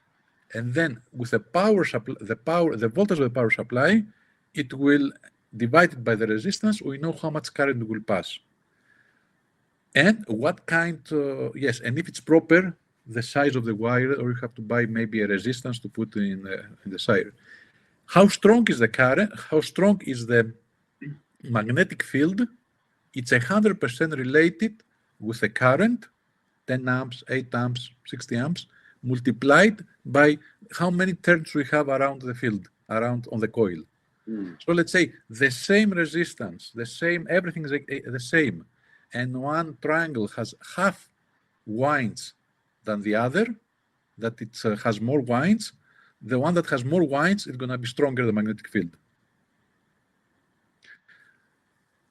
And then with the power supply, the voltage of the power supply, it will divide it by the resistance. We know how much current will pass. And what kind, and if it's proper, the size of the wire, or you have to buy maybe a resistance to put in the side. How strong is the current? How strong is the magnetic field? It's 100% related with the current, 10 amps, 8 amps, 60 amps, multiplied by how many turns we have around the field, around on the coil. So let's say the same resistance, the same, everything is the same, and one triangle has half winds than the other, that it has more winds, the one that has more winds is going to be stronger, the magnetic field.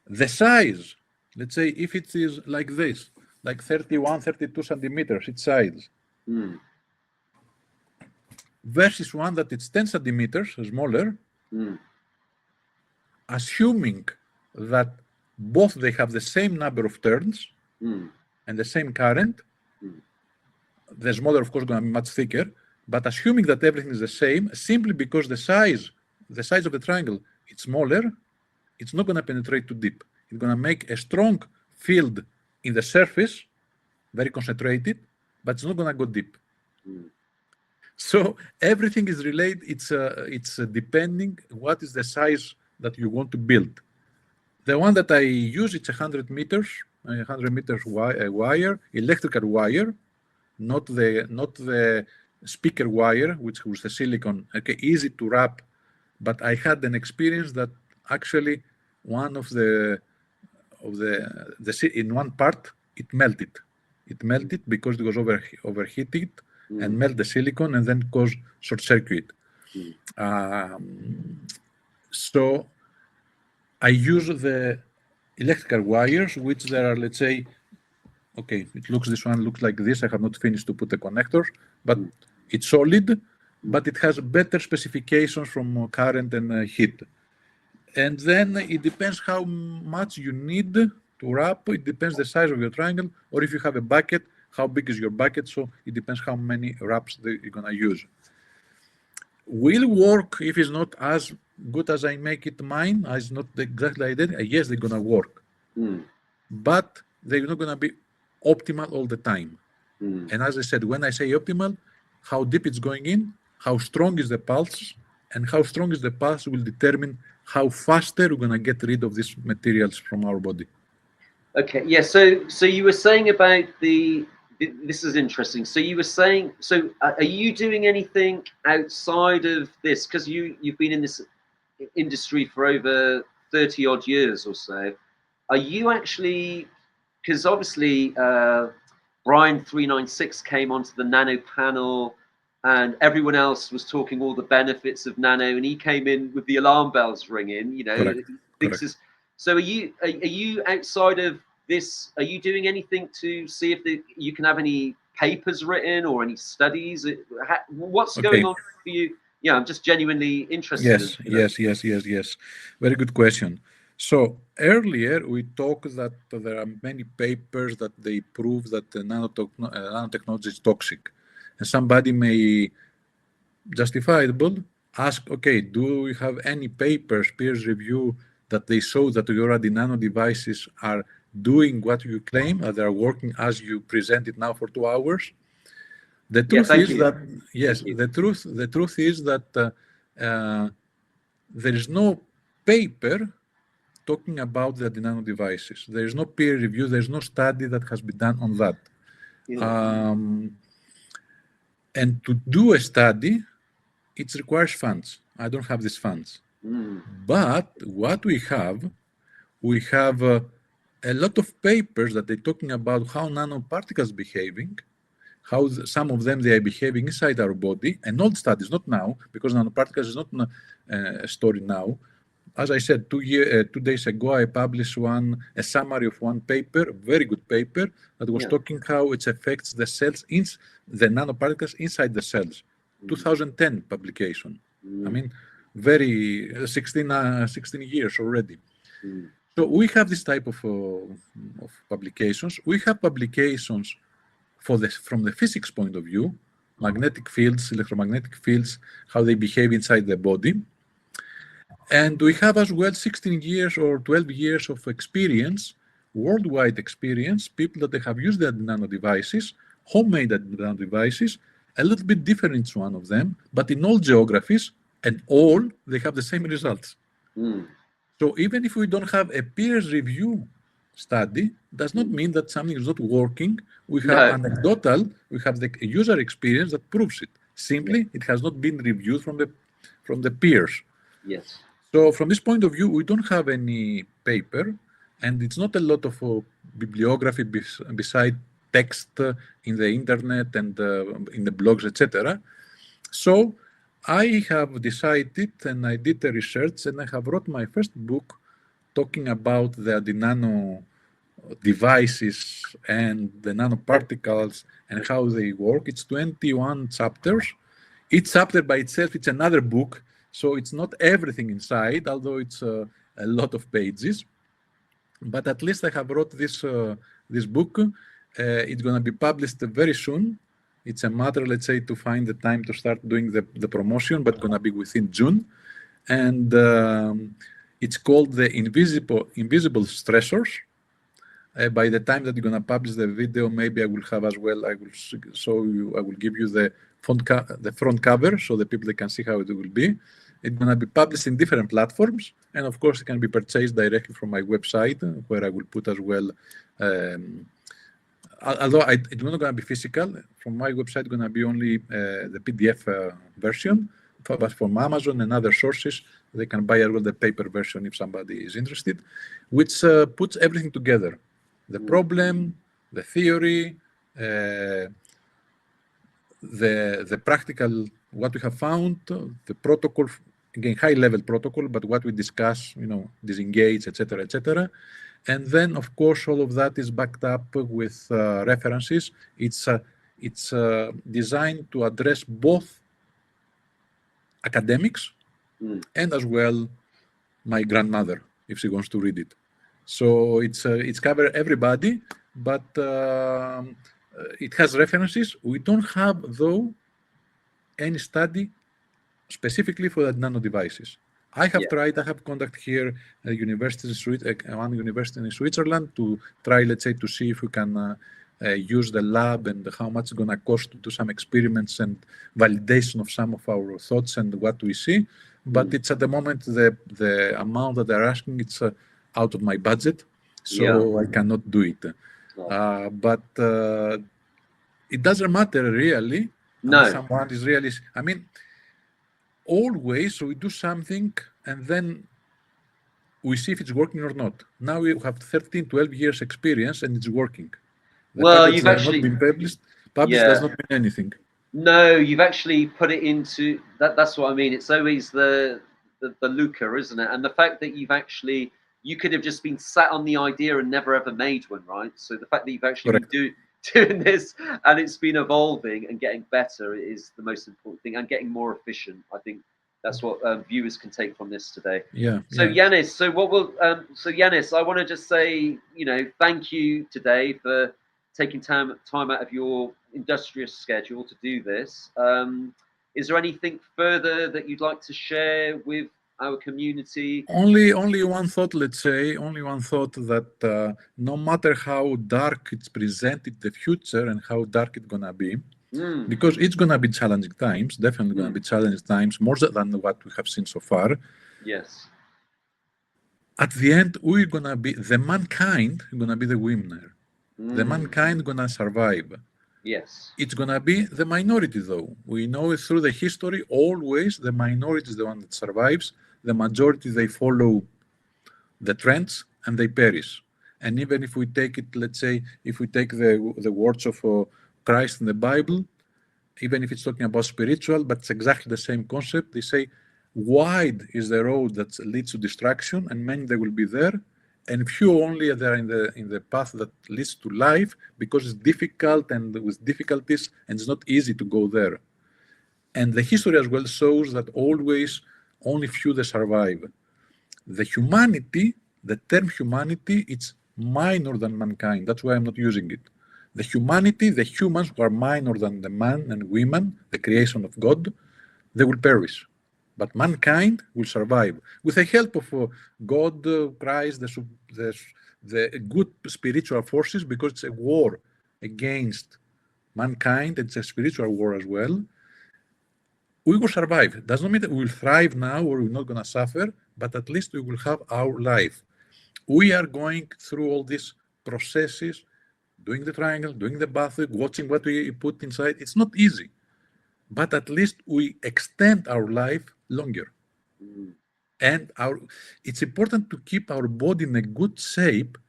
The size, let's say if it is like this, like 31, 32 centimeters, its size, versus one that it's 10 centimeters smaller, assuming that both they have the same number of turns and the same current. The smaller, of course, going to be much thicker, but assuming that everything is the same, simply because the size of the triangle is smaller, it's not going to penetrate too deep. It's going to make a strong field in the surface, very concentrated, but it's not going to go deep. So everything is related. It's depending what is the size that you want to build. The one that I use, it's 100 meters wire, electrical wire, not the speaker wire, which was the silicon. Okay, easy to wrap, but I had an experience that actually one of the in one part it melted. It melted because it was overheated and melt the silicon and then cause short circuit. So I use the electrical wires, which there are, let's say, okay, this one looks like this. I have not finished to put the connectors, but it's solid, but it has better specifications from current and heat. And then it depends how much you need to wrap. It depends the size of your triangle, or if you have a bucket, how big is your bucket. So it depends how many wraps you're going to use. Will work if it's not as good as I make it mine, as not exactly identical. Yes, they're going to work, but they're not going to be optimal all the time. And as I said, when I say optimal, how deep it's going in, how strong is the pulse, and how strong is the pulse will determine how faster we're going to get rid of these materials from our body. Okay, yeah, so you were saying about this is interesting. So you were saying, so are you doing anything outside of this? Because you've been in this industry for over 30 odd years or so. Are you actually, because obviously Brian 396 came onto the Nano panel and everyone else was talking all the benefits of Nano, and he came in with the alarm bells ringing, you know. Correct. So are you outside of this, are you doing anything to see if you can have any papers written or any studies? What's going on for you? Yeah, I'm just genuinely interested. Yes. Very good question. So earlier we talked that there are many papers that they prove that the nanotechnology is toxic. And somebody may justifiable ask, okay, do we have any papers, peer review, that they show that your AntiNano devices are doing what you claim, that they are working as you present it now for 2 hours? The truth is that, yes, the truth is that there is no paper talking about the AntiNano devices. There is no peer review, there is no study that has been done on that. And to do a study, it requires funds. I don't have these funds. But what we have a lot of papers that they're talking about how nanoparticles behaving, how some of them they are behaving inside our body, and old studies, not now, because nanoparticles is not a story now. As I said, 2 days ago, I published a summary of one paper, very good paper, that was talking how it affects the cells, the nanoparticles inside the cells. 2010 publication. I mean, very 16 years already. So we have this type of publications. We have publications from the physics point of view, magnetic fields, electromagnetic fields, how they behave inside the body. And we have as well 16 years or 12 years of experience, worldwide experience, people that they have used the nano devices, homemade nano devices, a little bit different each one of them, but in all geographies and all, they have the same results. So even if we don't have a peer review study, does not mean that something is not working. We have anecdotal, we have the user experience that proves it. Simply, it has not been reviewed from the peers. Yes. So from this point of view, we don't have any paper, and it's not a lot of bibliography beside text in the internet and in the blogs, etc. So I have decided, and I did the research, and I have wrote my first book talking about the AntiNano devices and the nanoparticles and how they work. It's 21 chapters. each chapter by itself, it's another book. So it's not everything inside, although it's a lot of pages. But at least I have wrote this book. It's going to be published very soon. It's a matter, let's say, to find the time to start doing the promotion, but going to be within June. And it's called The Invisible Stressors. By the time that you're going to publish the video, maybe I will have as well, I will show you, I will give you the front cover so the people can see how it will be. It's going to be published in different platforms. And of course, it can be purchased directly from my website, where I will put as well, although it's not going to be physical. From my website, it's going to be only the PDF version. But from Amazon and other sources, they can buy as well the paper version if somebody is interested, which puts everything together. The problem, the theory, the practical, what we have found, the protocol, again, high-level protocol, but what we discuss, disengage, etc., etc. And then, of course, all of that is backed up with references. It's designed to address both academics and as well my grandmother, if she wants to read it. So it's cover everybody, but it has references. We don't have, though, any study specifically for the nano devices. I have tried, I have contact here at one university in Switzerland to try, let's say, to see if we can use the lab and how much it's going to cost to do some experiments and validation of some of our thoughts and what we see. But it's at the moment, the amount that they're asking, it's out of my budget, so I cannot do it. But it doesn't matter really. No. Someone is really, I mean, always we do something and then we see if it's working or not. Now we have 13, 12 years experience and it's working. The Well, you've not actually been published does not mean anything. No, you've actually put it into that. That's what I mean. It's always the lucre, isn't it? And the fact that you could have just been sat on the idea and never ever made one, right? So the fact that you've actually been doing this and it's been evolving and getting better is the most important thing, and getting more efficient. I think that's what viewers can take from this today. So Yanis, so Yanis, I want to just say, thank you today for taking time out of your industrious schedule to do this. Is there anything further that you'd like to share with our community? Only one thought, let's say, that no matter how dark it's presented the future and how dark it's gonna be, because it's gonna be challenging times, definitely gonna be challenging times, more than what we have seen so far. Yes. At the end, we're gonna be the mankind, gonna be the winner. The mankind gonna survive. Yes. It's gonna be the minority, though. We know through the history, always the minority is the one that survives. The majority, they follow the trends and they perish. And even if we take it, let's say, if we take the words of Christ in the Bible, even if it's talking about spiritual, but it's exactly the same concept. They say, wide is the road that leads to destruction, and many they will be there. And few only are there in the path that leads to life, because it's difficult and with difficulties, and it's not easy to go there. And the history as well shows that always only few they survive. The humanity, the term humanity, it's minor than mankind. That's why I'm not using it. The humanity, the humans who are minor than the man and women, the creation of God, they will perish. But mankind will survive with the help of God, Christ, the good spiritual forces, because it's a war against mankind. It's a spiritual war as well. We will survive. It does not mean that we will thrive now or we're not going to suffer, but at least we will have our life. We are going through all these processes, doing the triangle, doing the bath, watching what we put inside. It's not easy, but at least we extend our life longer. And it's important to keep our body in a good shape,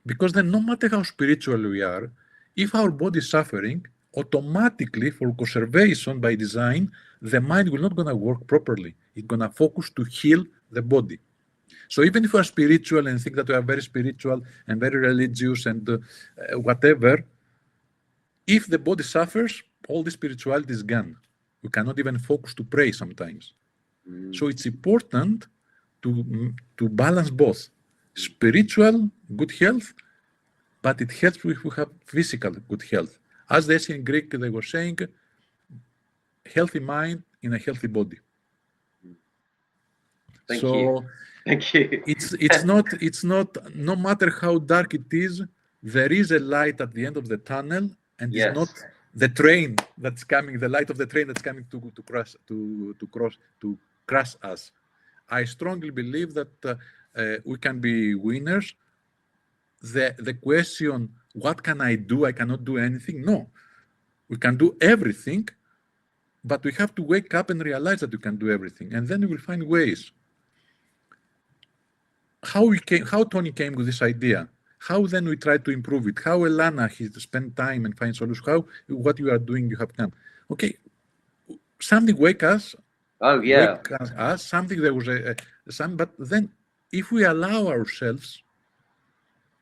because then no matter how spiritual we are, if our body is suffering, automatically for conservation by design, the mind will not going to work properly. It's going to focus to heal the body. So even if we are spiritual and think that we are very spiritual and very religious and whatever, if the body suffers, all the spirituality is gone. We cannot even focus to pray sometimes. Mm. So it's important to balance both spiritual good health, but it helps if we have physical good health. As the ancient Greek, they were saying, healthy mind in a healthy body. Thank So you. Thank you. it's not no matter how dark it is, there is a light at the end of the tunnel, and Yes. it's not the train that's coming, the light of the train that's coming to crush us. I strongly believe that we can be winners. The question, what can I do? I cannot do anything. No, we can do everything, but we have to wake up and realize that we can do everything, and then we will find ways. How Tony came with this idea, how then we try to improve it, how Elana he spent time and find solutions, how what you are doing you have come. Okay, something wake us. Oh yeah. Wake us. Something there was but then if we allow ourselves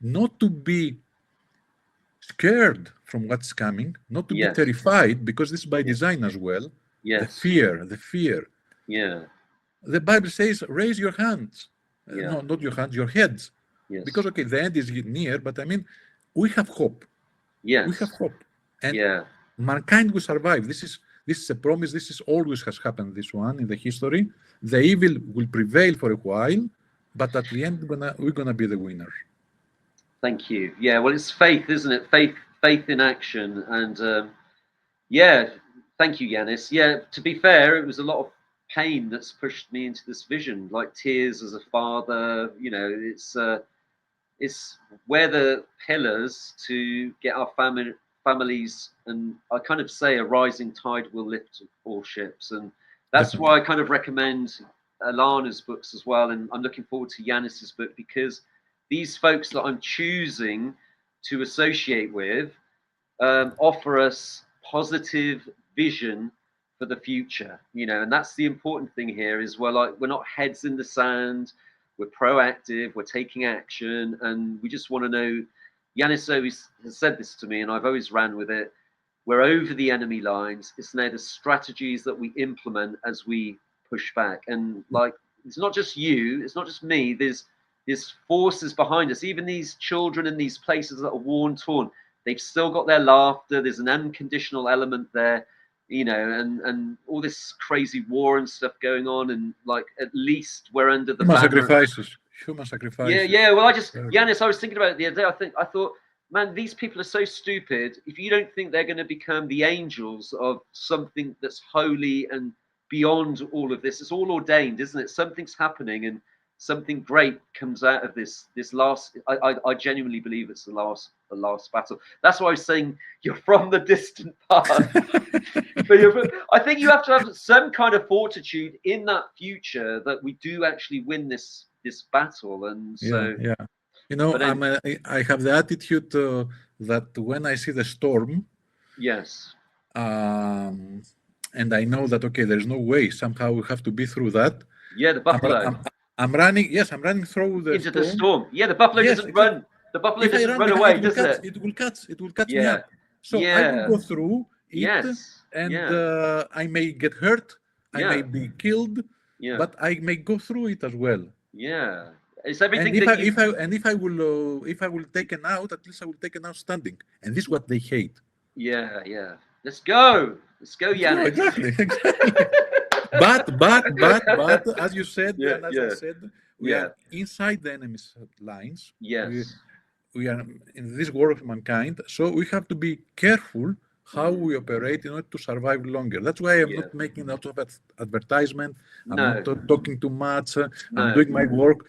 not to be scared from what's coming, not to be terrified, because this is by design as well. The fear. Yeah. The Bible says, raise your hands. No, not your hands, your heads. Yes. Because, okay, the end is near, but I mean, we have hope. Yes. We have hope. And mankind will survive. This is a promise. This is always has happened, this one, in the history. The evil will prevail for a while, but at the end, we're gonna be the winners. Thank you. Yeah, well, it's faith, isn't it? Faith in action. And thank you, Yanis. Yeah, to be fair, it was a lot of pain that's pushed me into this vision, like tears as a father. You know, it's we're the pillars to get our families, and I kind of say a rising tide will lift all ships, and that's why I kind of recommend Alana's books as well, and I'm looking forward to Yanis's book, because these folks that I'm choosing to associate with offer us positive vision for the future, you know, and that's the important thing here is we're not heads in the sand, we're proactive, we're taking action, and we just want to know. Yanis always has said this to me, and I've always ran with it. We're over the enemy lines. It's now the strategies that we implement as we push back, and like it's not just you, it's not just me. There's forces behind us. Even these children in these places that are worn, torn, they've still got their laughter. There's an unconditional element there, you know, and all this crazy war and stuff going on, and like at least we're under the human sacrifices. Yeah. Well, Yanis, I was thinking about it the other day. I thought, man, these people are so stupid. If you don't think they're going to become the angels of something that's holy and beyond all of this, it's all ordained, isn't it? Something's happening, and something great comes out of this last. I genuinely believe it's the last battle. That's why I was saying you're from the distant past. But I think you have to have some kind of fortitude in that future that we do actually win this battle. And so you know, I have the attitude that when I see the storm, and I know that okay, there's no way, somehow we have to be through that. Yeah, the buffalo. I'm running through the storm. Yeah, the buffalo doesn't run. The buffalo doesn't run away, does it? It will catch me up. So I will go through it, and I may get hurt, I may be killed, but I may go through it as well. Yeah, it's everything. And if I will taken out, at least I will taken out standing, and this is what they hate. Yeah. Let's go, Yanis. Exactly. But as you said, and as I said, we are inside the enemy's lines. Yes. We are in this war of mankind, so we have to be careful how we operate in order to survive longer. That's why I'm not making a lot of advertisement. I'm not talking too much. I'm doing my work.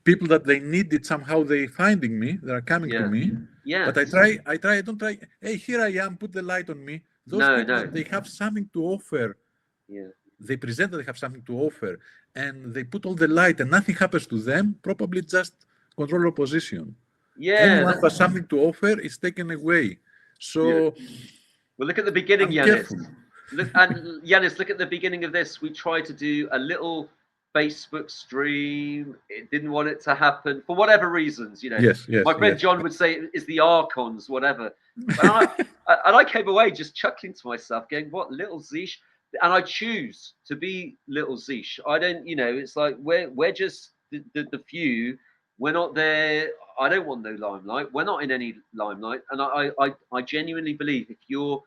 People that they need it, somehow they finding me. They are coming to me. But I don't try. Hey, here I am. Put the light on me. Those people, they have something to offer. They present that they have something to offer, and they put all the light, and nothing happens to them. Probably just control opposition. Anyone who has something to offer is taken away. So, well, look at the beginning, Yanis. Yanis, look at the beginning of this. We tried to do a little Facebook stream. It didn't want it to happen for whatever reasons, you know. My friend John would say it's the archons, whatever. And I came away just chuckling to myself, going, "What little Zish." and I choose to be little Zeesh. I don't, you know, it's like we're just the few. We're not there. I don't want no limelight. We're not in any limelight. And I genuinely believe if you're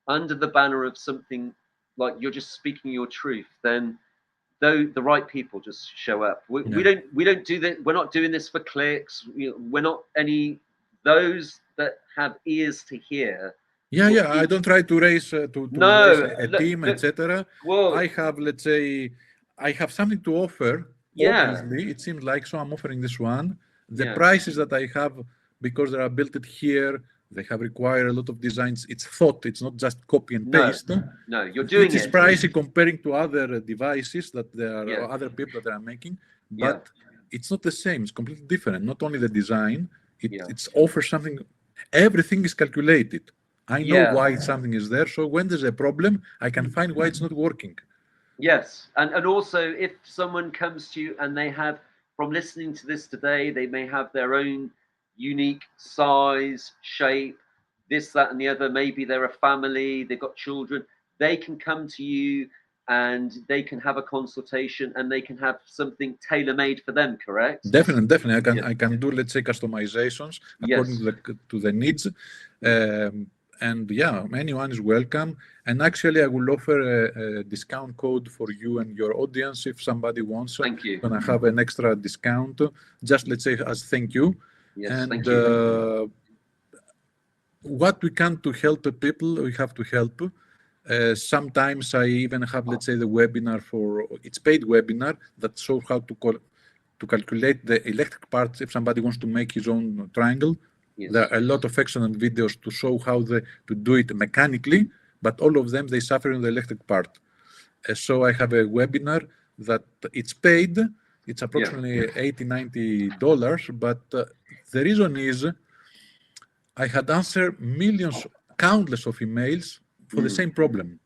under the banner of something, like you're just speaking your truth, then though the right people just show up. We don't do that. We're not doing this for clicks. We're not any those that have ears to hear. Yeah. I don't try to raise raise a team, etc. Well, I have, let's say, I have something to offer. Yeah. Obviously, it seems like, so I'm offering this one. The Yeah. prices that I have, because they are built it here, they have required a lot of designs. It's thought. It's not just copy and paste. No, you're doing it. It is pricey comparing to other devices that there are other people that are making, but it's not the same. It's completely different. Not only the design, it's offers something. Everything is calculated. I know why something is there. So when there's a problem, I can find why it's not working. Yes, and also if someone comes to you and they have, from listening to this today, they may have their own unique size, shape, this, that, and the other. Maybe they're a family, they've got children. They can come to you and they can have a consultation and they can have something tailor-made for them, correct? Definitely. I can do, let's say, customizations according to the needs. And anyone is welcome. And actually, I will offer a discount code for you and your audience if somebody wants. Thank you. I'm gonna have an extra discount, just let's say as thank you. Yes, and thank you. What we can to help people, we have to help. Sometimes I even have, let's say, the webinar it's paid webinar that shows how to calculate the electric parts if somebody wants to make his own triangle. Yes. There are a lot of excellent videos to show how to do it mechanically, but all of them, they suffer in the electric part. So I have a webinar that it's paid. It's approximately $80, $90, but the reason is I had answered countless of emails for the same problem.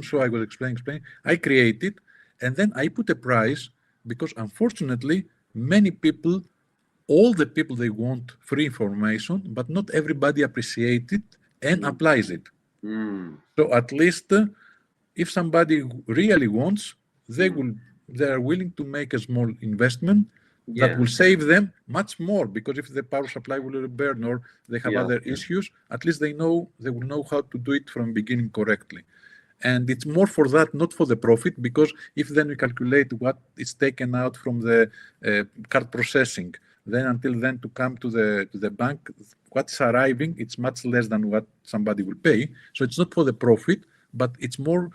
So I was explaining. I created, and then I put a price because unfortunately, many people, all the people, they want free information, but not everybody appreciates it and applies it. So at least if somebody really wants, they are willing to make a small investment that will save them much more, because if the power supply will burn or they have other issues, at least they will know how to do it from beginning correctly. And it's more for that, not for the profit, because if then we calculate what is taken out from the card processing, then until then to come to the bank, what's arriving, it's much less than what somebody will pay. So it's not for the profit, but it's more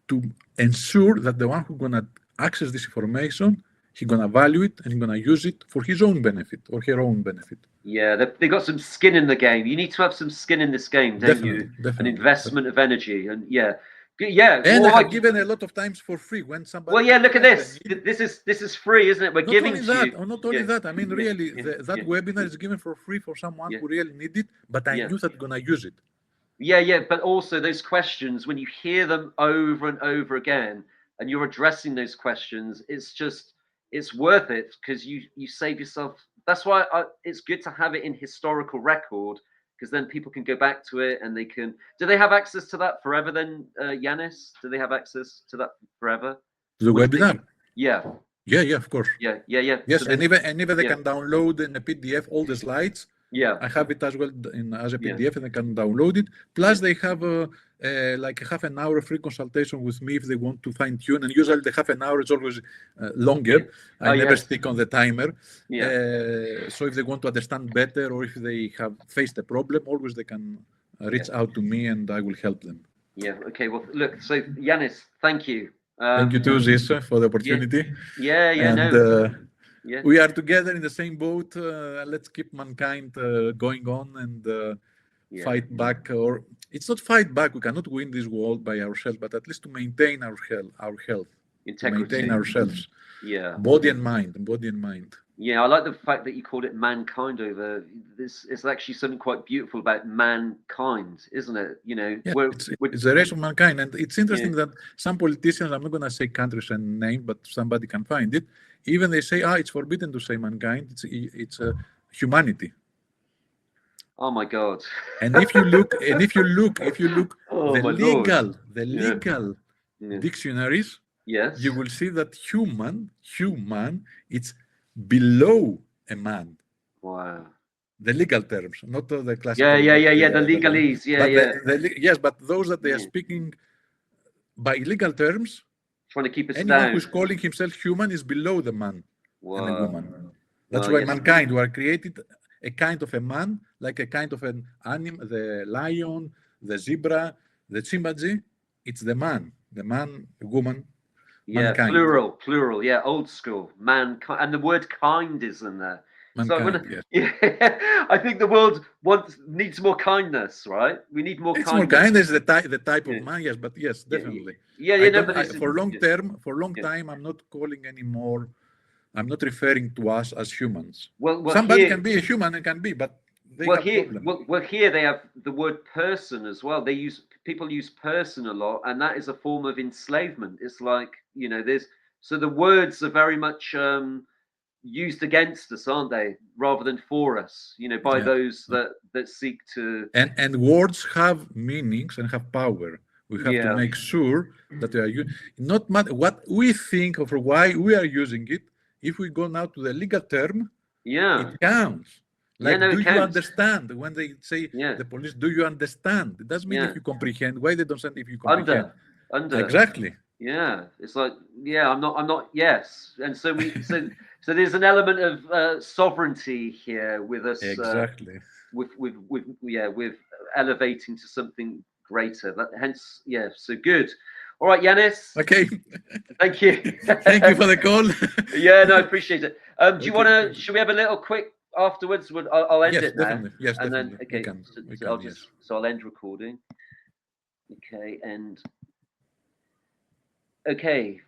to ensure that the one who's going to access this information, he's going to value it and he's going to use it for his own benefit or her own benefit. Yeah, they got some skin in the game. You need to have some skin in this game, don't you? An investment of energy. And and I have given a lot of times for free when somebody. Well, look at this. This is free, isn't it? We're giving to you. Not only that. I mean, really, that webinar is given for free for someone who really need it. But I knew that gonna use it. But also those questions, when you hear them over and over again, and you're addressing those questions, it's worth it, because you save yourself. That's why it's good to have it in historical record, because then people can go back to it and they can. Do they have access to that forever then, Yanis? Do they have access to that forever? The webinar? Yeah, of course. Yeah. Yes, so and even they can download in a PDF all the slides. Yeah, I have it as well as a PDF, and they can download it. Plus, they have like a half an hour free consultation with me if they want to fine tune. And usually, the half an hour is always longer. I never stick on the timer. So if they want to understand better, or if they have faced a problem, always they can reach out to me, and I will help them. Yeah. Okay. Well, look. So Yanis, thank you. Thank you too, Zis, for the opportunity. We are together in the same boat. Let's keep mankind going on and fight back. Or it's not fight back. We cannot win this world by ourselves, but at least to maintain our health, integrity, maintain ourselves. Body and mind. Yeah, I like the fact that you called it mankind over this. It's actually something quite beautiful about mankind, isn't it? You know, it's the race of mankind. And it's interesting that some politicians, I'm not going to say countries and name, but somebody can find it. Even they say, it's forbidden to say mankind. It's humanity. Oh my God! And if you look, the legal dictionaries, Yes. you will see that human, it's below a man. Wow. The legal terms, not the classical. Yeah. The legalese. Yes, but those that they are Yeah. speaking by legal terms, Trying to keep us anyone down. who's calling himself human is below the man and the Wow. woman. That's Well, why yes. mankind were created a kind of a man, like a kind of an animal, the lion, the zebra, the chimpanzee. It's the man, woman, Yeah, mankind. plural. Yeah, old school. Mankind, and the word kind is in there. Mankind, So yes. yeah, I think the world needs more kindness, right? We need more It's kindness. more kindness, the type Yeah. of man, yes, but yes, definitely. For long Yeah. time, I'm not calling anymore. I'm not referring to us as humans. Well, Somebody here, can be a human and can be, but they have problems. here they have the word person as well. People use person a lot, and that is a form of enslavement. It's like, so the words are very much used against us, aren't they, rather than for us? By those that seek to. And words have meanings and have power. We have to make sure that we are not matter what we think of or why we are using it. If we go now to the legal term, it counts. Like, do you understand? When they say the police, do you understand? It doesn't mean if you comprehend. Why they don't say if you comprehend? Under. Exactly. Yeah, it's like, I'm not. Yes, and so so there's an element of sovereignty here with us. Exactly. With elevating to something greater. Hence, so good. All right, Yanis. Okay. Thank you. Thank you for the call. Yeah, no, I appreciate it. Do you want to? Should we have a little quick afterwards? I'll end it now. Definitely. Yes, and definitely. then I'll end recording. Okay, and okay.